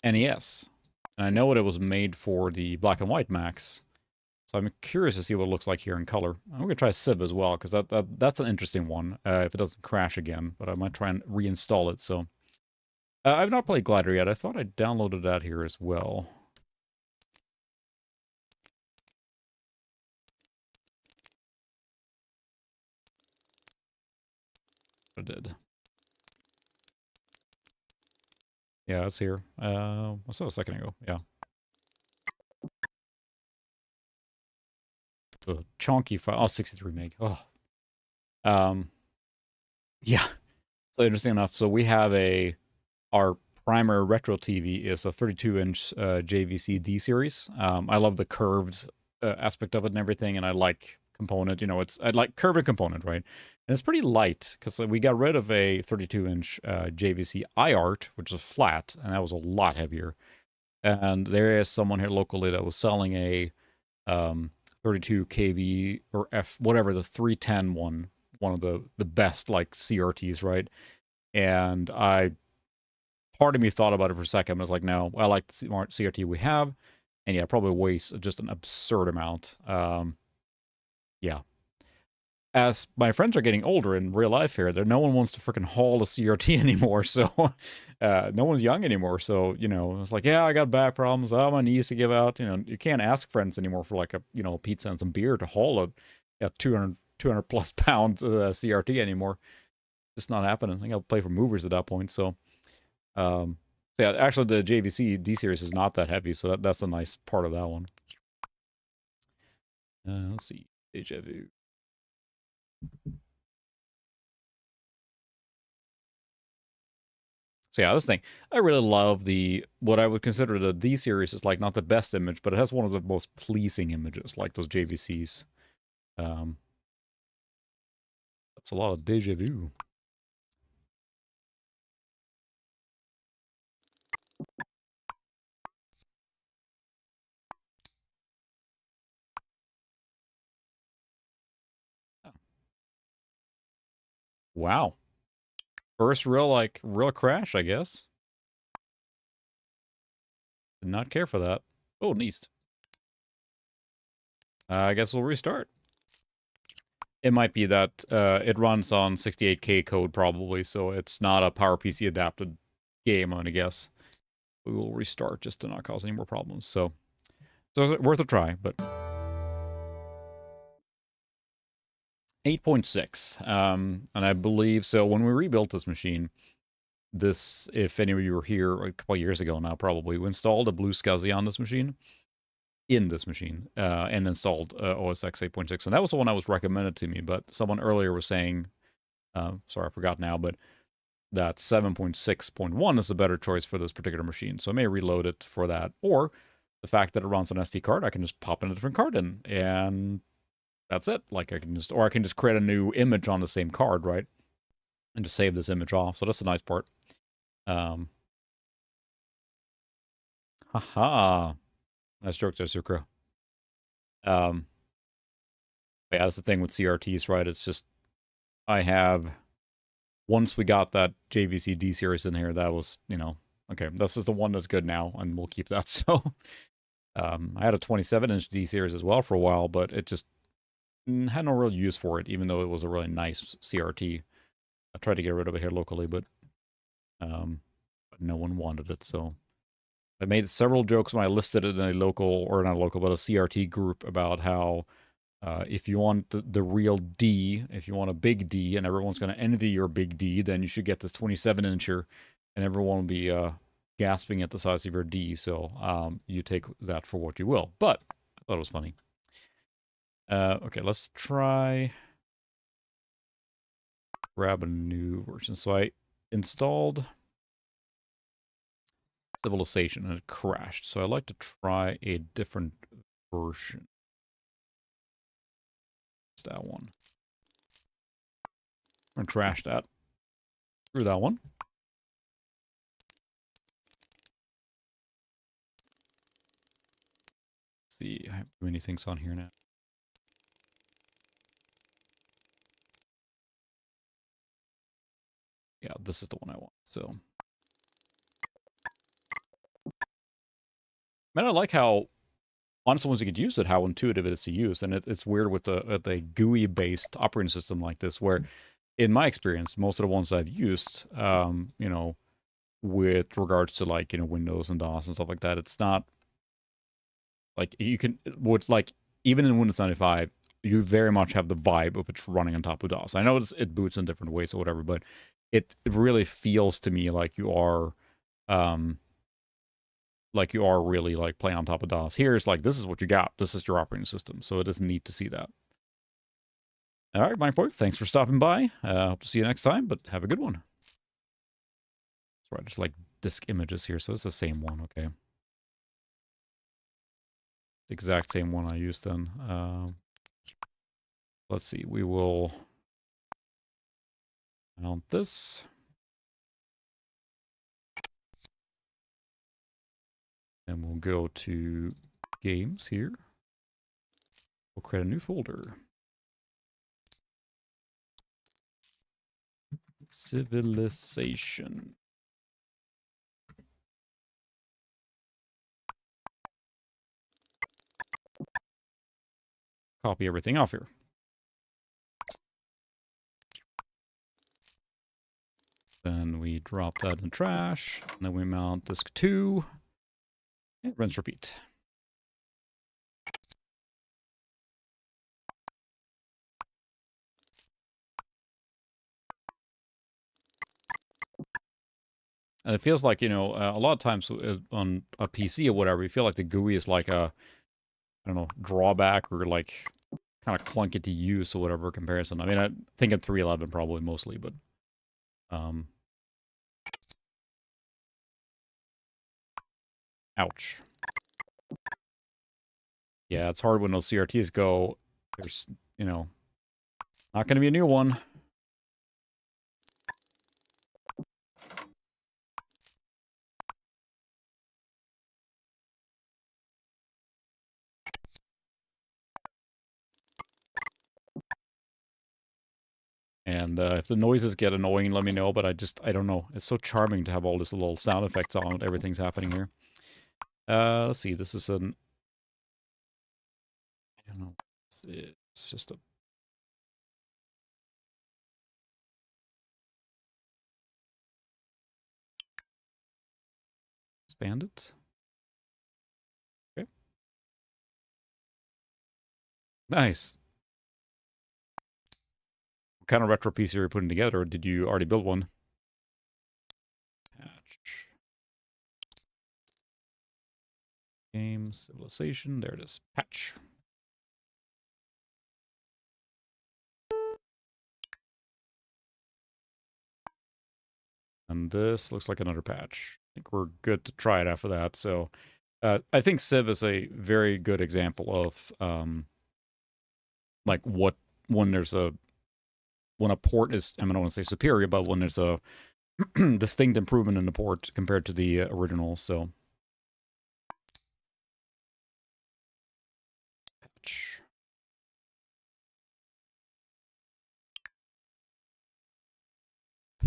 NES. And I know what it was made for the black and white Macs. So I'm curious to see what it looks like here in color. I'm going to try Civ as well, because that's an interesting one, if it doesn't crash again. But I might try and reinstall it, so. I've not played Glider yet. I thought I downloaded that here as well. I did. Yeah, it's here. I saw a second ago. Yeah. The chunky file. Oh, 63 meg. Oh. Yeah. So interesting enough. So we have our primary retro TV is a 32-inch JVC D series. I love the curved aspect of it and everything, and I like component. You know, I like curved component, right? And it's pretty light because we got rid of a 32-inch JVC iArt, which is flat, and that was a lot heavier. And there is someone here locally that was selling a 32 kV or F, whatever, the 310 one of the best like CRTs, right? And part of me thought about it for a second. I was like, no, I like the smart CRT we have, and yeah, probably weighs just an absurd amount. Yeah. As my friends are getting older in real life here, no one wants to freaking haul a CRT anymore. So no one's young anymore. So, you know, it's like, yeah, I got back problems. Oh, my knees to give out. You know, you can't ask friends anymore for like a pizza and some beer to haul a 200 plus pound CRT anymore. It's not happening. I think I'll play for movers at that point. So, yeah, actually the JVC D series is not that heavy. So that's a nice part of that one. Let's see. Deja Vu. So yeah, this thing, I really love what I would consider the D series is like not the best image, but it has one of the most pleasing images, like those JVCs. That's a lot of Deja Vu. Wow. First real crash, I guess. Did not care for that. Oh, neat. I guess we'll restart. It might be that it runs on 68K code probably, so it's not a PowerPC adapted game, I'm gonna guess. We will restart just to not cause any more problems. So it's worth a try, but 8.6. And I believe so when we rebuilt this machine, this, if any of you were here a couple of years ago now, probably, we installed a Blue SCSI on this machine, and installed OS X 8.6. And that was the one that was recommended to me, but someone earlier was saying, sorry, I forgot now, but that 7.6.1 is a better choice for this particular machine. So I may reload it for that. Or the fact that it runs on SD card, I can just pop in a different card in, and that's it. Like I can just create a new image on the same card, right? And just save this image off. So that's the nice part. Haha. Nice joke there, Sukra. Yeah, that's the thing with CRTs, right? It's just, once we got that JVC D series in here, that was, okay, this is the one that's good now, and we'll keep that. So, I had a 27-inch D series as well for a while, but it just had no real use for it, even though it was a really nice CRT. I tried to get rid of it here locally, but no one wanted it, so I made several jokes when I listed it in a local, or not a local, but a CRT group about how if you want the real D, if you want a big D, and everyone's going to envy your big D, then you should get this 27-incher, and everyone will be gasping at the size of your D. So you take that for what you will. But I thought it was funny. Okay, let's try grab a new version. So I installed Civilization and it crashed. So I'd like to try a different version. It's that one. I'm gonna trash that. Screw that one. Let's see, I have too many things on here now. Yeah, this is the one I want. So, man, I like how, honestly, once you get used to it, how intuitive it is to use. And it's weird with the GUI-based operating system like this, where, in my experience, most of the ones I've used, with regards to like, Windows and DOS and stuff like that, it's not like you can, even in Windows 95, you very much have the vibe of it's running on top of DOS. I know it boots in different ways or whatever, but it really feels to me like you are, really like playing on top of DOS. Here's like, this is what you got. This is your operating system. So it is neat to see that. All right, Mike Boy, thanks for stopping by. Hope to see you next time, but have a good one. That's right, just like disk images here. So it's the same one, okay. The exact same one I used then. Let's see, we will mount this. And we'll go to games here. We'll create a new folder. Civilization. Copy everything off here. Then we drop that in the trash. And then we mount disk 2. And rinse repeat. And it feels like, a lot of times on a PC or whatever, you feel like the GUI is like a, I don't know, drawback or like kind of clunky to use or whatever comparison. I mean, I think in 3.11 probably mostly, but ouch. Yeah, it's hard when those CRTs go. There's, not going to be a new one. And if the noises get annoying, let me know. But I don't know. It's so charming to have all this little sound effects on. Everything's happening here. Let's see. This is an... I don't know. It's just a... Expand it. Okay. Nice. What kind of retro PC are you putting together? Or did you already build one? Game Civilization. There it is. Patch. And this looks like another patch. I think we're good to try it after that. So I think Civ is a very good example of like what when a port is, I don't want to say superior, but when there's a distinct improvement in the port compared to the original. So patch.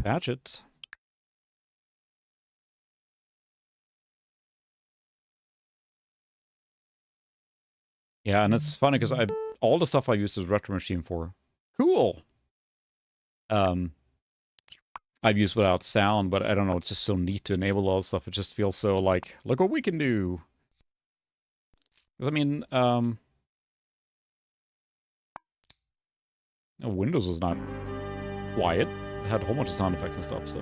Patch it. Yeah, and it's funny because all the stuff I use is Retro Machine for. Cool. I've used without sound, but I don't know, it's just so neat to enable all this stuff. It just feels so like, look what we can do. I mean, Windows was not quiet. It had a whole bunch of sound effects and stuff, so.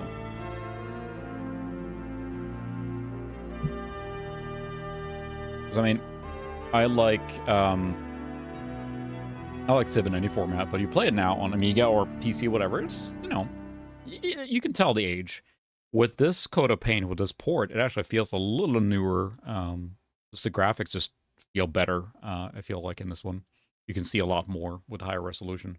I mean, I like Civ in any format, but you play it now on Amiga or PC, whatever. It's, you know, you can tell the age. With this coat of paint, with this port, it actually feels a little newer. Just the graphics just feel better. I feel like in this one, you can see a lot more with higher resolution.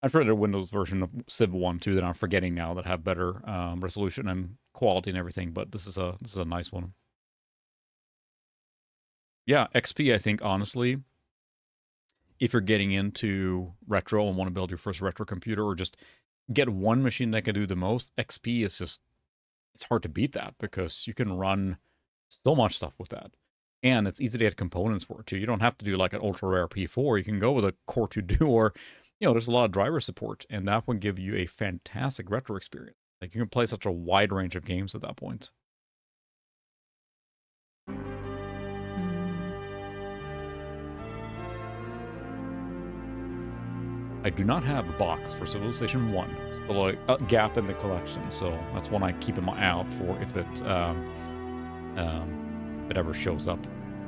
I've heard a Windows version of Civ 1 too that I'm forgetting now that have better resolution and quality and everything. But this is a nice one. Yeah, XP. I think honestly, if you're getting into retro and want to build your first retro computer, or just get one machine that can do the most, XP is just, it's hard to beat that because you can run so much stuff with that. And it's easy to get components for it too. You don't have to do like an ultra rare P4. You can go with a Core 2 Duo, or, you know, there's a lot of driver support, and that will give you a fantastic retro experience. Like, you can play such a wide range of games at that point. I do not have a box for Civilization 1. Still a gap in the collection, so that's one I keep an eye out for if it ever shows up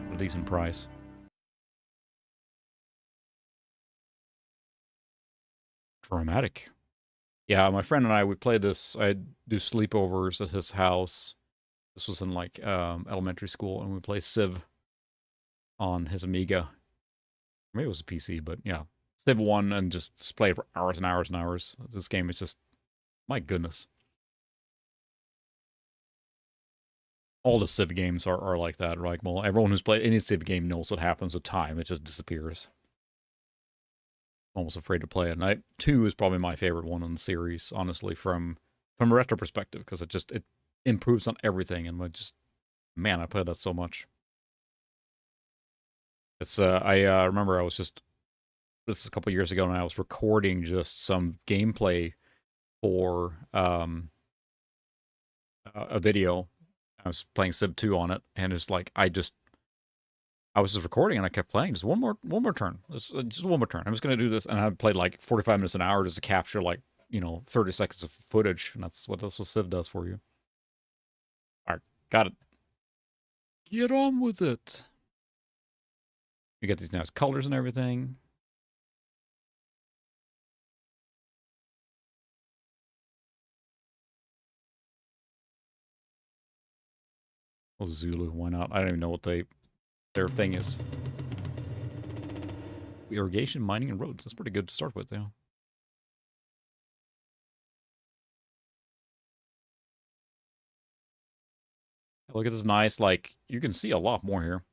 at a decent price. Dramatic. Yeah, my friend and I, we played this. I do sleepovers at his house. This was in like elementary school, and we play Civ on his Amiga. Maybe it was a PC, but yeah. Civ 1 and just play it for hours and hours and hours. This game is just, my goodness. All the Civ games are like that, right? Well, everyone who's played any Civ game knows what happens with time. It just disappears. I'm almost afraid to play it. And 2 is probably my favorite one in the series, honestly, from a retro perspective, because it improves on everything, and man, I played that so much. It's I remember this is a couple years ago, and I was recording just some gameplay for a video. I was playing Civ 2 on it, and it's like I was just recording, and I kept playing. Just one more turn. Just one more turn. I'm just gonna do this, and I played like 45 minutes an hour just to capture like 30 seconds of footage, and that's what Civ does for you. All right, got it. Get on with it. You get these nice colors and everything. Well, Zulu, why not? I don't even know what their thing is. Irrigation, mining, and roads. That's pretty good to start with, yeah. Look at this nice, like, you can see a lot more here.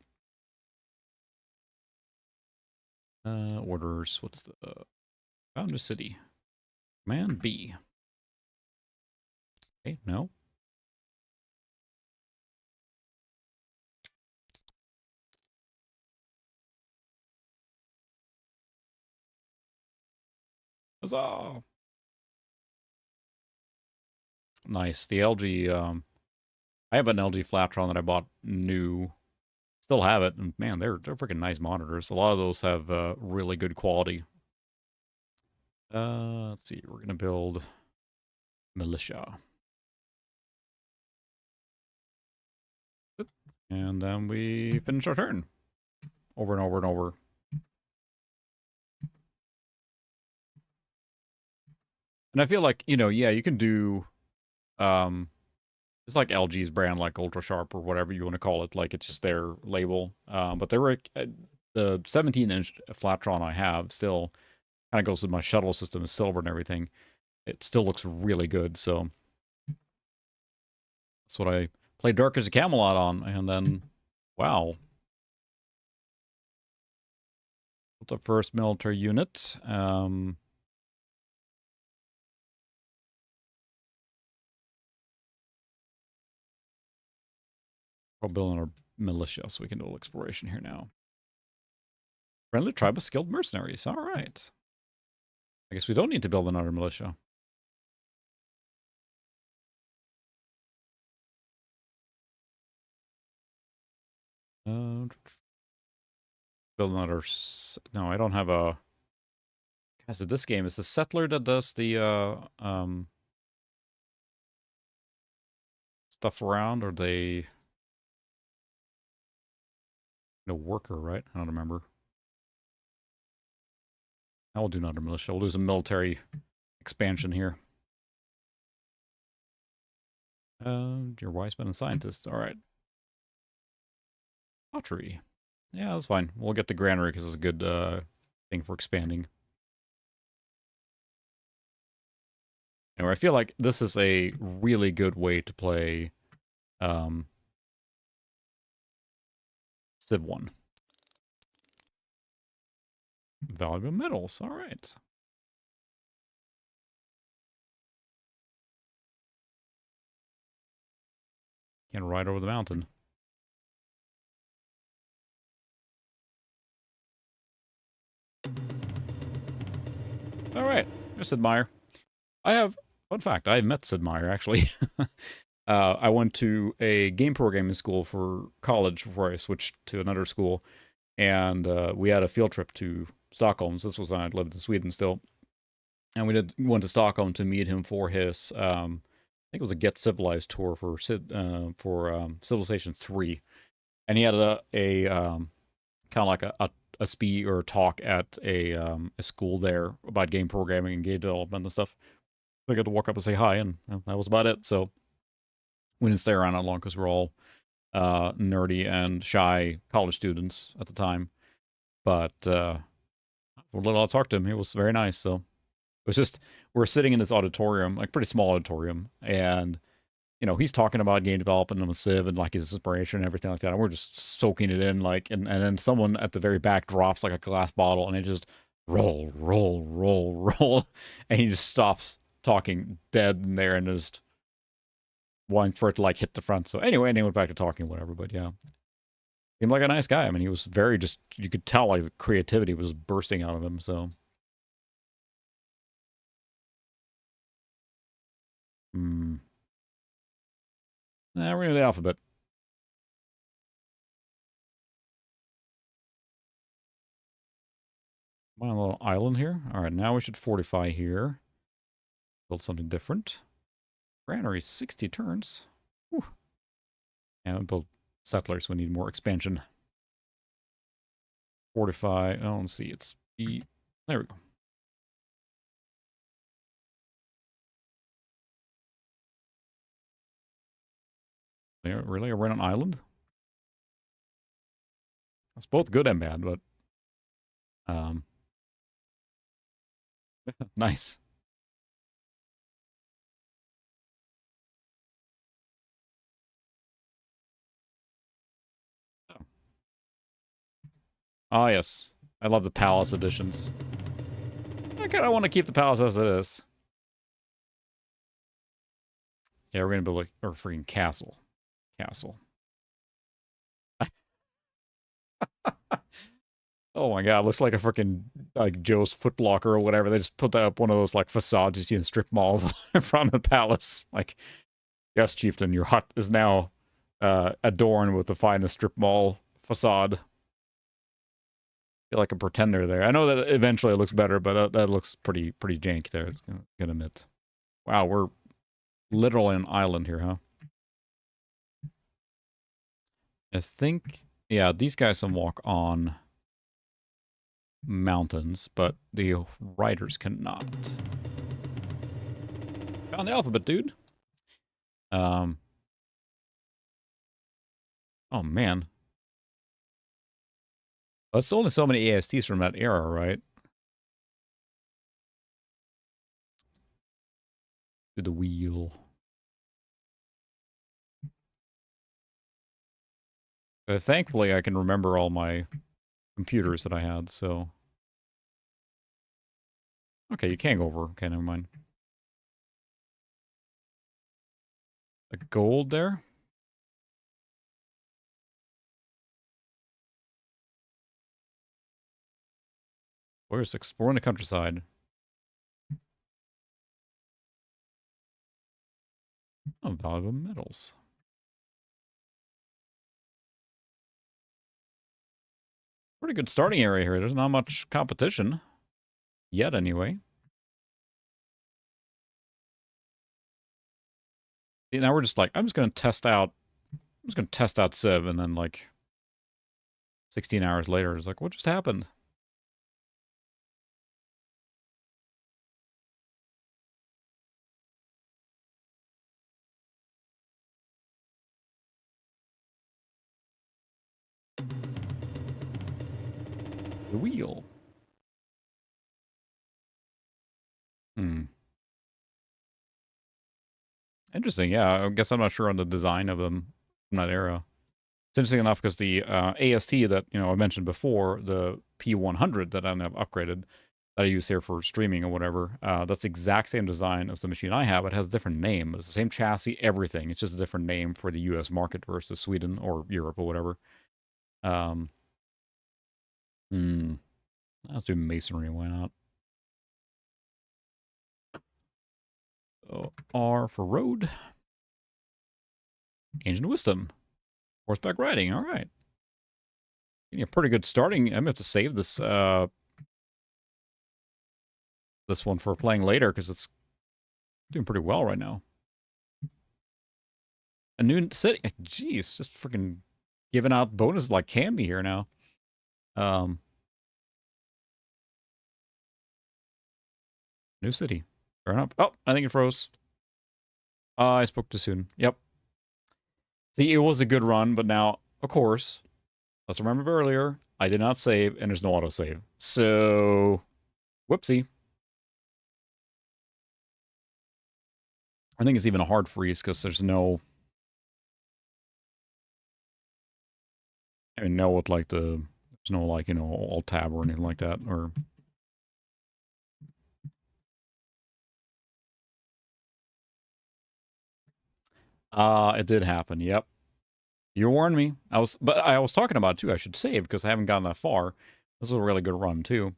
Orders, what's the... found a city. Command B. Okay, no. Huzzah! Nice. The LG, I have an LG Flatron that I bought new. Still have it, and man, they're freaking nice monitors. A lot of those have really good quality. Let's see. We're gonna build militia. And then we finish our turn. Over and over and over. And I feel like, you know, yeah, you can do, it's like LG's brand, like Ultra Sharp or whatever you want to call it. Like, it's just their label. But they were, the 17-inch Flatron I have still kind of goes with my shuttle system, is silver and everything. It still looks really good, so that's what I played Dark as a Camelot on, and then, wow. The first military unit. We're building our militia, so we can do a little exploration here now. Friendly tribe of skilled mercenaries. All right. I guess we don't need to build another militia. Build another... No, I don't have a... Guys, this game is the settler that does the stuff around, or they... No worker, right? I don't remember. I will do another militia. We'll do some military expansion here. Your wise men and scientists. All right. Pottery. Yeah, that's fine. We'll get the granary because it's a good thing for expanding. Anyway, I feel like this is a really good way to play Civ 1. Valuable metals. All right. Can ride over the mountain. All right. There's Sid Meier. I have, fun fact, I met Sid Meier, actually. I went to a game programming school for college before I switched to another school. And we had a field trip to Stockholm. So this was when I lived in Sweden still. And we went to Stockholm to meet him for his, I think it was a Get Civilized tour for Civilization 3. And he had a kind of like a speech or a talk at a school there about game programming and game development and stuff. I got to walk up and say hi, and that was about it. So we didn't stay around that long because we're all nerdy and shy college students at the time. But for a little I talked to him, he was very nice. So it was just, we're sitting in this auditorium, like pretty small auditorium, and you know, he's talking about game development and Civ and like his inspiration and everything like that. And we're just soaking it in, like, and then someone at the very back drops like a glass bottle, and it just roll, roll, roll, roll, and he just stops talking dead in there and just wanting for it to like hit the front. So anyway, and he went back to talking, whatever. But yeah, seemed like a nice guy. I mean, he was very just, you could tell like the creativity was bursting out of him. So. We're going to the alphabet. Am I on a little island here? All right, now we should fortify here. Build something different. Granary, 60 turns. Whew. And build settlers. We need more expansion. Fortify. Oh, let's see. It's B. There we go. Really? Are we on an island? It's both good and bad, but nice. Oh, yes. I love the palace editions. I kind of want to keep the palace as it is. Yeah, we're going to build a freaking castle. Oh my god, looks like a freaking like Joe's Foot Locker or whatever. They just put up one of those like facades you see in strip malls in front of the palace. Like, yes, chieftain, your hut is now adorned with the finest strip mall facade. Feel like a pretender there. I know that eventually it looks better, but that looks pretty jank there. It's gonna admit. Wow, we're literally an island here, huh? I think, yeah, these guys can walk on mountains, but the riders cannot. Found the alphabet, dude. Oh man. That's only so many ASTs from that era, right? To the wheel. Thankfully, I can remember all my computers that I had, so... Okay, you can't go over. Okay, never mind. A gold there? We're just exploring the countryside. Oh, valuable metals. Pretty good starting area here. There's not much competition. Yet, anyway. See, now we're just like, I'm just going to test out Civ, and then like 16 hours later, it's like, what just happened? The wheel. Interesting, yeah. I guess I'm not sure on the design of them from that era. It's interesting enough because the AST that, I mentioned before, the P100 that I have upgraded, that I use here for streaming or whatever, that's the exact same design as the machine I have. It has a different name, but it's the same chassis, everything. It's just a different name for the US market versus Sweden or Europe or whatever. Let's do masonry, why not? So R for road. Ancient wisdom. Horseback riding, all right. Getting a pretty good starting. I'm going to have to save this this one for playing later because it's doing pretty well right now. A new city. Jeez, just freaking giving out bonuses like candy here now. New city. Fair enough. Oh, I think it froze. I spoke too soon. Yep. See, it was a good run, but now, of course, let's remember earlier, I did not save, and there's no autosave. So, whoopsie. I think it's even a hard freeze because there's no... I mean, no with like the... There's no like, alt tab or anything like that, or... It did happen, yep. You warned me. I was talking about it too. I should save because I haven't gotten that far. This is a really good run too.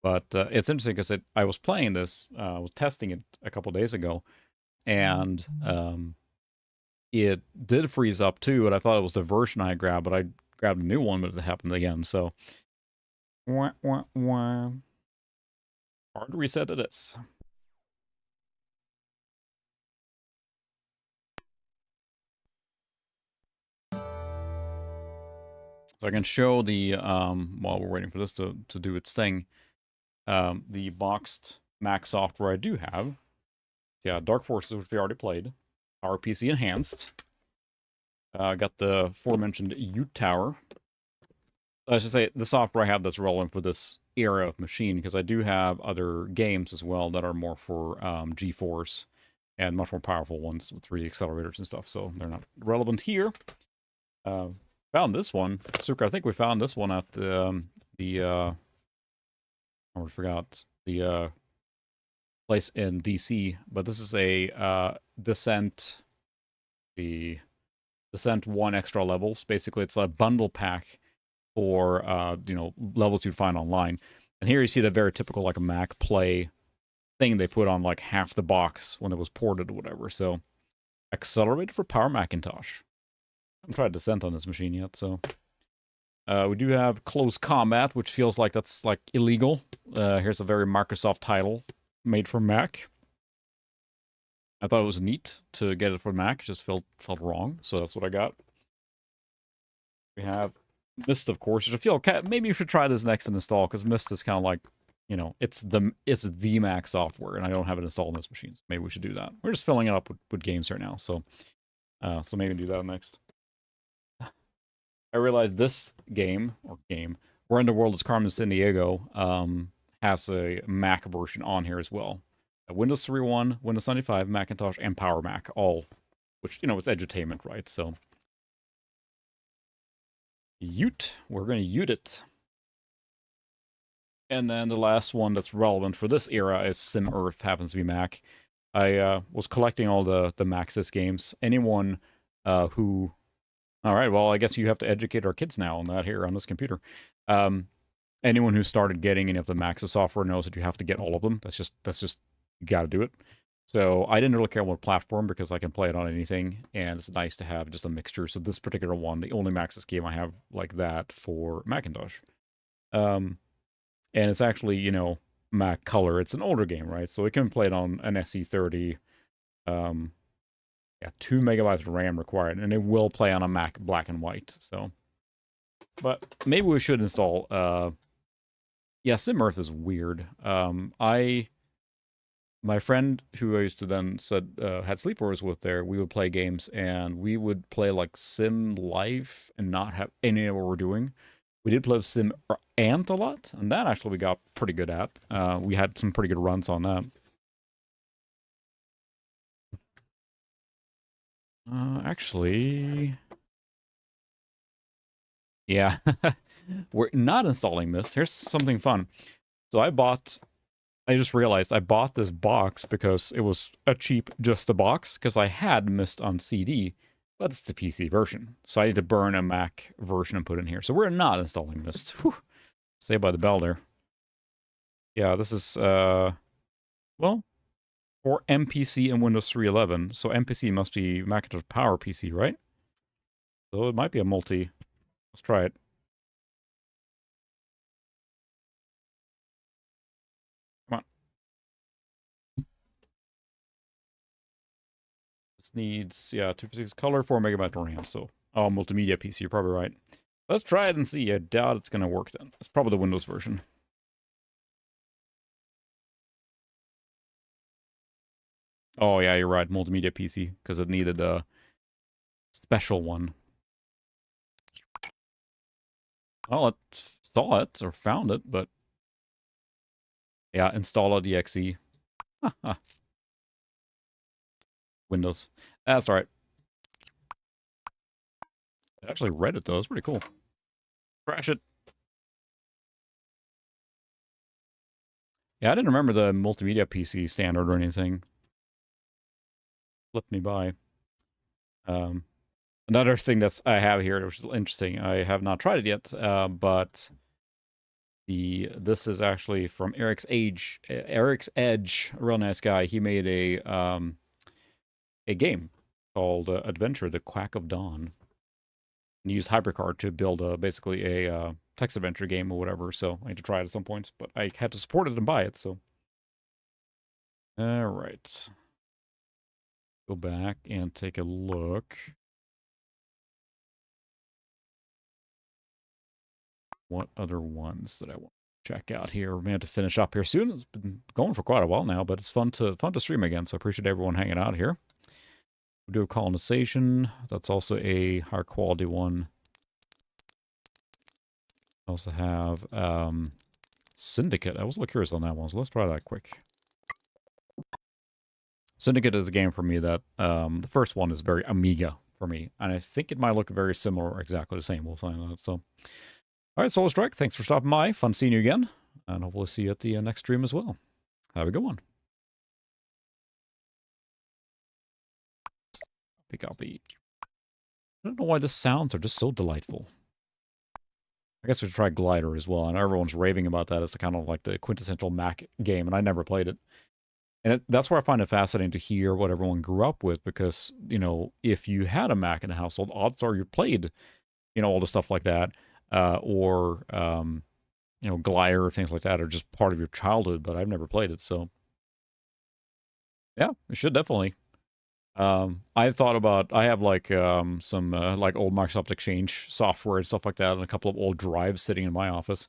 But it's interesting because I was playing this, I was testing it a couple days ago, and it did freeze up too, and I thought it was the version I grabbed, but I grabbed a new one, but it happened again, so... Wah, wah, wah. Hard reset it is. So I can show the, while we're waiting for this to do its thing, the boxed Mac software I do have. Yeah, Dark Forces, which we already played. PowerPC Enhanced. Got the aforementioned Ute Tower. I should say, the software I have that's relevant for this era of machine, because I do have other games as well that are more for GeForce and much more powerful ones with 3D accelerators and stuff, so they're not relevant here. Found this one. Suka, I think we found this one at I forgot, the place in DC, but this is a Descent, the Descent 1 extra levels. Basically, it's a bundle pack for, levels you'd find online. And here you see the very typical, like, a Mac Play thing they put on, like, half the box when it was ported or whatever. So, accelerated for Power Macintosh. I haven't tried Descent on this machine yet, so... we do have Close Combat, which feels like that's, like, illegal. Here's a very Microsoft title made for Mac. I thought it was neat to get it for Mac. It just felt wrong, so that's what I got. We have Mist, of course, which I feel maybe you should try this next and install, because Mist is kind of like, you know, it's the Mac software, and I don't have it installed on this machine. So maybe we should do that. We're just filling it up with games right now, so maybe do that next. I realized this game, Where in the World is Carmen Sandiego, has a Mac version on here as well. Windows 3.1, Windows 95, Macintosh, and Power Mac, all, which, you know, it's edutainment, right? So, we're going to ute it. And then the last one that's relevant for this era is Sim Earth, happens to be Mac. I was collecting all the Maxis games. Anyone who... All right, well, I guess you have to educate our kids now on that here on this computer. Anyone who started getting any of the Maxis software knows that you have to get all of them. That's just you got to do it. So I didn't really care what platform, because I can play it on anything, and it's nice to have just a mixture. So this particular one, the only Maxis game I have like that for Macintosh. And it's actually, you know, Mac Color. It's an older game, right? So it can be played on an SE30. Yeah, 2 megabytes of RAM required, and it will play on a Mac Black and White. So, but maybe we should install. Yeah, Sim Earth is weird. My friend who I used to then had sleepovers with there, we would play games, and we would play like Sim Life and not have any of what we're doing. We did play Sim Ant a lot, and that actually we got pretty good at. We had some pretty good runs on that. Actually, yeah, we're not installing Mist. Here's something fun. So I just realized I bought this box because it was a cheap just a box, because I had Mist on CD, but it's the PC version. So I need to burn a Mac version and put in here. So we're not installing Mist. Whew. Saved by the bell there. Yeah, this is, well, for MPC and Windows 3.11. So MPC must be Macintosh Power PC, right? So it might be a multi. Let's try it. Come on. This needs, yeah, 256 color, 4 megabyte RAM. So, oh, multimedia PC, you're probably right. Let's try it and see. I doubt it's going to work then. It's probably the Windows version. Oh, yeah, you're right. Multimedia PC, because it needed a special one. Well, it saw it, or found it, but... Yeah, install a DXE. Windows. That's all right. I actually read it, though. It's pretty cool. Crash it. Yeah, I didn't remember the multimedia PC standard or anything. Flipped me by. Another thing that's I have here, which is interesting, I have not tried it yet, but this is actually from Eric's Edge, a real nice guy. He made a game called Adventure: The Quack of Dawn. And he used HyperCard to build basically a text adventure game or whatever. So I need to try it at some point, but I had to support it and buy it. So, all right, go back and take a look. What other ones that I want to check out here? We're going to have to finish up here soon. It's been going for quite a while now, but it's fun to stream again. So I appreciate everyone hanging out here. We do a colonization. That's also a higher quality one. I also have Syndicate. I was a little curious on that one, so let's try that quick. Syndicate is a game for me that the first one is very Amiga for me, and I think it might look very similar or exactly the same. We'll find out. So. All right, Solar Strike, thanks for stopping by. Fun seeing you again. And hopefully see you at the next stream as well. Have a good one. Copy. I don't know why the sounds are just so delightful. I guess we should try Glider as well. And everyone's raving about that as the kind of like the quintessential Mac game. And I never played it. And that's where I find it fascinating to hear what everyone grew up with. Because, you know, if you had a Mac in the household, odds are you played, you know, all the stuff like that. You know, Glider or things like that are just part of your childhood, but I've never played it, so. Yeah, we should definitely. I've thought about, I have like some like old Microsoft Exchange software and stuff like that, and a couple of old drives sitting in my office.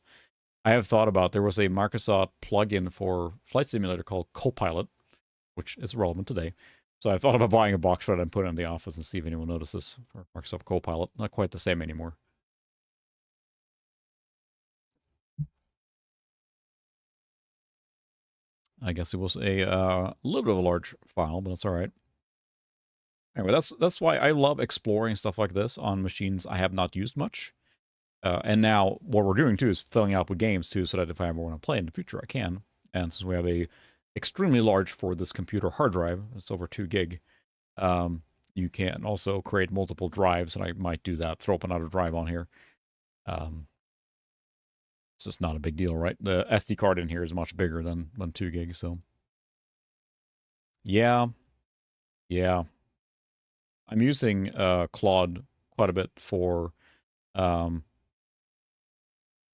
I have thought about, there was a Microsoft plugin for Flight Simulator called Copilot, which is relevant today. So I thought about buying a box for it and put it in the office and see if anyone notices for Microsoft Copilot. Not quite the same anymore. I guess it was a little bit of a large file, but that's all right. Anyway, that's why I love exploring stuff like this on machines I have not used much. And now what we're doing too is filling out with games too, so that if I ever want to play in the future, I can. And since we have a extremely large for this computer hard drive, it's over 2 gig. You can also create multiple drives, and I might do that. Throw up another drive on here. It's just not a big deal, right? The SD card in here is much bigger than 2 gigs, so yeah. I'm using Claude quite a bit for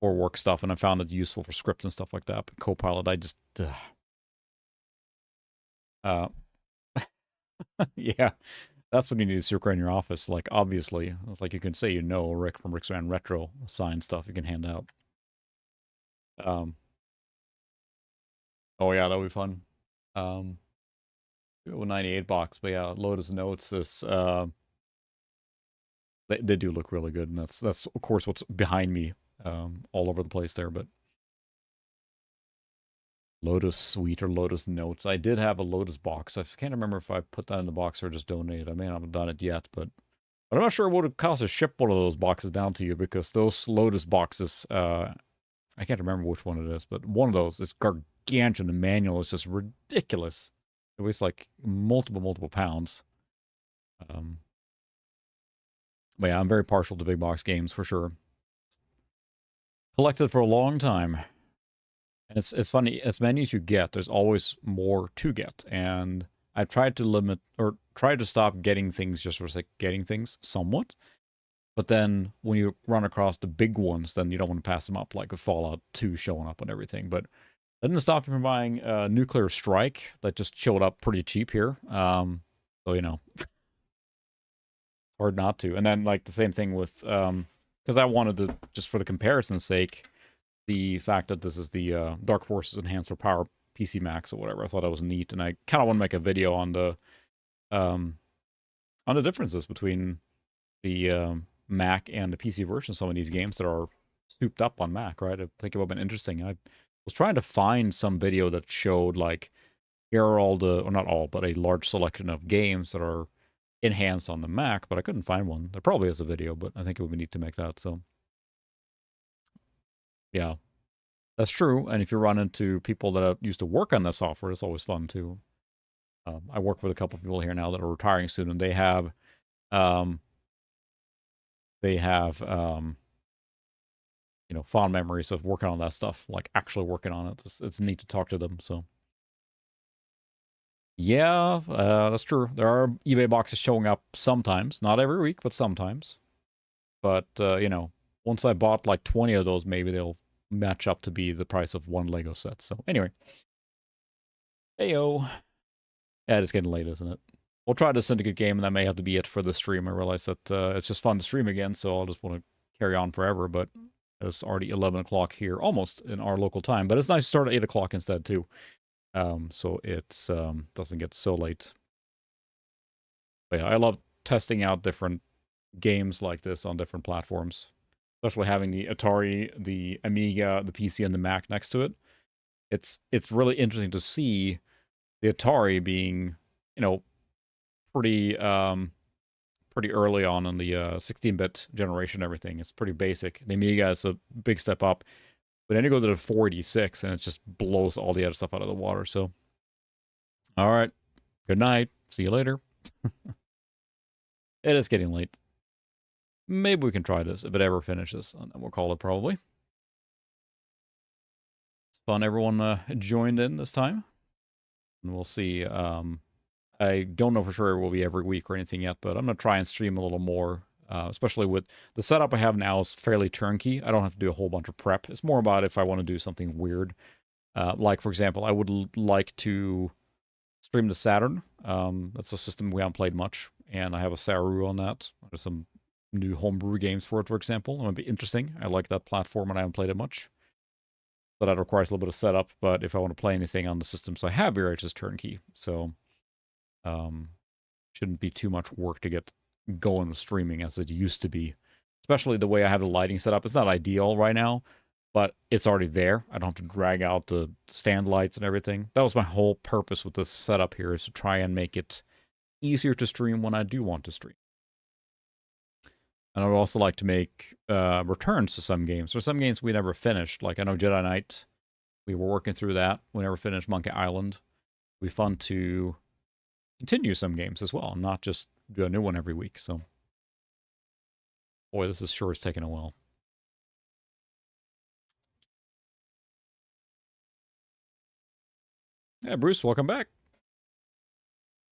work stuff, and I found it useful for scripts and stuff like that. But Copilot, I just yeah, that's when you need a secret in your office. Like, obviously, it's like you can say, Rick from Rick's Man Retro sign stuff you can hand out. Oh yeah, that'll be fun. 98 box, but yeah, Lotus Notes is they do look really good, and that's of course what's behind me, all over the place there. But Lotus Suite or Lotus Notes, I did have a Lotus box. I can't remember if I put that in the box or just donated. I may not have done it yet, but I'm not sure what it costs to ship one of those boxes down to you, because those Lotus boxes, I can't remember which one it is, but one of those is gargantuan. The manual is just ridiculous. It weighs like multiple pounds. But yeah, I'm very partial to big box games for sure. Collected for a long time. And it's funny, as many as you get, there's always more to get. And I've tried to limit, or tried to stop getting things just for like getting things somewhat. But then when you run across the big ones, then you don't want to pass them up, like a Fallout 2 showing up and everything. But that didn't stop me from buying Nuclear Strike that just showed up pretty cheap here. So, hard not to. And then, like, the same thing with, because I wanted to, just for the comparison's sake, the fact that this is the Dark Forces Enhanced for Power PC Max or whatever. I thought that was neat, and I kind of want to make a video on the differences between the Mac and the PC version of some of these games that are souped up on Mac, right? I think it would have been interesting. I was trying to find some video that showed, like, here are all the, or not all, but a large selection of games that are enhanced on the Mac, but I couldn't find one. There probably is a video, but I think it would be neat to make that, so. Yeah, that's true. And if you run into people that used to work on that software, it's always fun too. I work with a couple of people here now that are retiring soon, and they have fond memories of working on that stuff, like actually working on it. It's neat to talk to them. So yeah, that's true. There are eBay boxes showing up sometimes, not every week, but sometimes. But once I bought like 20 of those, maybe they'll match up to be the price of one Lego set. So anyway, heyo. Yeah, it's getting late, isn't it? We'll try to Syndicate game, and that may have to be it for the stream. I realize that it's just fun to stream again, so I'll just want to carry on forever. But it's already 11 o'clock here, almost in our local time. But it's nice to start at 8 o'clock instead too, so it's doesn't get so late. But yeah, I love testing out different games like this on different platforms, especially having the Atari, the Amiga, the PC, and the Mac next to it. It's really interesting to see the Atari being, pretty early on in the 16-bit generation. Everything it's pretty basic. The Amiga is a big step up, but then you go to the 486, and it just blows all the other stuff out of the water. So, all right, good night. See you later. It is getting late. Maybe we can try this if it ever finishes, and then we'll call it probably. It's fun everyone joined in this time. And we'll see. I don't know for sure it will be every week or anything yet, but I'm going to try and stream a little more, especially with the setup I have now is fairly turnkey. I don't have to do a whole bunch of prep. It's more about if I want to do something weird. Like, for example, I would like to stream to Saturn. That's a system we haven't played much, and I have a Saru on that. There's some new homebrew games for it, for example. It might be interesting. I like that platform, and I haven't played it much. So that requires a little bit of setup, but if I want to play anything on the systems I have here, it's just turnkey. So shouldn't be too much work to get going with streaming as it used to be. Especially the way I have the lighting set up. It's not ideal right now, but it's already there. I don't have to drag out the stand lights and everything. That was my whole purpose with this setup here, is to try and make it easier to stream when I do want to stream. And I would also like to make returns to some games. There's some games we never finished. Like I know Jedi Knight, we were working through that. We never finished Monkey Island. It'd be fun to continue some games as well, not just do a new one every week. So, boy, this is sure is taking a while. Yeah, Bruce, welcome back.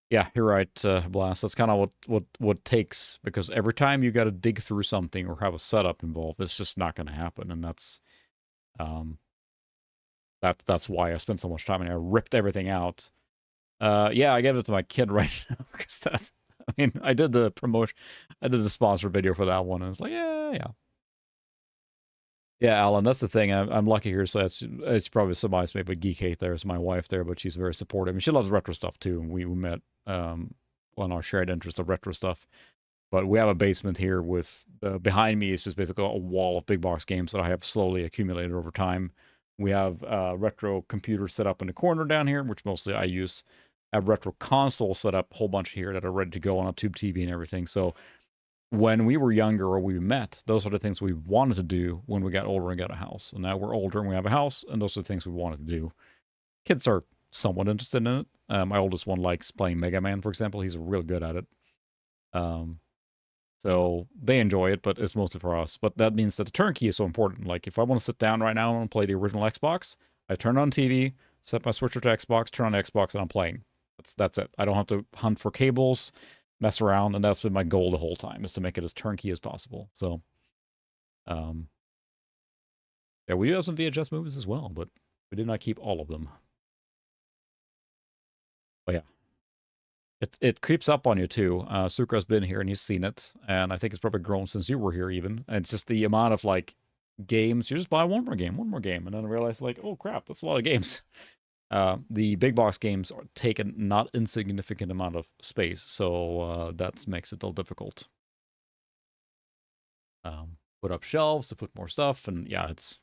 Yeah, you're right, Blast. That's kind of what takes, because every time you got to dig through something or have a setup involved, it's just not going to happen, and that's why I spent so much time and I ripped everything out. Yeah, I gave it to my kid right now because that. I mean, I did the promotion, I did the sponsor video for that one, and it's like, yeah. Yeah, Alan, that's the thing. I'm lucky here, so it's probably surmised maybe, but Geek Hate there is my wife there, but she's very supportive. And she loves retro stuff too. We met on our shared interest of retro stuff. But we have a basement here with behind me is just basically a wall of big box games that I have slowly accumulated over time. We have retro computers set up in the corner down here, which mostly I use. I have retro consoles set up, a whole bunch here that are ready to go on a tube TV and everything. So when we were younger or we met, those are the things we wanted to do when we got older and got a house. And now we're older and we have a house, and those are the things we wanted to do. Kids are somewhat interested in it. My oldest one likes playing Mega Man, for example. He's real good at it. So they enjoy it, but it's mostly for us. But that means that the turnkey is so important. Like if I want to sit down right now and play the original Xbox, I turn on TV, set my switcher to Xbox, turn on the Xbox, and I'm playing. That's it. I don't have to hunt for cables, mess around, and that's been my goal the whole time, is to make it as turnkey as possible. So, yeah, we do have some VHS movies as well, but we did not keep all of them. But yeah, it creeps up on you too. Sukra's been here and he's seen it, and I think it's probably grown since you were here even. And it's just the amount of like games. You just buy one more game, and then realize like, oh crap, that's a lot of games. The big box games take a not insignificant amount of space, so that makes it a little difficult. Put up shelves to put more stuff, and yeah, it's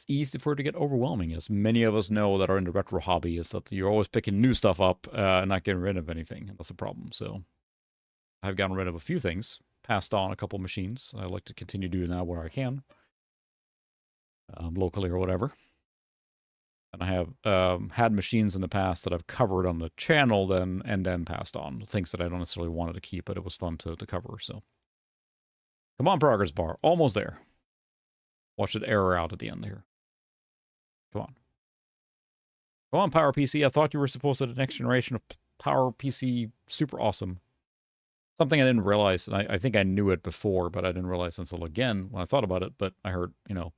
easy for it to get overwhelming, as many of us know that are in the retro hobby, is that you're always picking new stuff up and not getting rid of anything, and that's a problem. So I've gotten rid of a few things, passed on a couple machines. I like to continue doing that where I can, locally or whatever. And I have had machines in the past that I've covered on the channel and then passed on. Things that I don't necessarily wanted to keep, but it was fun to cover. So come on, progress bar. Almost there. Watch it error out at the end here. Come on. Come on, Power PC. I thought you were supposed to the next generation of Power PC super awesome. Something I didn't realize, and I think I knew it before, but I didn't realize until again when I thought about it. But I heard, the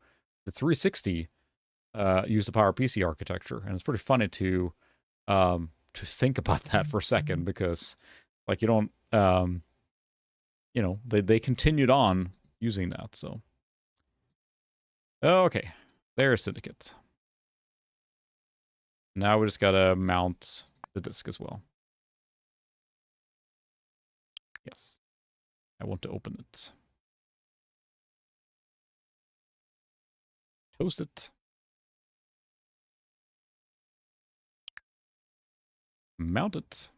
360 used the Power PC architecture, and it's pretty funny to think about that for a second, because like you don't they continued on using that. So okay, there's Syndicate. Now we just gotta mount the disk as well. Yes, I want to open it. Toast it. Mount it.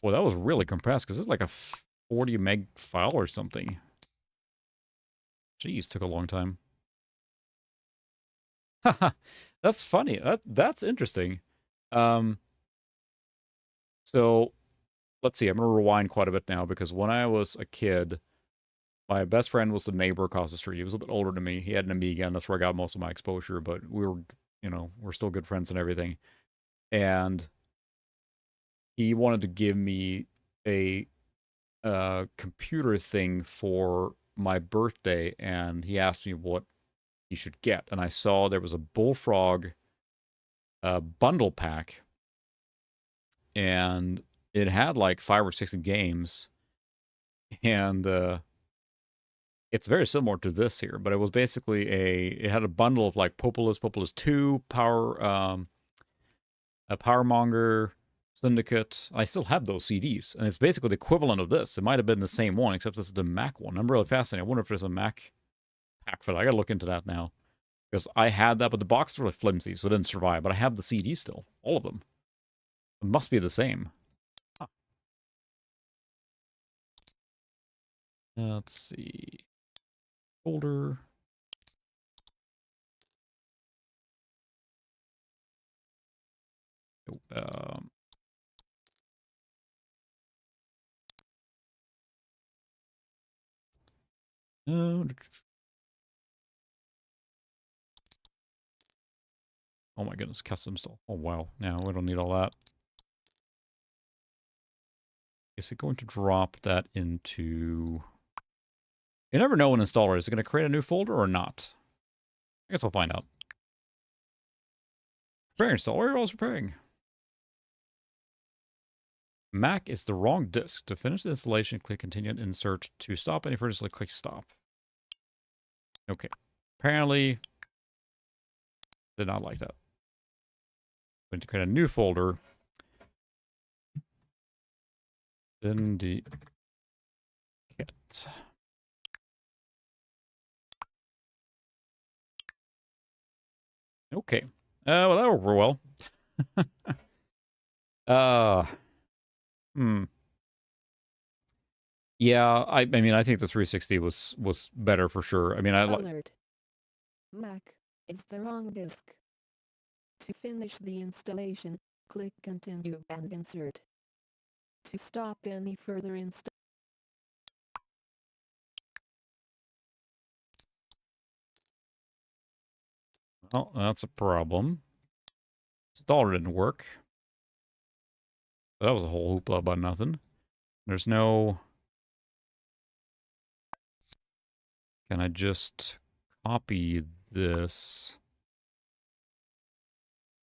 Well, that was really compressed, because it's like a 40 meg file or something. Jeez, took a long time. That's funny. That's interesting. So let's see. I'm gonna rewind quite a bit now, because when I was a kid, my best friend was the neighbor across the street. He was a little bit older than me. He had an Amiga, and that's where I got most of my exposure. But we were, we're still good friends and everything. And he wanted to give me a computer thing for my birthday, and he asked me what you should get. And I saw there was a Bullfrog bundle pack, and it had like 5 or 6 games, and it's very similar to this here, but it was basically it had a bundle of like Populous 2, a Powermonger, Syndicate. I still have those CDs, and it's basically the equivalent of this. It might have been the same one, except this is the Mac one. I'm really fascinated. I wonder if there's a Mac pack for that. I gotta look into that now. Because I had that, but the box was really flimsy, so it didn't survive. But I have the CD still. All of them. It must be the same. Huh. Let's see. Folder. Um, oh my goodness, custom install. Oh wow, now we don't need all that. Is it going to drop that into... You never know an installer. Is it going to create a new folder or not? I guess we'll find out. Prepare installer, you're always preparing. Mac is the wrong disk. To finish the installation, click continue and insert. To stop any further, click stop. Okay. Apparently, did not like that. Going to create a new folder. Syndicate. Okay. Well, that worked well. Yeah, I mean, I think the 360 was better for sure. I mean, I like... Alert. Mac is the wrong disk. To finish the installation, click continue and insert. To stop any further install. Oh, that's a problem. Installer didn't work. That was a whole hoopla about nothing. There's no... Can I just copy this?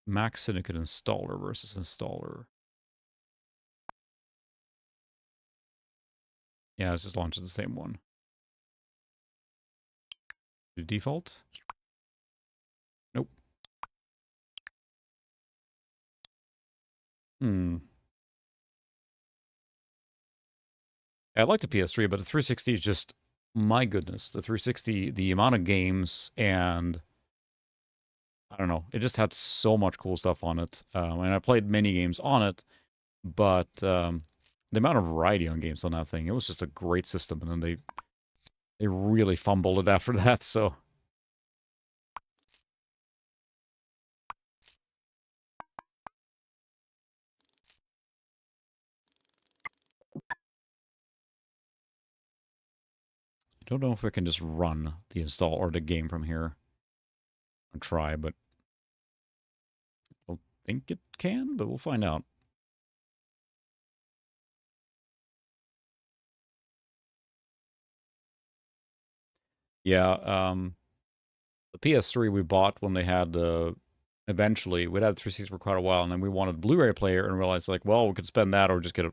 Mac Syndicate installer versus installer. Yeah, let's just launch the same one. The default? Nope. I like the PS3, but the 360 is just... My goodness, the 360, the amount of games and... I don't know, it just had so much cool stuff on it. And I played many games on it, but the amount of variety on games on that thing, it was just a great system. And then they really fumbled it after that, so... I don't know if I can just run the install or the game from here. I'll try, but I don't think it can, but we'll find out. Yeah, the PS3 we bought when they had eventually, we'd had 360 for quite a while, and then we wanted a Blu-ray player and realized, like, well, we could spend that or just get a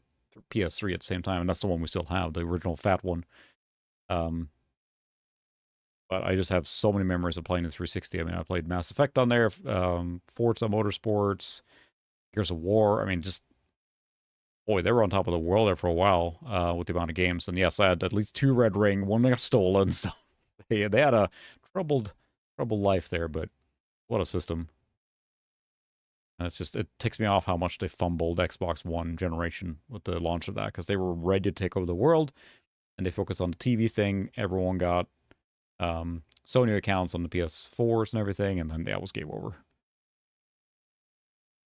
PS3 at the same time, and that's the one we still have, the original fat one. But I just have so many memories of playing the 360. I mean, I played Mass Effect on there, Forza Motorsports, Gears of War. I mean, just, boy, they were on top of the world there for a while with the amount of games. And yes, I had at least 2 Red Ring, one got stolen. So they had a troubled life there, but what a system. And it's just, it ticks me off how much they fumbled Xbox One generation with the launch of that, because they were ready to take over the world, and they focused on the TV thing. Everyone got Sony accounts on the PS4s and everything, and then that was game over.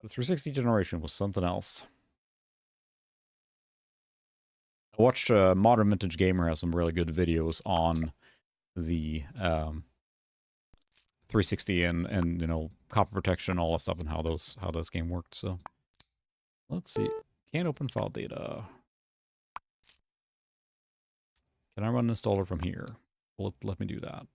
The 360 generation was something else. I watched Modern Vintage Gamer has some really good videos on the 360 and you know, copy protection, all that stuff, and how this game worked. So let's see. Can't open file data. Can I run an installer from here? Let me do that.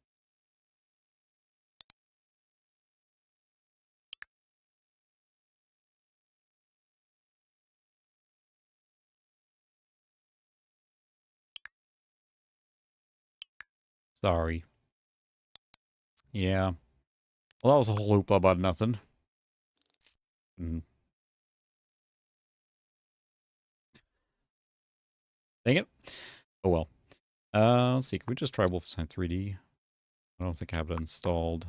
Sorry. Yeah. Well, that was a whole hoopla about nothing. Mm. Dang it. Oh well. Let's see. Can we just try Wolfenstein 3D? I don't think I have it installed.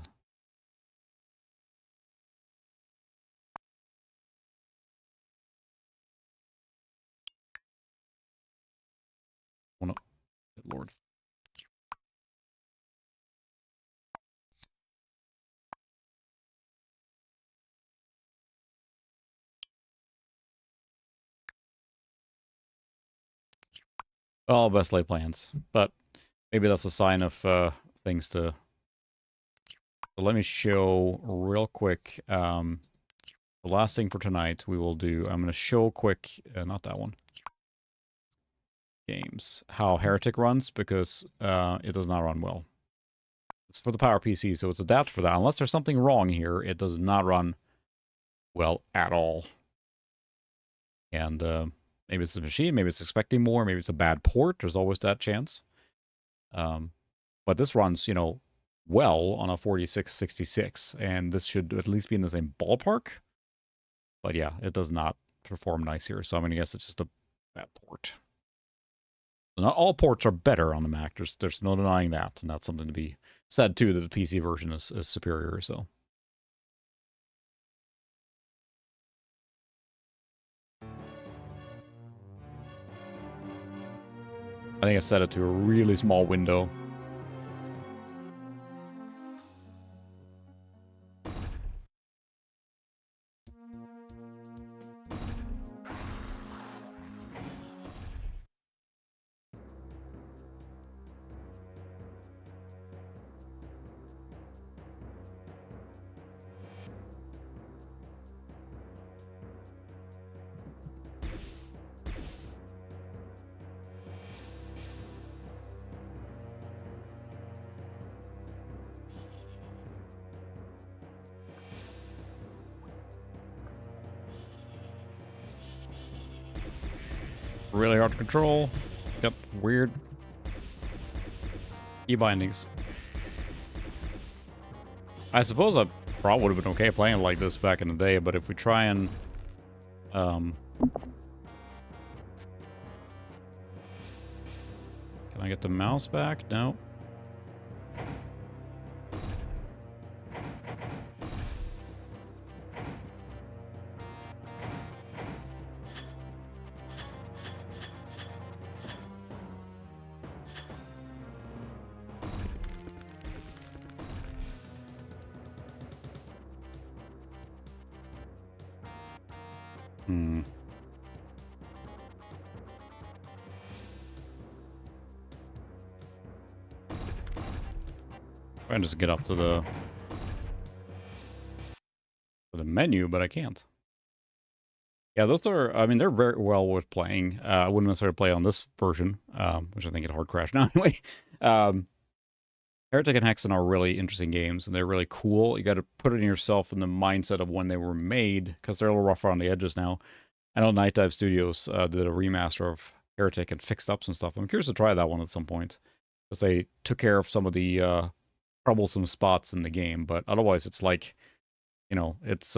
Oh no. Good lord. Well, best laid plans. But maybe that's a sign of things to... So let me show real quick. The last thing for tonight we will do... I'm going to show quick... not that one. Games. How Heretic runs, because it does not run well. It's for the Power PC, so it's adapted for that. Unless there's something wrong here, it does not run well at all. And maybe it's the machine, maybe it's expecting more, maybe it's a bad port. There's always that chance. But this runs, you know, well on a 4666, and this should at least be in the same ballpark. But yeah, it does not perform nice here, so I'm going to guess it's just a bad port. Not all ports are better on the Mac. There's no denying that, and that's something to be said too, that the PC version is superior. So I think I set it to a really small window. Really hard to control. Got weird key bindings. I suppose I probably would have been okay playing like this back in the day, but if we try and can I get the mouse back? No. Hmm. Trying to just get up to the menu, but I can't. Yeah, those are, I mean, they're very well worth playing. I wouldn't necessarily play on this version, which I think it hard crashed now anyway. Heretic and Hexen are really interesting games, and they're really cool. You got to put it in yourself in the mindset of when they were made, because they're a little rough around the edges now. I know Night Dive Studios did a remaster of Heretic and fixed up some stuff. I'm curious to try that one at some point, because they took care of some of the troublesome spots in the game. But otherwise, it's like, you know, it's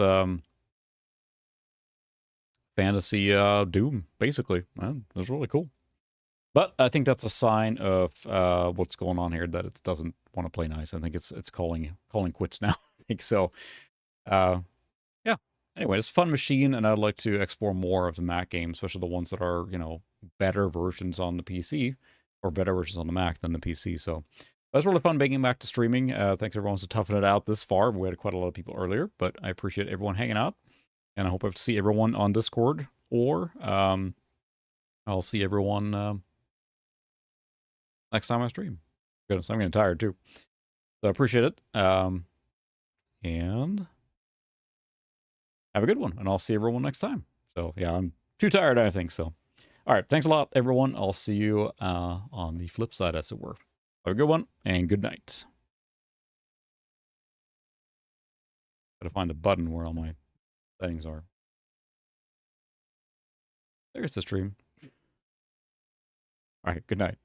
fantasy Doom, basically. Man, it was really cool. But I think that's a sign of what's going on here, that it doesn't want to play nice. I think it's calling quits now. I think so. Yeah. Anyway, it's a fun machine, and I'd like to explore more of the Mac games, especially the ones that are, you know, better versions on the PC, or better versions on the Mac than the PC. So that's really fun bringing back to streaming. Thanks everyone for toughing it out this far. We had quite a lot of people earlier, but I appreciate everyone hanging out, and I hope I have to see everyone on Discord, or I'll see everyone next time I stream. Goodness, I'm getting tired too. So I appreciate it. And have a good one, and I'll see everyone next time. So yeah, I'm too tired, I think. So all right, thanks a lot, everyone. I'll see you on the flip side, as it were. Have a good one, and good night. Gotta find a button where all my settings are. There's the stream. All right, good night.